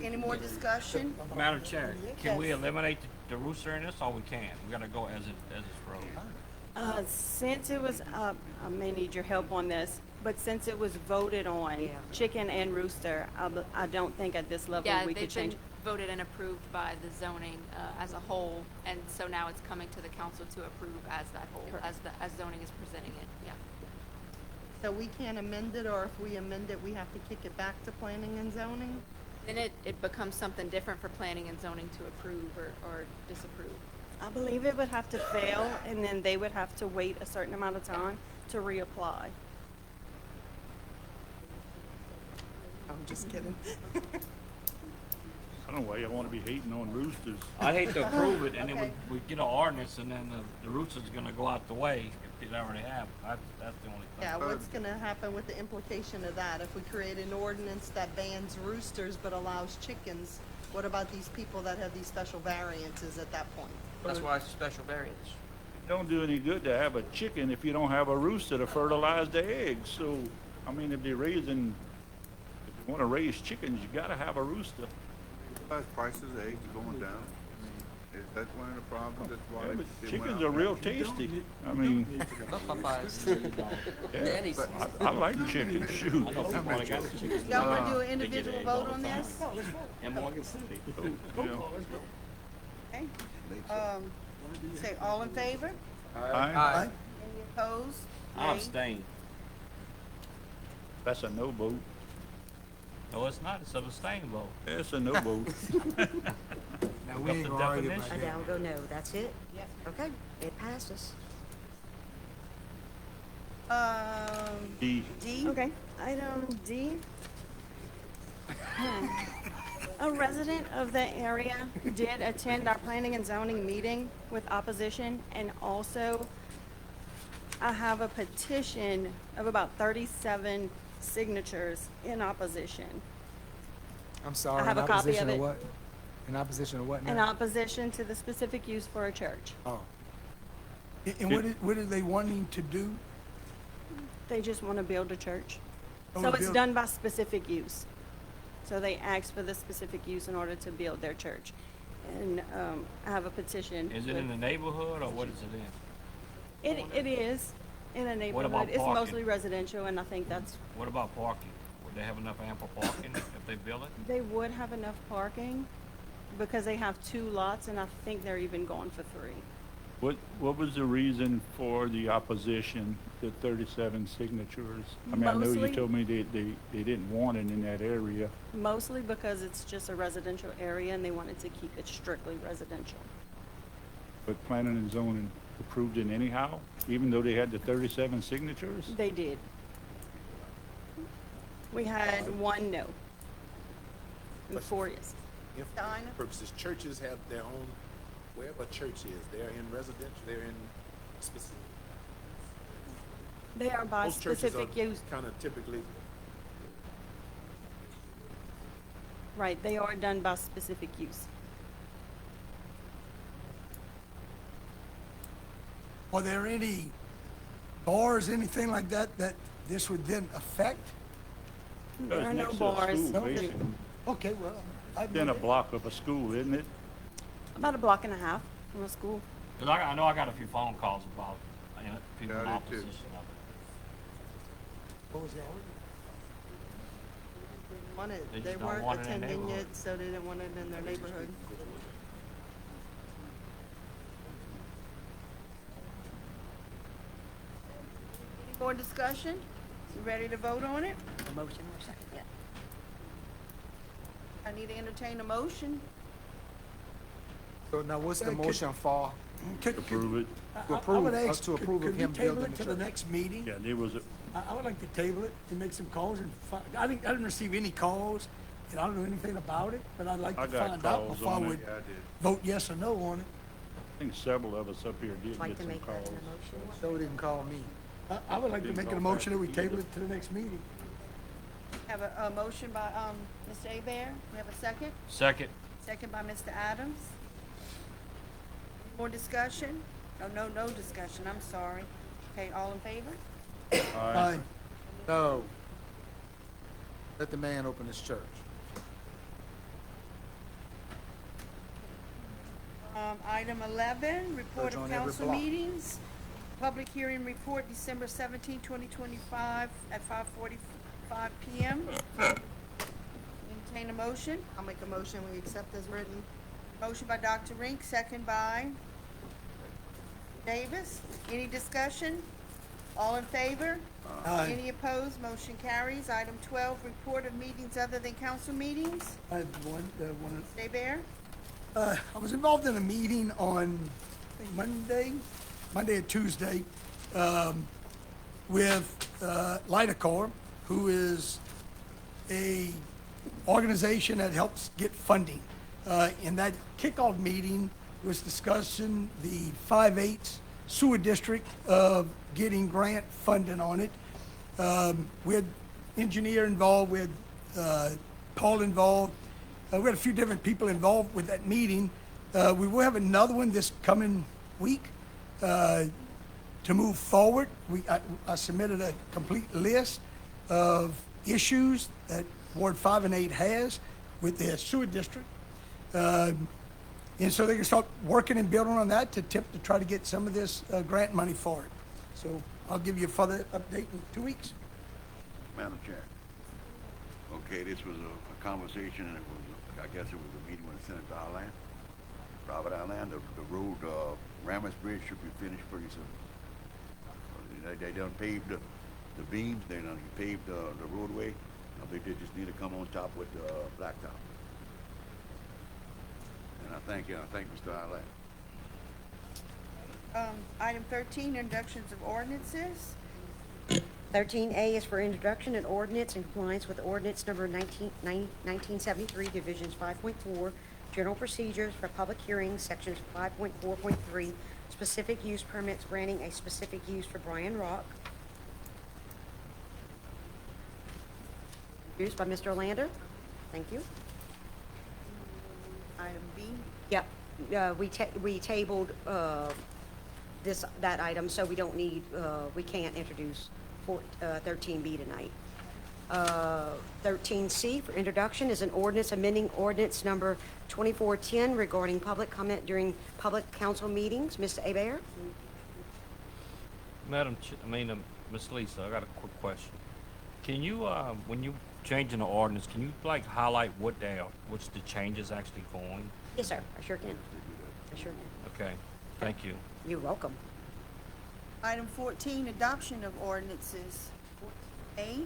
Any more discussion? Madam Chair, can we Yes. eliminate the rooster in this, or we can't? We gotta go as it's wrote. Since it was, I may need your help on this, but since it was voted on, chicken and rooster, I don't think at this level Yeah, we could they've change. been voted and approved by the zoning as a whole, and so now it's coming to the council to approve as that whole, as zoning is presenting it, yeah. So we can't amend it, or if we amend it, we have to kick it back to planning and zoning? Then it becomes something different for planning and zoning to approve or disapprove. I believe it would have to fail, and then they would have to wait a certain amount of time to reapply. I'm just kidding. I don't know why y'all wanna be hating on roosters. I'd hate to approve it, and then we get an ordinance, and then the rooster's gonna go out the way if they already have. That's the only thing. Yeah, what's gonna happen with the implication of that? If we create an ordinance that bans roosters but allows chickens, what about these people that have these special variances at that point? That's why it's a special variance. It don't do any good to have a chicken if you don't have a rooster to fertilize the eggs. So, I mean, if you wanna raise chickens, you gotta have a rooster. Prices of eggs are going down. Is that one of the problems? That's why Yeah, but it went chickens up? are real tasty. I mean, yeah, I like chicken, shoot. Y'all wanna do an individual vote on this? In Morgan City. Yeah. Okay. Say all in favor? Aye. Any opposed? I Nay? abstain. That's a no vote. No, it's not. It's an abstain vote. It's a no vote. Now, we ain't the gonna argue about definition. A down, that. go no, that's it? Yep. Okay, it passes. D. D? Okay, item D. A resident of the area did attend our planning and zoning meeting with opposition, and also I have a petition of about 37 signatures in opposition. I'm sorry, I have in a copy opposition of to it. what? In opposition to what In now? opposition to the specific use for a church. Oh, And what are they wanting to do? They just want to build a church. Oh, So it's build- done by specific use. So they asked for the specific use in order to build their church. And I have a petition. Is it in the neighborhood or what is it in? It is in a What neighborhood. about It's parking? mostly residential, and I think that's, What about parking? Would they have enough ample parking if they build it? they would have enough parking because they have 2 lots, and I think they're even going for 3. What was the reason for the opposition, the 37 signatures? I mean, I know you Mostly- told me they didn't want it in that area, Mostly because it's just a residential area, and they wanted to keep it strictly residential. but planning and zoning approved it anyhow, even though they had the 37 signatures? They did. We had 1 no. And 4 yes. if purposes, churches have their own, wherever a church is, they're in residential, they're in specific. They are by Most churches are specific use. kind of typically, Right, they are done by specific use. Are there any bars, anything like that, that this would then affect? There are no Next to a bars. school, Okay. basically. Okay, well, I've Within a never- block of a school, isn't it? About a block and a half from a school. 'Cause I know I got a few phone calls about, people in Yeah, I did too. opposition of it. What was that? They They just don't weren't want it in their attending neighborhood. it, so they didn't want it in their neighborhood. Any more discussion? You ready to vote on it? A motion or second, yeah. I need to entertain a motion. so now what's the Could- motion for? Approve it. To I approve, would us ask, to approve of could we him table building it the to the church? next meeting? Yeah, there was a, I would like to table it and make some calls and I didn't receive any calls, and I don't know anything about it, but I'd like I to got find out calls before I on it. would Yeah, I did. vote yes or no on it. I think several of us up here did Like get to some make that calls. an emotion? So didn't call me. I would like to Didn't make call an motion that we back table either. it to the next meeting. Have a motion by Mr. Abear. We have a second? Second. Second by Mr. Adams. More discussion? Oh, no discussion, I'm sorry. Okay, all in favor? Aye. No. Let the man open his church. Item 11, report Church of on every council block. meetings. Public hearing report, December 17, 2025, at 5:45 PM. Entertain a motion. I'll make a motion, we accept as written. Motion by Dr. Rink, second by Davis. Any discussion? All in favor? Aye. Any opposed? Motion carries. Item 12, report of meetings other than council meetings. I had one. Stay Bear? I was involved in a meeting on, I think Monday or Tuesday, with Lidacor, who is a organization that helps get funding. In that kickoff meeting was discussing the 5/8 sewer district of getting grant funding on it. We had engineer involved, we had Paul involved. We had a few different people involved with that meeting. We will have another one this coming week to move forward. I submitted a complete list of issues that Ward 5 and 8 has with their sewer district. And so they can start working and building on that to try to get some of this grant money for it. So I'll give you a further update in 2 weeks. Madam Chair. Okay, this was a conversation, and it was, I guess it was a meeting with Senator Arland, Robert Arland. The road, Rammus Bridge should be finished pretty soon. They done paved the beams, they done paved the roadway. Now they just need to come on top with the blacktop. And I thank Mr. Arland. Item 13, introductions of ordinances. 13A is for introduction and ordinance in compliance with ordinance number 1973, divisions 5.4, general procedures for public hearings, sections 5.4.3, specific use permits granting a specific use for Bryan Rock. Introduced by Mr. Orlando. Thank you. Item B. Yep, we tabled, that item, so we don't need, we can't introduce 13B tonight. 13C for introduction is an ordinance amending ordinance number 2410 regarding public comment during public council meetings. Mr. Abear? Ms. Lisa, I got a quick question. Can you, when you changing the ordinance, can you like highlight what they are, which the change is actually going? Yes, sir, I sure can. I sure can. Okay, thank you. You're welcome. Item 14, adoption of ordinances. 14A.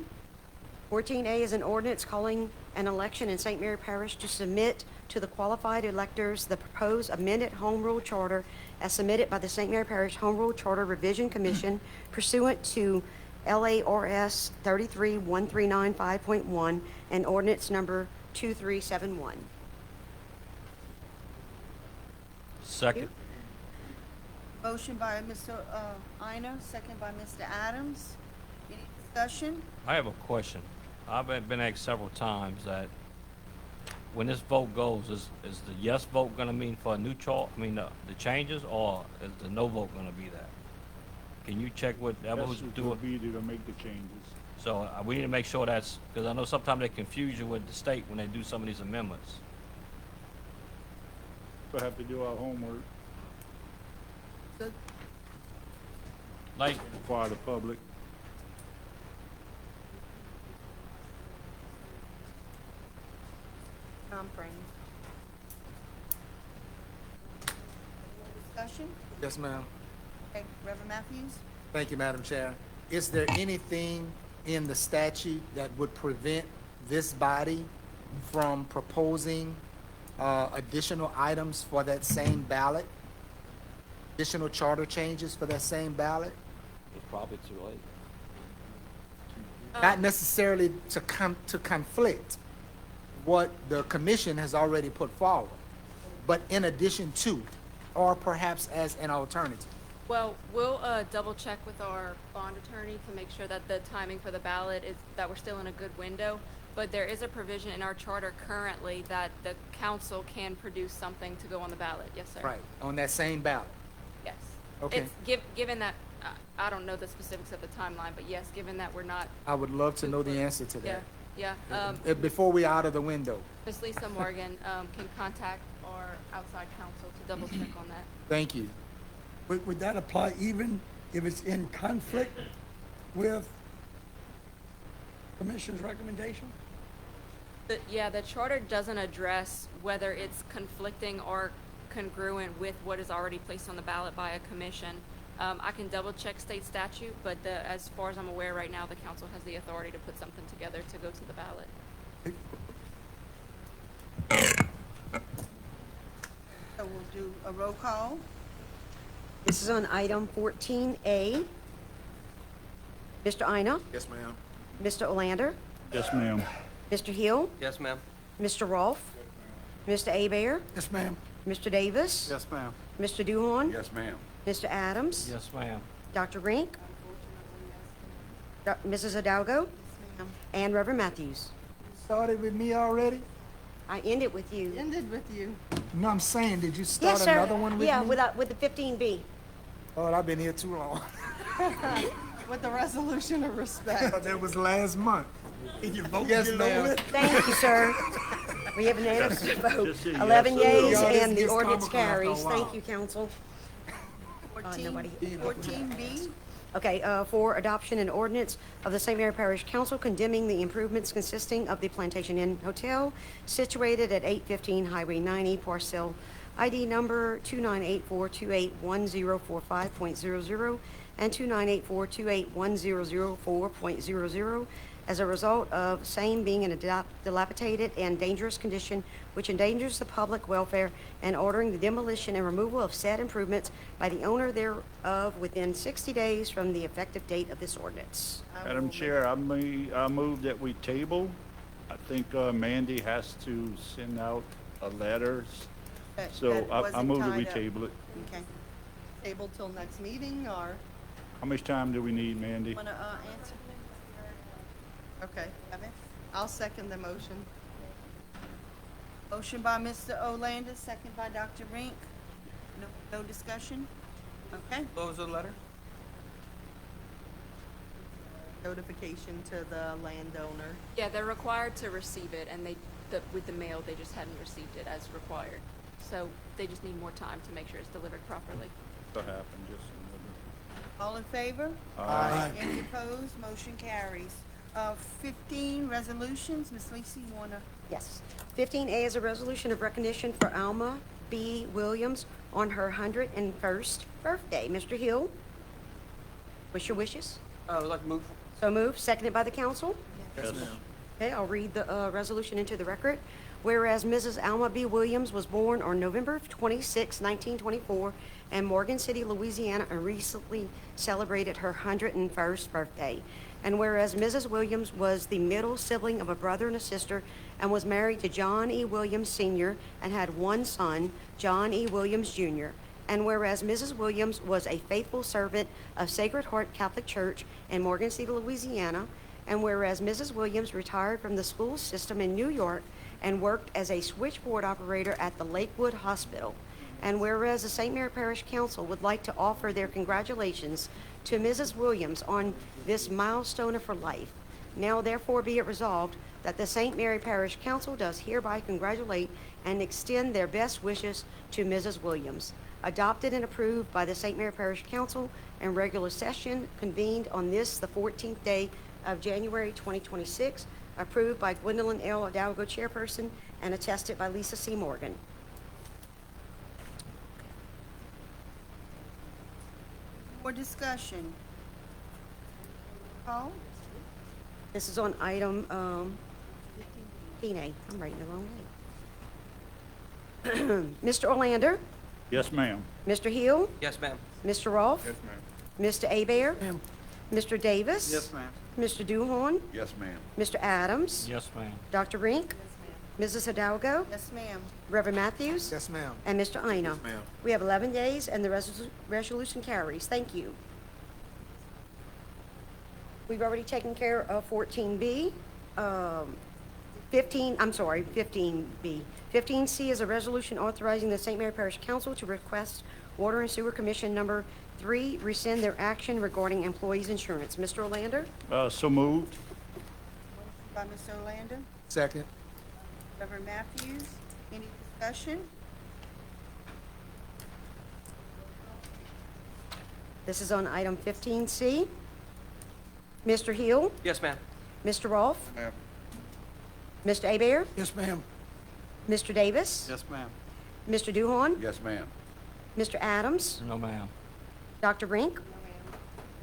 14A is an ordinance calling an election in St. Mary Parish to submit to the qualified electors the proposed amended Home Rule Charter as submitted by the St. Mary Parish Home Rule Charter Revision Commission pursuant to LARS 331395.1 and ordinance number 2371. Second. Motion by Mr. Ina, second by Mr. Adams. Any discussion? I have a question. I've been asked several times that when this vote goes, is the yes vote gonna mean for a new chart, the changes, or is the no vote gonna be that? Can you check with who's doing? Be to make the changes. So we need to make sure that's, because I know sometimes they confuse you with the state when they do some of these amendments. We'll have to do our homework. Good. Like, For the public. Tom Frame. Discussion? Yes, ma'am. Okay, Reverend Matthews? Thank you, Madam Chair. Is there anything in the statute that would prevent this body from proposing additional items for that same ballot? Additional charter changes for that same ballot? it's probably too late. Not necessarily to conflict what the commission has already put forward, but in addition to, or perhaps as an alternative. Well, we'll double check with our bond attorney to make sure that the timing for the ballot is, that we're still in a good window. But there is a provision in our charter currently that the council can produce something to go on the ballot. Yes, sir. Right, on that same ballot. Yes. Okay. It's given that, I don't know the specifics of the timeline, but yes, given that we're not. I would love to know the answer to that. Yeah. Before we out of the window. Ms. Lisa Morgan can contact our outside counsel to double check on that. Thank you. Would that apply even if it's in conflict with Commission's recommendation? The charter doesn't address whether it's conflicting or congruent with what is already placed on the ballot by a commission. I can double check state statute, but as far as I'm aware right now, the council has the authority to put something together to go to the ballot. So we'll do a roll call. This is on item 14A. Mr. Ina? Yes, ma'am. Mr. Olander? Yes, ma'am. Mr. Hill? Yes, ma'am. Mr. Rolfe? Mr. Abear? Yes, ma'am. Mr. Davis? Yes, ma'am. Mr. Duhon? Yes, ma'am. Mr. Adams? Yes, ma'am. Dr. Rink? Mrs. Hidalgo? And Reverend Matthews. Started with me already? I ended with you. Ended with you. No, I'm saying, did you start Yes, sir. another one with me? Yeah, with the 15B. Oh, I've been here too long. With the resolution of respect. That was last month. Can you vote? Yes, ma'am. Thank you, sir. We have an unanimous vote. Just say yes. 11 yeas Y'all, and this the ordinance comical after a carries. while. Thank you, council. 14B. Okay, for adoption and ordinance of the St. Mary Parish Council condemning the improvements consisting of the Plantation Inn Hotel situated at 815 Highway 90, parcel ID number 29842811045.00 and 29842811004.00 as a result of same being in a dilapidated and dangerous condition which endangers the public welfare, and ordering the demolition and removal of said improvements by the owner thereof within 60 days from the effective date of this ordinance. Madam Chair, I move that we table. I think Mandy has to send out a letter. So That I wasn't move that we tied up. table it. Okay. Table till next meeting, or, How much time do we need, Mandy? Want to answer? okay. I'll second the motion. Motion by Mr. Olander, second by Dr. Rink. No discussion? Okay. What was the letter? Notification to the landowner. Yeah, they're required to receive it, and with the mail, they just hadn't received it as required. So they just need more time to make sure it's delivered properly. What happened, just. All in favor? Aye. Any opposed? Motion carries. 15, resolutions. Ms. Lisi, you wanna? Yes. 15A is a resolution of recognition for Alma B. Williams on her 101st birthday. Mr. Hill, what's your wishes? I would like to move. So moved, seconded by the council. Yes. Okay, I'll read the resolution into the record. Whereas Mrs. Alma B. Williams was born on November 26, 1924, in Morgan City, Louisiana, and recently celebrated her 101st birthday. And whereas Mrs. Williams was the middle sibling of a brother and a sister and was married to John E. Williams Sr. and had one son, John E. Williams Jr. And whereas Mrs. Williams was a faithful servant of Sacred Heart Catholic Church in Morgan City, Louisiana, and whereas Mrs. Williams retired from the school system in New York and worked as a switchboard operator at the Lakewood Hospital, and whereas the St. Mary Parish Council would like to offer their congratulations to Mrs. Williams on this milestone of her life, now therefore be it resolved that the St. Mary Parish Council does hereby congratulate and extend their best wishes to Mrs. Williams. Adopted and approved by the St. Mary Parish Council in regular session convened on this, the 14th day of January 2026, approved by Gwendolyn L, Hidalgo Chairperson, and attested by Lisa C. Morgan. More discussion? Call? This is on item 15A. I'm writing the wrong name. Mr. Olander? Yes, ma'am. Mr. Hill? Yes, ma'am. Mr. Rolfe? Yes, ma'am. Mr. Abear? Mr. Davis? Yes, ma'am. Mr. Duhorn? Yes, ma'am. Mr. Adams? Yes, ma'am. Dr. Rink? Mrs. Hidalgo? Yes, ma'am. Reverend Matthews? Yes, ma'am. And Mr. Ina? Yes, ma'am. We have 11 days, and the resolution carries. Thank you. We've already taken care of 14B. 15B. 15C is a resolution authorizing the St. Mary Parish Council to request Water and Sewer Commission number 3 rescind their action regarding employees' insurance. Mr. Olander? So moved. By Mr. Olander. Second. Reverend Matthews. Any discussion? This is on item 15C. Mr. Hill? Yes, ma'am. Mr. Rolfe? Ma'am. Mr. Abear? Yes, ma'am. Mr. Davis? Yes, ma'am. Mr. Duhorn? Yes, ma'am. Mr. Adams? No, ma'am. Dr. Rink?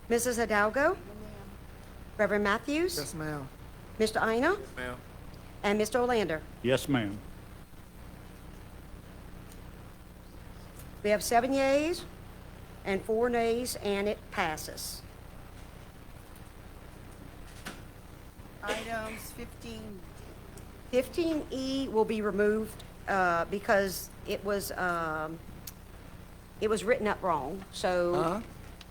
Mrs. Hidalgo? Reverend Matthews? Yes, ma'am. Mr. Ina? Yes, ma'am. And Mr. Olander? Yes, ma'am. We have 7 yeas and 4 nays, and it passes. Items 15. 15E will be removed because it was written up wrong. So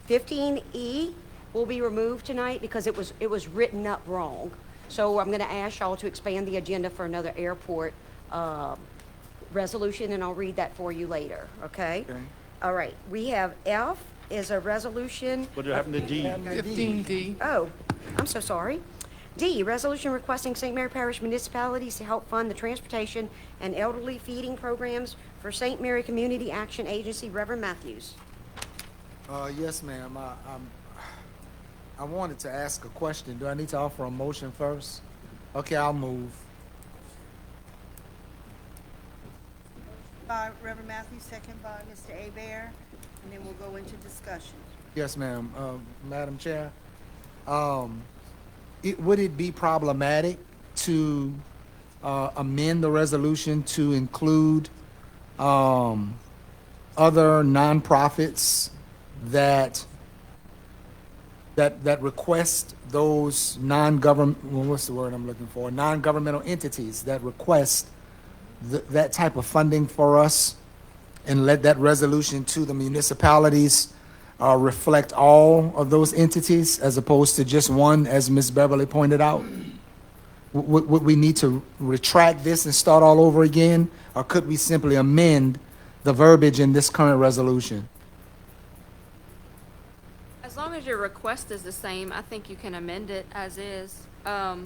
15E will be removed tonight because it was written up wrong. So I'm going to ask y'all to expand the agenda for another airport resolution, and I'll read that for you later, okay? Okay. All right, we have F is a resolution. What happened to D? 15D. Oh, I'm so sorry. D, resolution requesting St. Mary Parish municipalities to help fund the transportation and elderly feeding programs for St. Mary Community Action Agency. Reverend Matthews. Yes, ma'am. I wanted to ask a question. Do I need to offer a motion first? Okay, I'll move. By Reverend Matthews, second by Mr. Abear, and then we'll go into discussion. Yes, ma'am. Madam Chair, would it be problematic to amend the resolution to include other nonprofits that request those non-governmental entities that request that type of funding for us, and let that resolution to the municipalities reflect all of those entities as opposed to just one, as Ms. Beverly pointed out? Would we need to retract this and start all over again? Or could we simply amend the verbiage in this current resolution? As long as your request is the same, I think you can amend it as is. So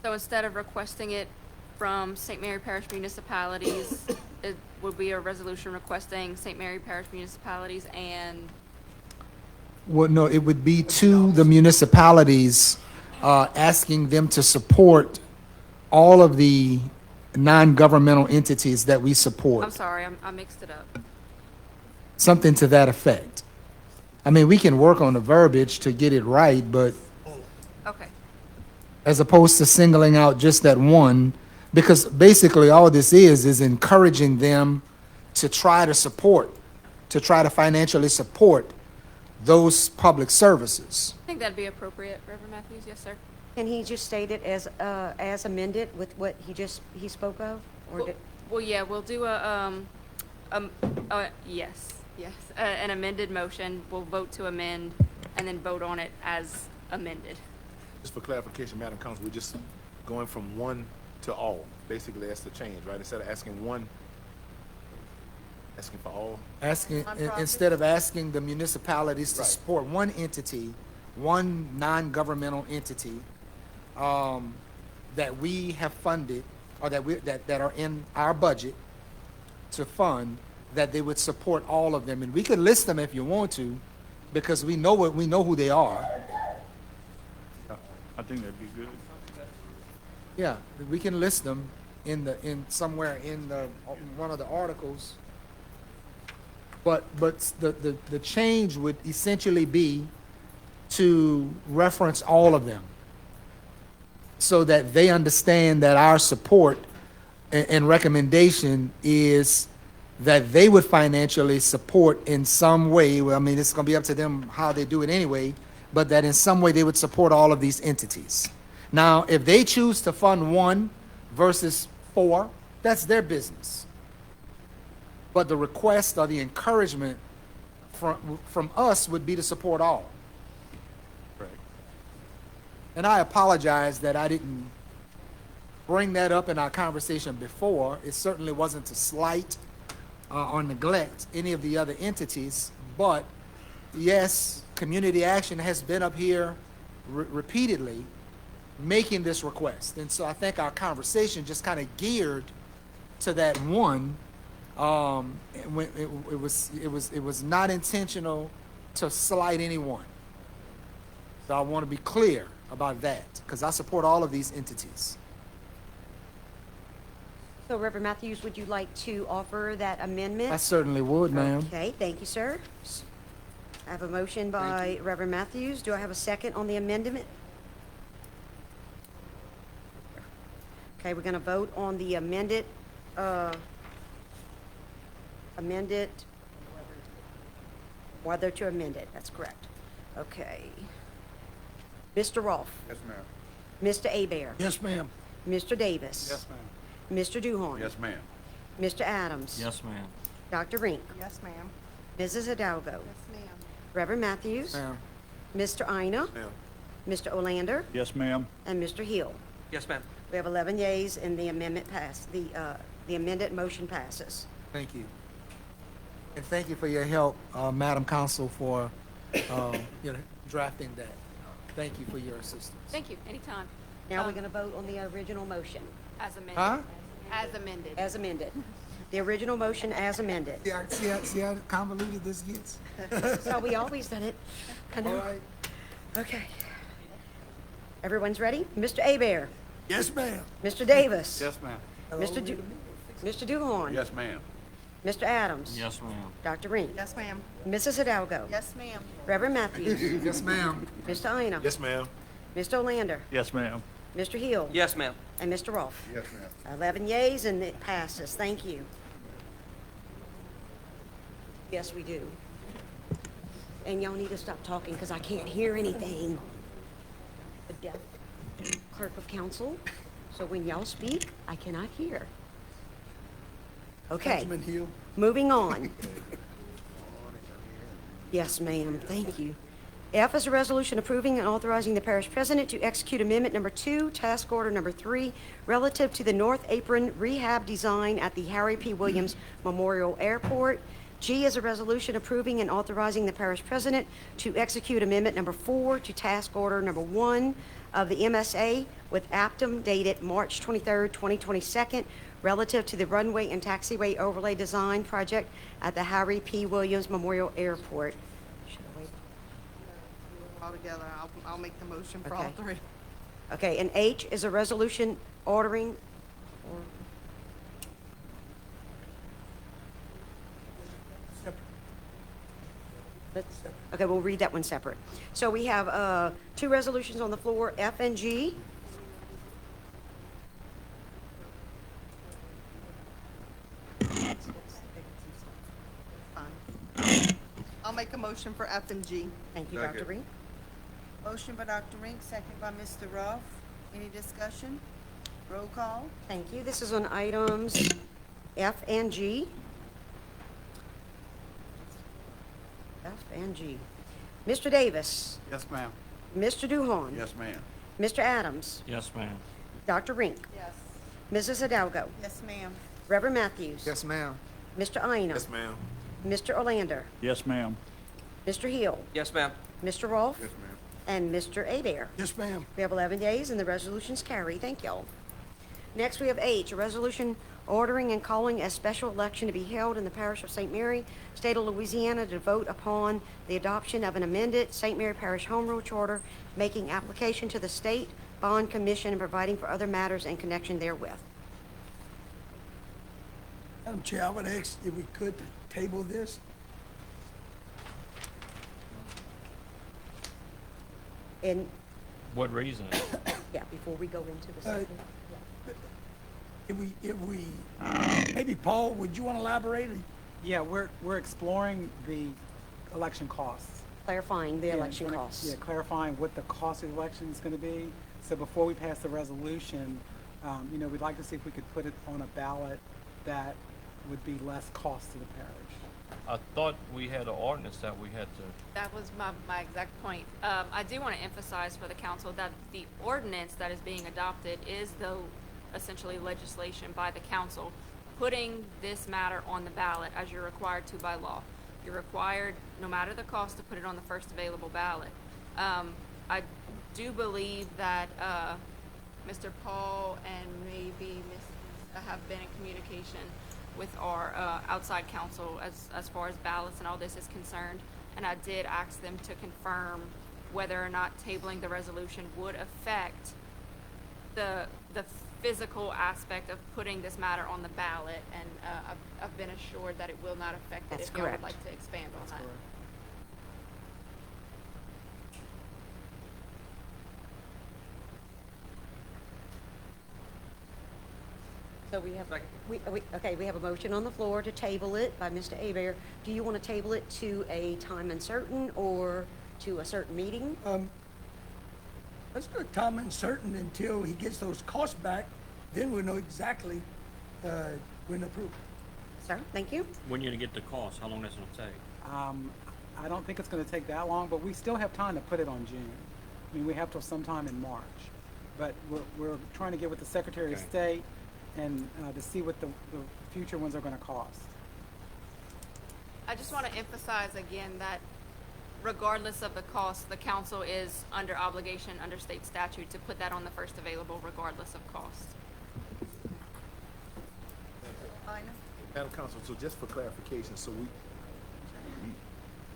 instead of requesting it from St. Mary Parish municipalities, it would be a resolution requesting St. Mary Parish municipalities and, Well, no, it would be to the municipalities, asking them to support all of the non-governmental entities that we support. I'm sorry, I mixed it up. Something to that effect. I mean, we can work on the verbiage to get it right, but Okay. as opposed to singling out just that one, because basically all this is encouraging them to try to support, to try to financially support those public services. I think that'd be appropriate, Reverend Matthews. Yes, sir. Can he just state it as amended with what he spoke of? Or Well, yeah, we'll do yes, an amended motion. We'll vote to amend and then vote on it as amended. Just for clarification, Madam Council, we're just going from one to all. Basically, that's the change, right? Instead of asking one, asking for all. Instead of asking the municipalities to support one entity, one non-governmental entity, that we have funded, or that are in our budget to fund, that they would support all of them. And we could list them if you want to, because we know who they are. I think that'd be good. Yeah, we can list them somewhere in one of the articles. But the change would essentially be to reference all of them, so that they understand that our support and recommendation is that they would financially support in some way. Well, I mean, it's going to be up to them how they do it anyway, but that in some way they would support all of these entities. Now, if they choose to fund one versus four, that's their business. But the request or the encouragement from us would be to support all. Right. And I apologize that I didn't bring that up in our conversation before. It certainly wasn't to slight or neglect any of the other entities, but yes, Community Action has been up here repeatedly making this request. And so I think our conversation just kind of geared to that one. It was not intentional to slight anyone. So I want to be clear about that, because I support all of these entities. So Reverend Matthews, would you like to offer that amendment? I certainly would, ma'am. Okay, thank you, sir. I have a motion by Reverend Matthews. Do I have a second on the amendment? Okay, we're going to vote on the amended, whether to amend it, that's correct. Okay. Mr. Rolfe? Yes, ma'am. Mr. Abear? Yes, ma'am. Mr. Davis? Yes, ma'am. Mr. Duhon? Yes, ma'am. Mr. Adams? Yes, ma'am. Dr. Rink? Yes, ma'am. Mrs. Hidalgo? Yes, ma'am. Reverend Matthews? Ma'am. Mr. Ina? Ma'am. Mr. Olander? Yes, ma'am. And Mr. Hill? Yes, ma'am. We have 11 yeas and the amendment passed, the amended motion passes. Thank you. And thank you for your help, Madam Council, for drafting that. Thank you for your assistance. Thank you. Anytime. Now we're going to vote on the original motion. As amended. Huh? As amended. As amended. The original motion as amended. See how convoluted this gets? So we always done it. I know. All right. Okay. Everyone's ready? Mr. Abear? Yes, ma'am. Mr. Davis? Yes, ma'am. Mr. Duhon? Yes, ma'am. Mr. Adams? Yes, ma'am. Dr. Rink? Yes, ma'am. Mrs. Hidalgo? Yes, ma'am. Reverend Matthews? Yes, ma'am. Mr. Ina? Yes, ma'am. Mr. Olander? Yes, ma'am. Mr. Hill? Yes, ma'am. And Mr. Rolfe? Yes, ma'am. 11 yeas and it passes. Thank you. Yes, we do. And y'all need to stop talking because I can't hear anything. The deaf clerk of council. So when y'all speak, I cannot hear. Okay, Councilman Hill? moving on. Yes, ma'am. Thank you. F is a resolution approving and authorizing the parish president to execute amendment number 2, task order number 3, relative to the North Apron rehab design at the Harry P. Williams Memorial Airport. G is a resolution approving and authorizing the parish president to execute amendment number 4 to task order number 1 of the MSA with Aptum dated March 23rd, 2022, relative to the runway and taxiway overlay design project at the Harry P. Williams Memorial Airport. All together, I'll make the motion for all Okay. three. Okay, and H is a resolution ordering, okay, we'll read that one separate. So we have 2 resolutions on the floor, F and G. Fine. I'll make a motion for F and G. Thank you, Dr. Rink. Motion by Dr. Rink, second by Mr. Ruff. Any discussion? Roll call. Thank you. This is on items F and G. F and G. Mr. Davis. Yes, ma'am. Mr. Duhon. Yes, ma'am. Mr. Adams. Yes, ma'am. Dr. Rink. Yes. Mrs. Hidalgo. Yes, ma'am. Reverend Matthews. Yes, ma'am. Mr. Aina. Yes, ma'am. Mr. Orlander. Yes, ma'am. Mr. Hill. Yes, ma'am. Mr. Rolfe. Yes, ma'am. And Mr. Abear. Yes, ma'am. We have 11 days, and the resolutions carry. Thank y'all. Next, we have H, a resolution ordering and calling a special election to be held in the parish of St. Mary, state of Louisiana, to vote upon the adoption of an amended St. Mary Parish Home Rule Charter, making application to the State Bond Commission and providing for other matters in connection therewith. Madam Chair, I would ask if we could table this. And, What reason? yeah, before we go into the Uh, second. If we, maybe Paul, would you want to elaborate? Yeah, we're exploring the election costs. Clarifying the Yeah, election we're- costs. Yeah, clarifying what the cost of the election is going to be. So before we pass the resolution, we'd like to see if we could put it on a ballot that would be less cost to the parish. I thought we had an ordinance that we had to, That was my exact point. I do want to emphasize for the council that the ordinance that is being adopted is though essentially legislation by the council, putting this matter on the ballot as you're required to by law. You're required, no matter the cost, to put it on the first available ballot. I do believe that Mr. Paul and maybe Mrs. have been in communication with our outside counsel as far as ballots and all this is concerned. And I did ask them to confirm whether or not tabling the resolution would affect the physical aspect of putting this matter on the ballot. And I've been assured that it will not affect it. That's If y'all would correct. like to expand on that. So we have, we have a motion on the floor to table it by Mr. Abear. Do you want to table it to a time uncertain or to a certain meeting? Let's do a time uncertain until he gets those costs back, then we'll know exactly when to approve. Sir, thank you. when you're gonna get the cost, how long that's gonna take? I don't think it's going to take that long, but we still have time to put it on June. I mean, we have till sometime in March. But we're trying to get with the Secretary of Okay. State and to see what the future ones are going to cost. I just want to emphasize again that regardless of the cost, the council is under obligation under state statute to put that on the first available regardless of cost. Madam Council, so just for clarification, so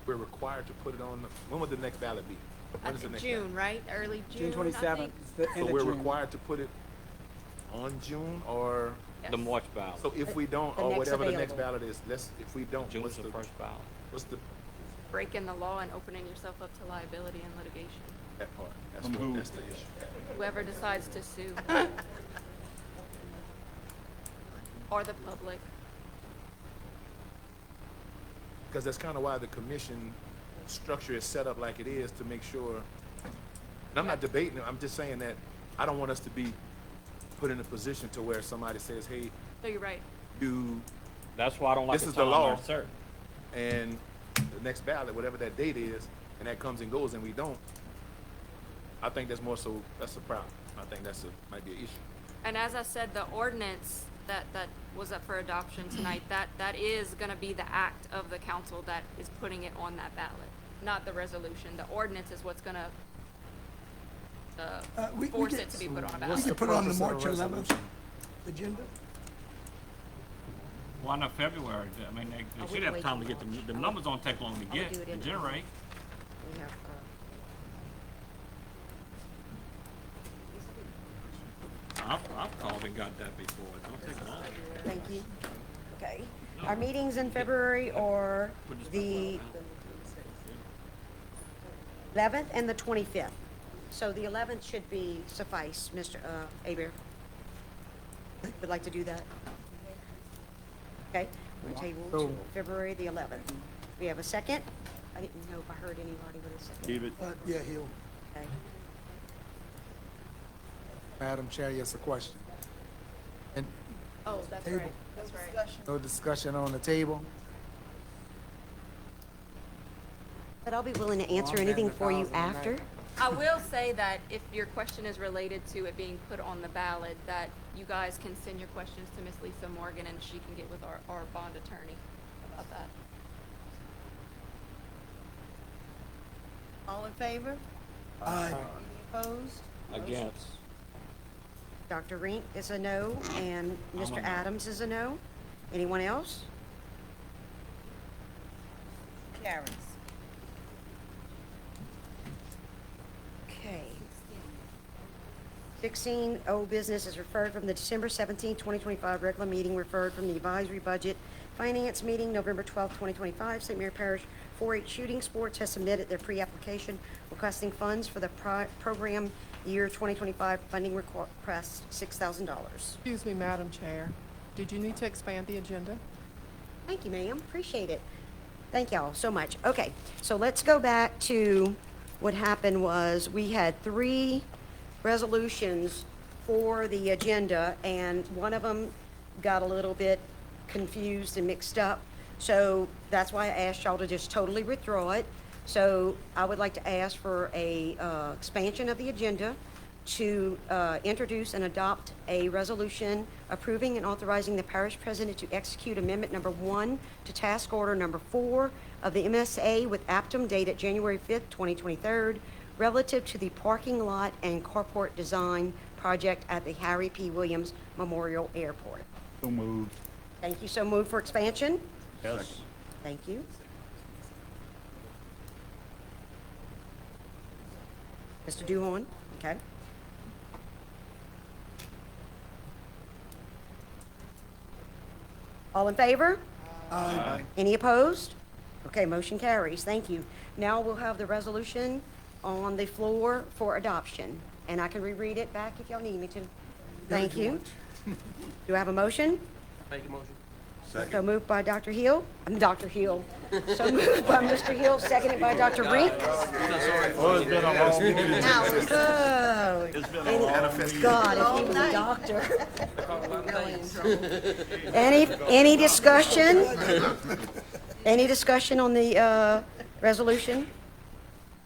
we're required to put it on, when would the next ballot be? When is the next ballot? June, right? Early June June, I 27th. think. It's the end So of we're June. required to put it on June, or, The March ballot. so if we don't, The or next whatever the next available. ballot is, if we don't, June's what's the the, first ballot. what's the, Breaking the law and opening yourself up to liability and litigation. that part? From That's the issue. Whoever decides to sue. Or the public. Because that's kind of why the commission structure is set up like it is, to make sure, and I'm not debating it, I'm just saying that I don't want us to be put in a position to where somebody says, hey, No, you're right. That's why I don't like this the is the time law, uncertain. and the next ballot, whatever that date is, and that comes and goes and we don't, I think that's more so, that's a problem. I think might be an issue. And as I said, the ordinance that was up for adoption tonight, that is gonna be the act of the council that is putting it on that ballot, not the resolution. The ordinance is what's gonna force it to be put on a We ballot. can put it on the purpose of March the 11th resolution? agenda. Why not February? I mean, they should have time to get the numbers don't take long to get, do it to in- generate. We have, I've called and got that before. It don't take long. Thank you. Okay. Our meetings in February are the 11th and the 25th. So the 11th should be suffice, Mr. Aber. Would like to do that? Okay, we'll table to February the 11th. We have a second? I didn't know if I heard anybody with a second. Keep it. Yeah, Hill. Okay. Madam Chair, yes, a question. And Oh, that's Table. right, that's right. no discussion on the table? But I'll be willing to answer anything for you after. I will say that if your question is related to it being put on the ballot, that you guys can send your questions to Miss Lisa Morgan and she can get with our bond attorney about that. All in favor? Aye. Any opposed? Against. Dr. Rink is a no, and Mr. Adams is a no. Anyone else? Carries. Okay. 16, old business is referred from the December 17, 2025 regular meeting, referred from the advisory budget finance meeting, November 12, 2025. St. Mary Parish 4-H Shooting Sports has submitted their pre-application requesting funds for the program year 2025 funding request, $6,000. Excuse me, Madam Chair. Did you need to expand the agenda? Thank you, ma'am. Appreciate it. Thank y'all so much. Okay, so let's go back to what happened was we had 3 resolutions for the agenda, and one of them got a little bit confused and mixed up. So that's why I asked y'all to just totally withdraw it. So I would like to ask for a expansion of the agenda to introduce and adopt a resolution approving and authorizing the parish president to execute amendment number 1 to task order number 4 of the MSA with Aptum dated January 5th, 2023, relative to the parking lot and carport design project at the Harry P. Williams Memorial Airport. So moved. Thank you. So moved for expansion. Yes. Thank you. Mr. Duhon, okay. All in favor? Aye. Any opposed? Okay, motion carries. Thank you. Now we'll have the resolution on the floor for adoption, and I can reread it back if y'all need me to. Thank you. Do I have a motion? Make a motion. So moved by Dr. Hill. Dr. Hill. So moved by Mr. Hill, seconded by Dr. Rink. Well, it's been a long week. Oh, It's been a long week. God, if he was a doctor. Any discussion? Any discussion on the resolution?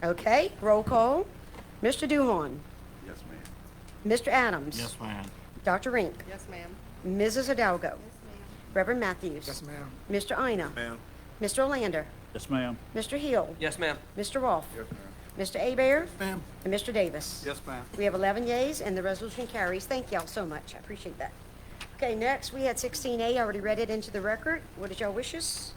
Okay, roll call. Mr. Duhon. Yes, ma'am. Mr. Adams. Yes, ma'am. Dr. Rink. Yes, ma'am. Mrs. Hidalgo. Reverend Matthews. Yes, ma'am. Mr. Ina. Ma'am? Mr. Olander. Yes, ma'am. Mr. Hill. Yes, ma'am. Mr. Rolfe. Yes, ma'am. Mr. Abear. Ma'am. And Mr. Davis. Yes, ma'am. We have 11 yeas, and the resolution carries. Thank y'all so much. I appreciate that. Okay, next, we had 16A. I already read it into the record. What is y'all wishes?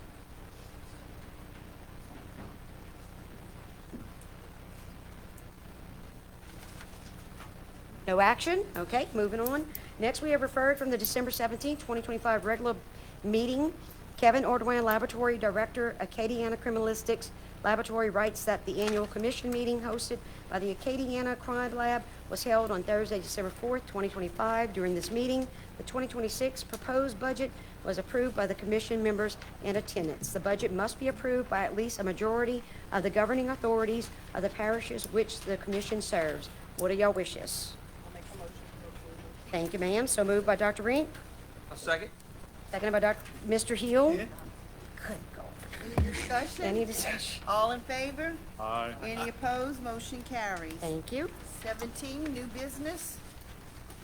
No action? Okay, moving on. Next, we have referred from the December 17, 2025 regular meeting. Kevin Ordwine, Laboratory Director, Acadiana Criminalistics Laboratory, writes that the annual commission meeting hosted by the Acadiana Crime Lab was held on Thursday, December 4th, 2025. During this meeting, the 2026 proposed budget was approved by the commission members in attendance. The budget must be approved by at least a majority of the governing authorities of the parishes which the commission serves. What are y'all wishes? Thank you, ma'am. So moved by Dr. Rink. A second. Seconded by Mr. Hill. Good God. Any discussion? Any discussion? All in favor? Aye. Any opposed? Motion carries. Thank you. 17, new business.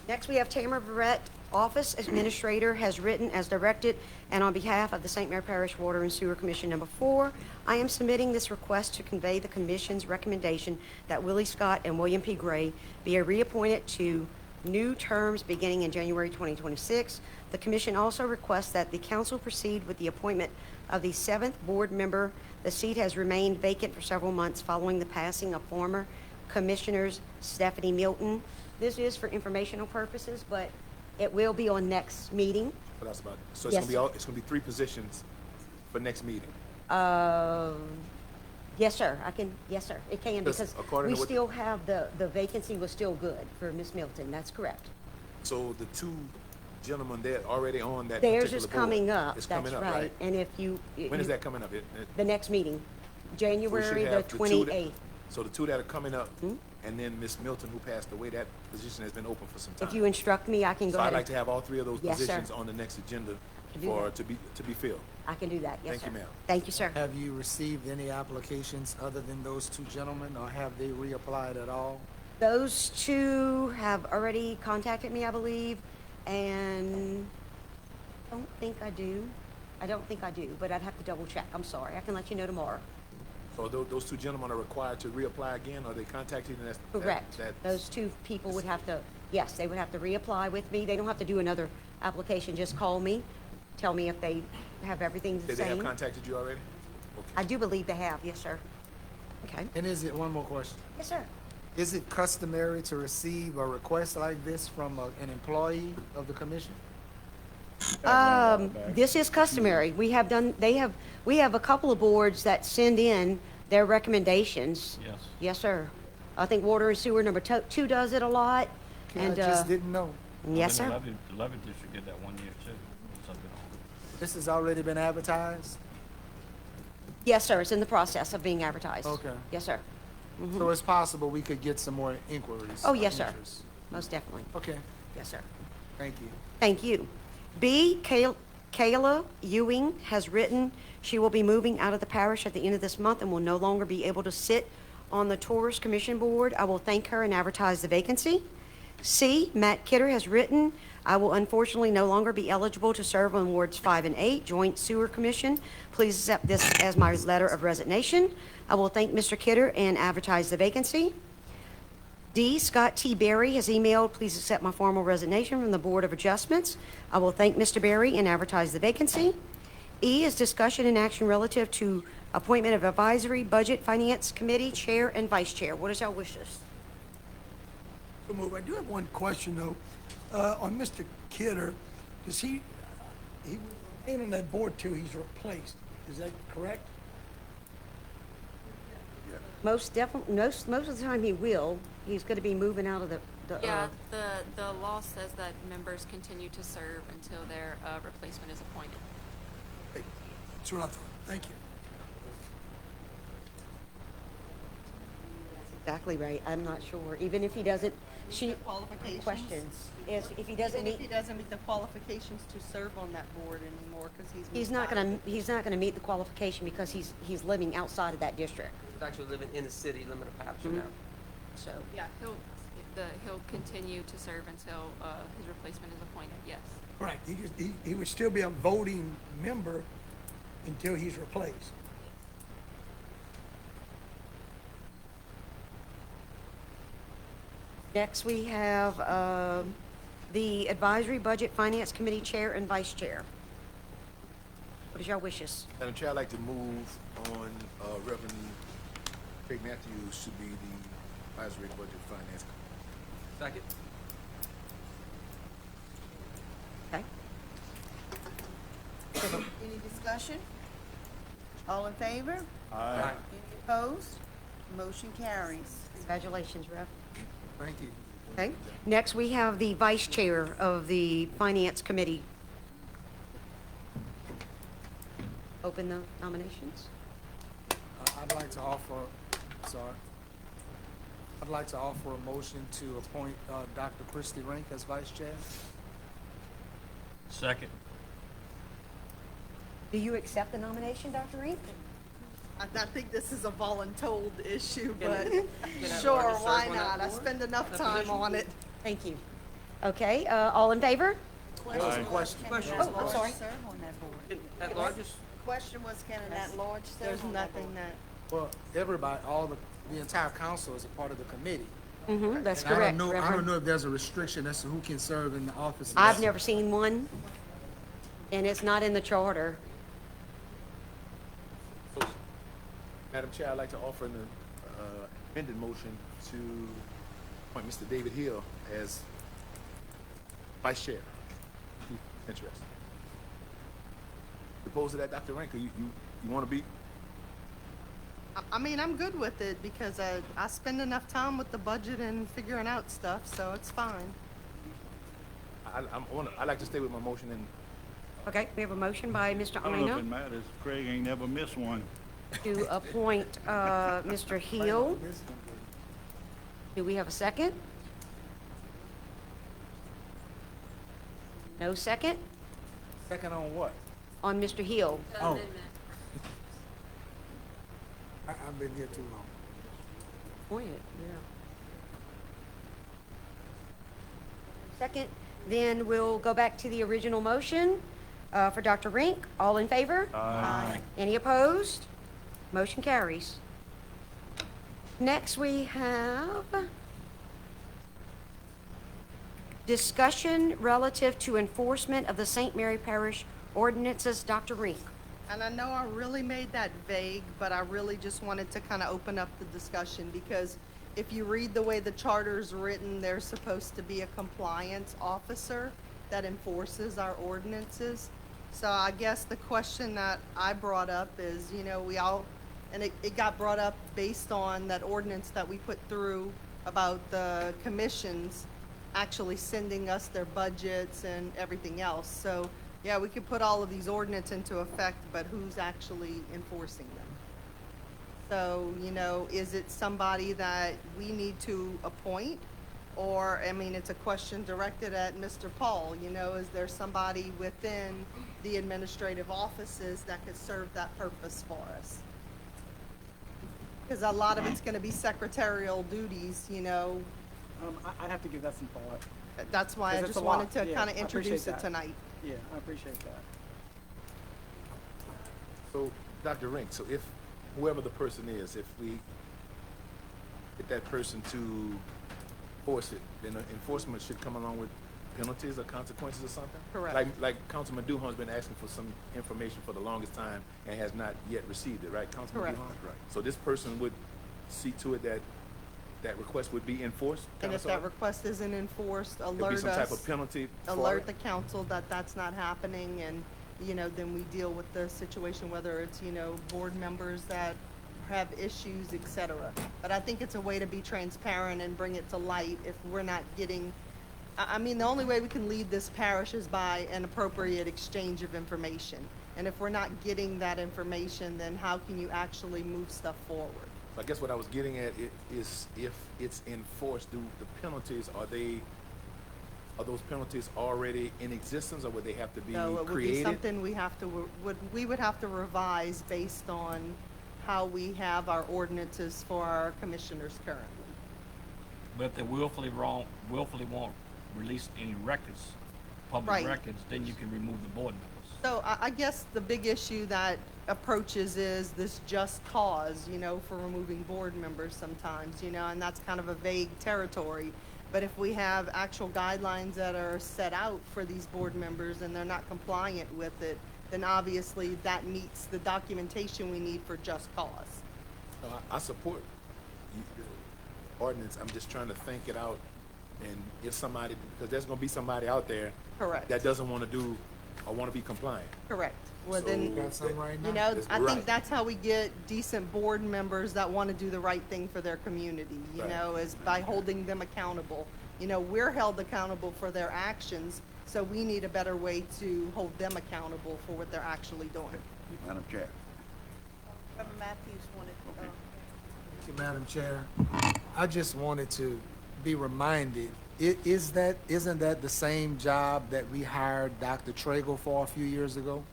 Next, we have Tamara Barrett, Office Administrator, has written as directed and on behalf of the St. Mary Parish Water and Sewer Commission Number 4, I am submitting this request to convey the Commission's recommendation that Willie Scott and William P. Gray be reappointed to new terms beginning in January 2026. The Commission also requests that the Council proceed with the appointment of the 7th board member. The seat has remained vacant for several months following the passing of former Commissioners Stephanie Milton. This is for informational purposes, but it will be on next meeting. What else about it? So it's Yes, gonna be sir. all, it's gonna be 3 positions for next meeting. Yes, sir, yes, sir, it can, Because because according we to what- still have, the vacancy was still good for Ms. Milton, that's correct. So the 2 gentlemen, they're already on that Theirs particular is board. coming up, It's that's coming up, right, and if you. When is that coming up? The next meeting, We should January the have the 2 that- 28th. So the 2 that are coming up, and then Miss Milton, who passed away, that position has been open for some time. If you instruct me, I can So go I'd ahead. like to have all 3 of those Yes, sir. positions on the next agenda Can do for, that. to be filled. I can do that, yes, Thank sir. you, ma'am. Thank you, sir. Have you received any applications other than those 2 gentlemen, or have they reapplied at all? Those 2 have already contacted me, I believe, and I don't think I do. I don't think I do, but I'd have to double check. I'm sorry. I can let you know tomorrow. So those 2 gentlemen are required to reapply again, or they contacted you and that's? Correct. Those 2 people would have to, yes, they would have to reapply with me. They don't have to do another application. Just call me, tell me if they have everything the Did they have same. contacted you already? I do believe they have, yes, sir. Okay. And is it, one more question, Yes, sir. is it customary to receive a request like this from an employee of the commission? This is customary. We have done, we have a couple of boards that send in their recommendations. Yes. Yes, sir. I think Water and Sewer Number 2 does it a lot, I and, just didn't know. yes, And sir. The levy district did that 1 year too. Something on. This has already been advertised? Yes, sir. It's in the process of being advertised. Okay. Yes, sir. So it's possible we could get some more inquiries? Oh, or yes, sir. interest? Most definitely. Okay, Yes, sir. thank you. Thank you. B, Kayla Ewing has written, she will be moving out of the parish at the end of this month and will no longer be able to sit on the Tourist Commission Board. I will thank her and advertise the vacancy. C, Matt Kidder has written, I will unfortunately no longer be eligible to serve on Wards 5 and 8, Joint Sewer Commission. Please accept this as my letter of resignation. I will thank Mr. Kidder and advertise the vacancy. D, Scott T. Berry has emailed, please accept my formal resignation from the Board of Adjustments. I will thank Mr. Berry and advertise the vacancy. E is discussion and action relative to appointment of Advisory Budget Finance Committee Chair and Vice Chair. What is your wishes? So move. I do have one question though. On Mr. Kidder, does he remain on that board till he's replaced? Is that correct? Most definitely, most of the time he will. He's going to be moving out of the Yeah, the law says that members continue to serve until their replacement is appointed. That's what I thought. Thank you. Exactly right. I'm not sure. Even if he doesn't, she, Qualifications? questions. If he doesn't Even if he meet, doesn't meet the qualifications to serve on that board anymore, because he's not going to meet the qualification because he's living outside of that district. He's actually living in the city limit of Patterson now. So, Yeah, he'll continue to serve until his replacement is appointed, yes. Right. He would still be a voting member until he's replaced. next we have the Advisory Budget Finance Committee Chair and Vice Chair. What is your wishes? Madam Chair, I'd like to move on Reverend Craig Matthews to be the Advisory Budget Finance. Second. Okay. Any discussion? All in favor? Aye. Any opposed? Motion carries. Congratulations, Rev. Thank you. Okay. Next, we have the Vice Chair of the Finance Committee. Open the nominations. I'd like to offer, I'd like to offer a motion to appoint Dr. Kristi Rink as Vice Chair. Second. Do you accept the nomination, Dr. Rink? I think this is a voluntold issue, Can but it- can that sure, largest serve why on that not? I board? spend enough That time position? on it. Thank you. Okay, all in favor? Question. Oh, I'm sorry. At largest? Question was, can an at-large serve There's on that nothing board? that, Well, everybody, the entire council is a part of the committee. Mm-hmm, that's And correct, I don't Reverend. know if there's a restriction as to who can serve in the office. I've never seen one, and it's not in the charter. Madam Chair, I'd like to offer an amended motion to appoint Mr. David Hill as vice chair. Interesting. Opposed to that, Dr. Rink, you want to be? I mean, I'm good with it because I spend enough time with the budget and figuring out stuff, so it's fine. I'd like to stay with my motion and Okay, we have a motion by Mr. I don't know if it Ina matters. Craig ain't never missed one. to appoint Mr. Hill. Do we have a second? No second Second on what? on Mr. Hill. Oh. I've been here too long. Appointed, yeah. Second, then we'll go back to the original motion for Dr. Rink. All in favor? Aye. Any opposed? Motion carries. Next, we have discussion relative to enforcement of the St. Mary Parish ordinances. Dr. Rink. And I know I really made that vague, but I really just wanted to kind of open up the discussion because if you read the way the charter's written, there's supposed to be a compliance officer that enforces our ordinances. So I guess the question that I brought up is, it got brought up based on that ordinance that we put through about the commissions actually sending us their budgets and everything else. So yeah, we could put all of these ordinances into effect, but who's actually enforcing them? So, is it somebody that we need to appoint? Or, it's a question directed at Mr. Paul, is there somebody within the administrative offices that could serve that purpose for us? Because a lot of it's gonna be secretarial duties, I'd have to give that some thought. That's why I 'Cause it's just a lot. wanted to Yeah, kind of I appreciate introduce it that. tonight. Yeah, I appreciate that. so Dr. Rink, so if whoever the person is, if we get that person to force it, then enforcement should come along with penalties or consequences or something? Correct. Like Councilman Duhon's been asking for some information for the longest time and has not yet received it, right, Councilman Correct. Duhon? Right. So this person would see to it that that request would be enforced? And if that request isn't enforced, There'd be alert some type us, of penalty for alert it? the council that that's not happening, and, then we deal with the situation, whether it's, board members that have issues, et cetera. But I think it's a way to be transparent and bring it to light if we're not getting, the only way we can lead this parish is by an appropriate exchange of information. And if we're not getting that information, then how can you actually move stuff forward? I guess what I was getting at is if it's enforced, do the penalties, are those penalties already in existence, or would they have to be So it would be created? something we would have to revise based on how we have our ordinances for our commissioners currently. But if they willfully won't release any records, public Right. records, then you can remove the board members. So I guess the big issue that approaches is this just cause, for removing board members sometimes, and that's kind of a vague territory. But if we have actual guidelines that are set out for these board members and they're not compliant with it, then obviously that meets the documentation we need for just cause. No, I support the ordinance. I'm just trying to think it out, and if somebody, because there's gonna be somebody out there Correct. that doesn't want to do or want to be compliant. Correct. Well, So- then, Got some right now? I Right. think that's how we get decent board members that want to do the right thing for their community, Right. is by holding them accountable. We're held accountable for their actions, so we need a better way to hold them accountable for what they're actually doing. Madam Chair. Reverend Matthews wanted, Thank you, Madam Chair. I just wanted to be reminded, isn't that the same job that we hired Dr. Tragle for a few years ago?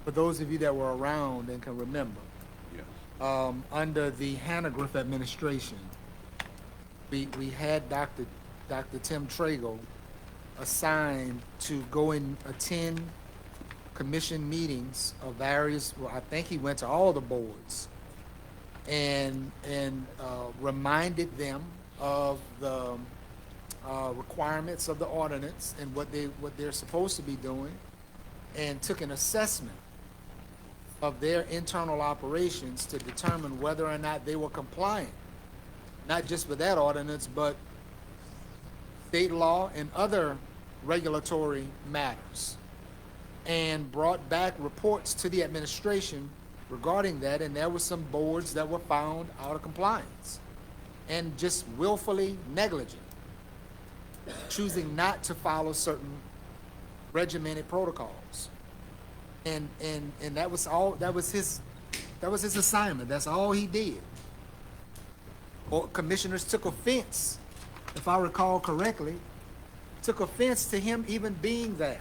for those of you that were around and can remember, Yes. under the Hannah administration, we had Dr. Tim Trago assigned to go and attend commission meetings of various, well, I think he went to all the boards and reminded them of the requirements of the ordinance and what they're supposed to be doing, and took an assessment of their internal operations to determine whether or not they were compliant, not just with that ordinance, but state law and other regulatory matters, and brought back reports to the administration regarding that, and there were some boards that were found out of compliance and just willfully negligent, choosing not to follow certain regimented protocols. And that was his assignment. That's all he did. Or commissioners took offense, if I recall correctly, took offense to him even being there,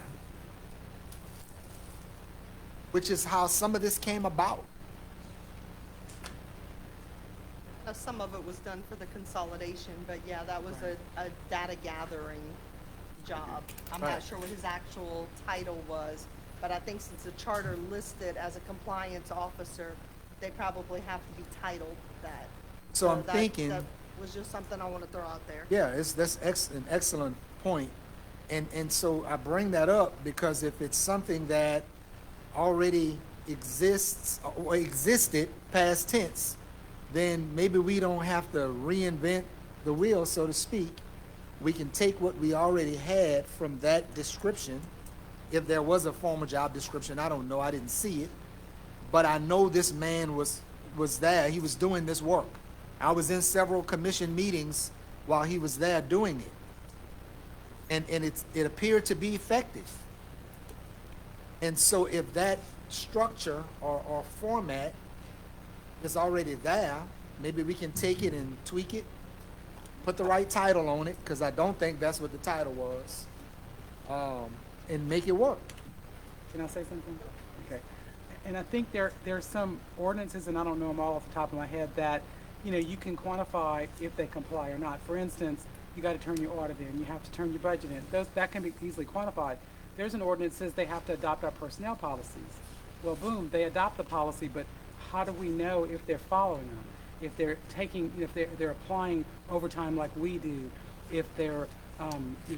which is how some of this came about. Some of it was done for the consolidation, but yeah, that was a data gathering job. I'm not Right. sure what his actual title was, but I think since the charter listed as a compliance officer, they probably have to be titled that. So I'm thinking. That was just something I want to throw out there. Yeah, that's an excellent point. And so I bring that up because if it's something that already exists or existed past tense, then maybe we don't have to reinvent the wheel, so to speak. We can take what we already had from that description. If there was a former job description, I don't know, I didn't see it. But I know this man was there, he was doing this work. I was in several commission meetings while he was there doing it. And it appeared to be effective. And so if that structure or format is already there, maybe we can take it and tweak it, put the right title on it, because I don't think that's what the title was, and make it work. Can I say something? Okay. And I think there's some ordinances, and I don't know them all off the top of my head, that, you can quantify if they comply or not. For instance, you got to turn your audit in, you have to turn your budget in. That can be easily quantified. There's an ordinance that says they have to adopt our personnel policies. Well, boom, they adopt the policy, but how do we know if they're following them? If they're they're applying overtime like we do, if they're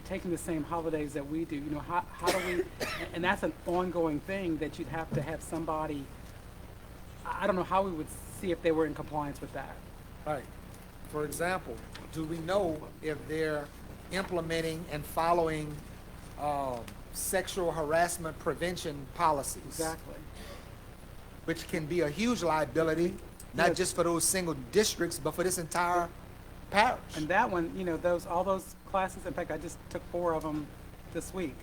taking the same holidays that we do, how do we, and that's an ongoing thing that you'd have to have somebody, I don't know how we would see if they were in compliance with that. Right. For example, do we know if they're implementing and following sexual harassment prevention policies? Exactly. Which can be a huge liability, not just for those single districts, but for this entire parish. And that one, all those classes, in fact, I just took 4 of them this week,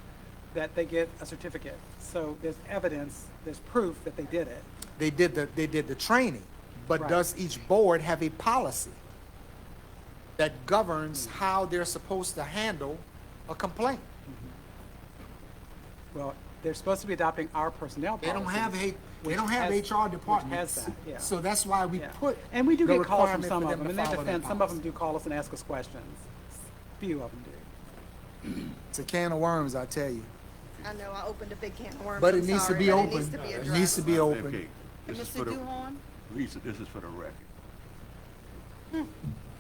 that they get a certificate. So there's evidence, there's proof that they did it. They did the training, but Right. does each board have a policy that governs how they're supposed to handle a complaint? Well, they're supposed to be adopting our personnel They policies. don't have HR departments. Has that, yeah. So that's why we Yeah. put And we do the get calls from requirement some for of them. to In their follow that defense, some of policy. them do call us and ask us questions. Few of them do. It's a can of worms, I tell you. I know, I opened a big can of worms. But it I'm needs to sorry, be but open. It needs to be It addressed. needs to be open. Okay, this is Mr. for the, Duhon? Lisa, this is for the record.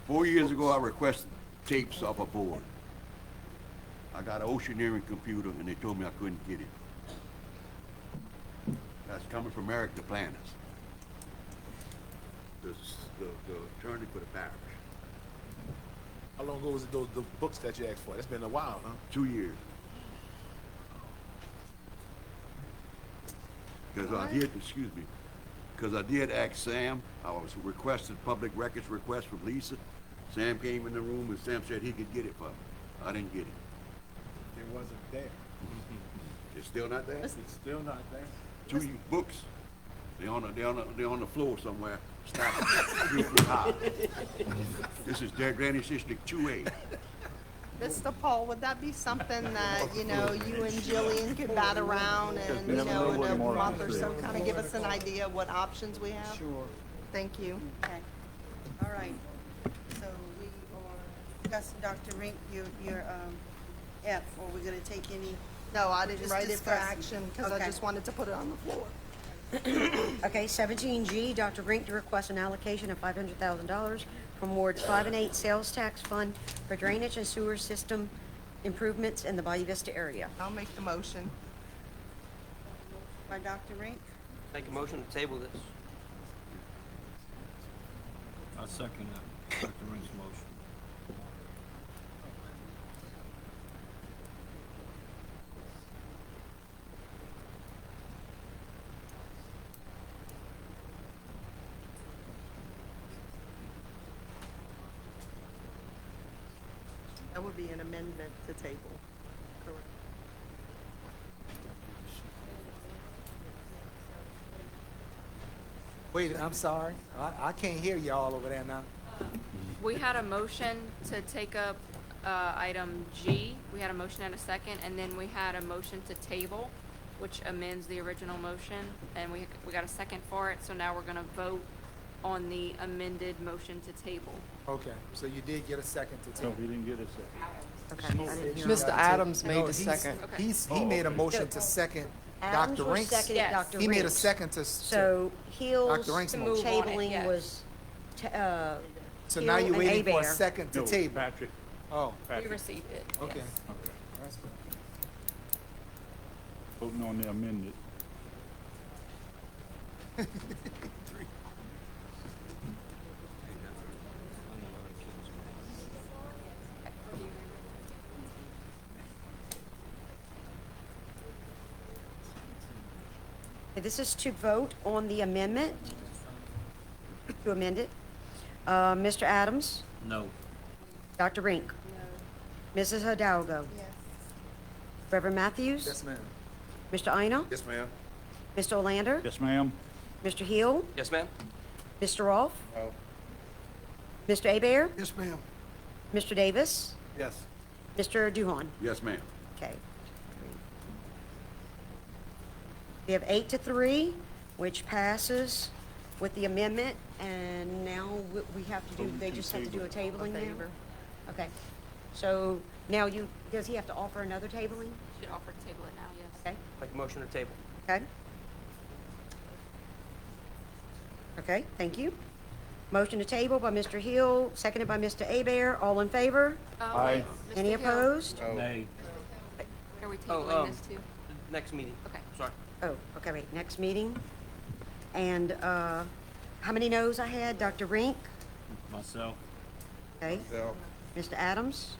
4 years ago, I requested tapes off a board. I got an oceaneering computer, and they told me I couldn't get it. That's coming from Eric, the planners. The attorney for the parish. How long ago was it the books that you asked for? It's been a while, huh? 2 years. Because I did ask Sam, I was requested public records request from Lisa. Sam came in the room and Sam said he could get it for me. I didn't get it. It wasn't there. It's still not there? It's still not there. 2 books. They're on the floor somewhere, stacked 3 feet high. This is their Drainage District 2A. Mr. Paul, would that be something that, you know, you and Jillian could bat around and, you know, in a month or so, kind of give us an idea of what options we have? Sure. Thank you. Okay. All right. So we are discussing, Dr. Rink, your F, or we're gonna take any? No, I didn't Just write it for discuss. action because I Okay. just wanted to put it on the floor. Okay, 17G, Dr. Rink to request an allocation of $500,000 from Wards 5 and 8 Sales Tax Fund for drainage and sewer system improvements in the Bayou Vista area. I'll make the motion. By Dr. Rink? Make a motion to table this. I second that, Dr. Rink's motion. That would be an amendment to table. Correct. Wait, I'm sorry. I can't hear y'all over there now. We had a motion to take up item G. We had a motion and a second, and then we had a motion to table, which amends the original motion, and we got a second for it, so now we're going to vote on the amended motion to table. Okay, so you did get a second to No, table. he didn't get a second. Okay, I didn't hear Mr. him. Adams made No, the second. He made a motion to second Adams Dr. was Rink's. seconded Yes. Dr. He made a Rink's. second to. So Hill's Dr. Rink's To move on it, tabling yes. was, So Hill now you're and waiting for a Abear. second to No, table. Patrick. Oh, We Patrick. received it. okay. yes. Okay. That's good. Voting on the amended. this is to vote on the amendment, to amend it. Mr. Adams? No. Dr. Rink? Mrs. Hidalgo? Yes. Reverend Matthews? Yes, ma'am. Mr. Ina? Yes, ma'am. Mr. Olander? Yes, ma'am. Mr. Hill? Yes, ma'am? Mr. Rolfe? Oh. Mr. Abear? Yes, ma'am. Mr. Davis? Yes. Mr. Duhon? Yes, ma'am. Okay. We have 8-3, which passes with the amendment, and now we have to do, they just have to do a tabling now? favor. Okay. So now does he have to offer another tabling? Should offer to table it now, yes. Okay, Make a motion to table. okay. Okay, thank you. Motion to table by Mr. Hill, seconded by Mr. Abear. All in favor? Wait, Mr. Any Hill, opposed? Nay. Are we Oh, tabling this too? Next meeting. Okay. Sorry. Oh, okay, wait, next meeting. And how many noes I had? Dr. Rink? Myself. Okay. So, Mr. Adams?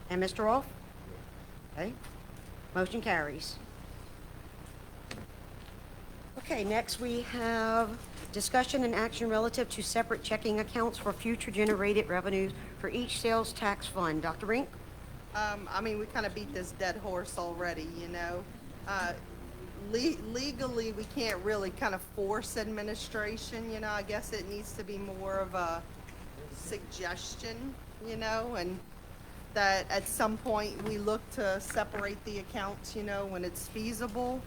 And Mr. Rolfe? Okay. Motion carries. Okay, next we have discussion and action relative to separate checking accounts for future generated revenues for each sales tax fund. Dr. Rink? I mean, we kind of beat this dead horse already, you know. Legally, we can't really kind of force administration, you know. I guess it needs to be more of a suggestion, you know, and that at some point we look to separate the accounts, you know, when it's feasible.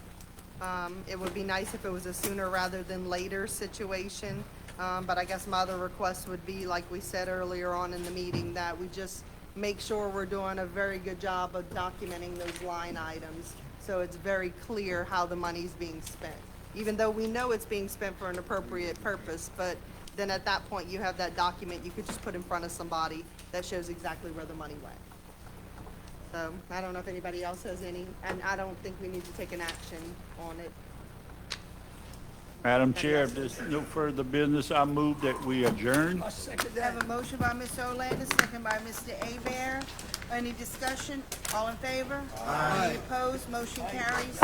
It would be nice if it was a sooner rather than later situation. But I guess my other request would be, like we said earlier on in the meeting, that we just make sure we're doing a very good job of documenting those line items, so it's very clear how the money's being spent. Even though we know it's being spent for an appropriate purpose, but then at that point, you have that document you could just put in front of somebody that shows exactly where the money went. So, I don't know if anybody else has any, and I don't think we need to take an action on it. Madam Chair, if there's no further business, I move that we adjourn. I second I have that. a motion by Mr. Olander, second by Mr. Abear. Any discussion? All in favor? Aye. Any opposed? Motion carries.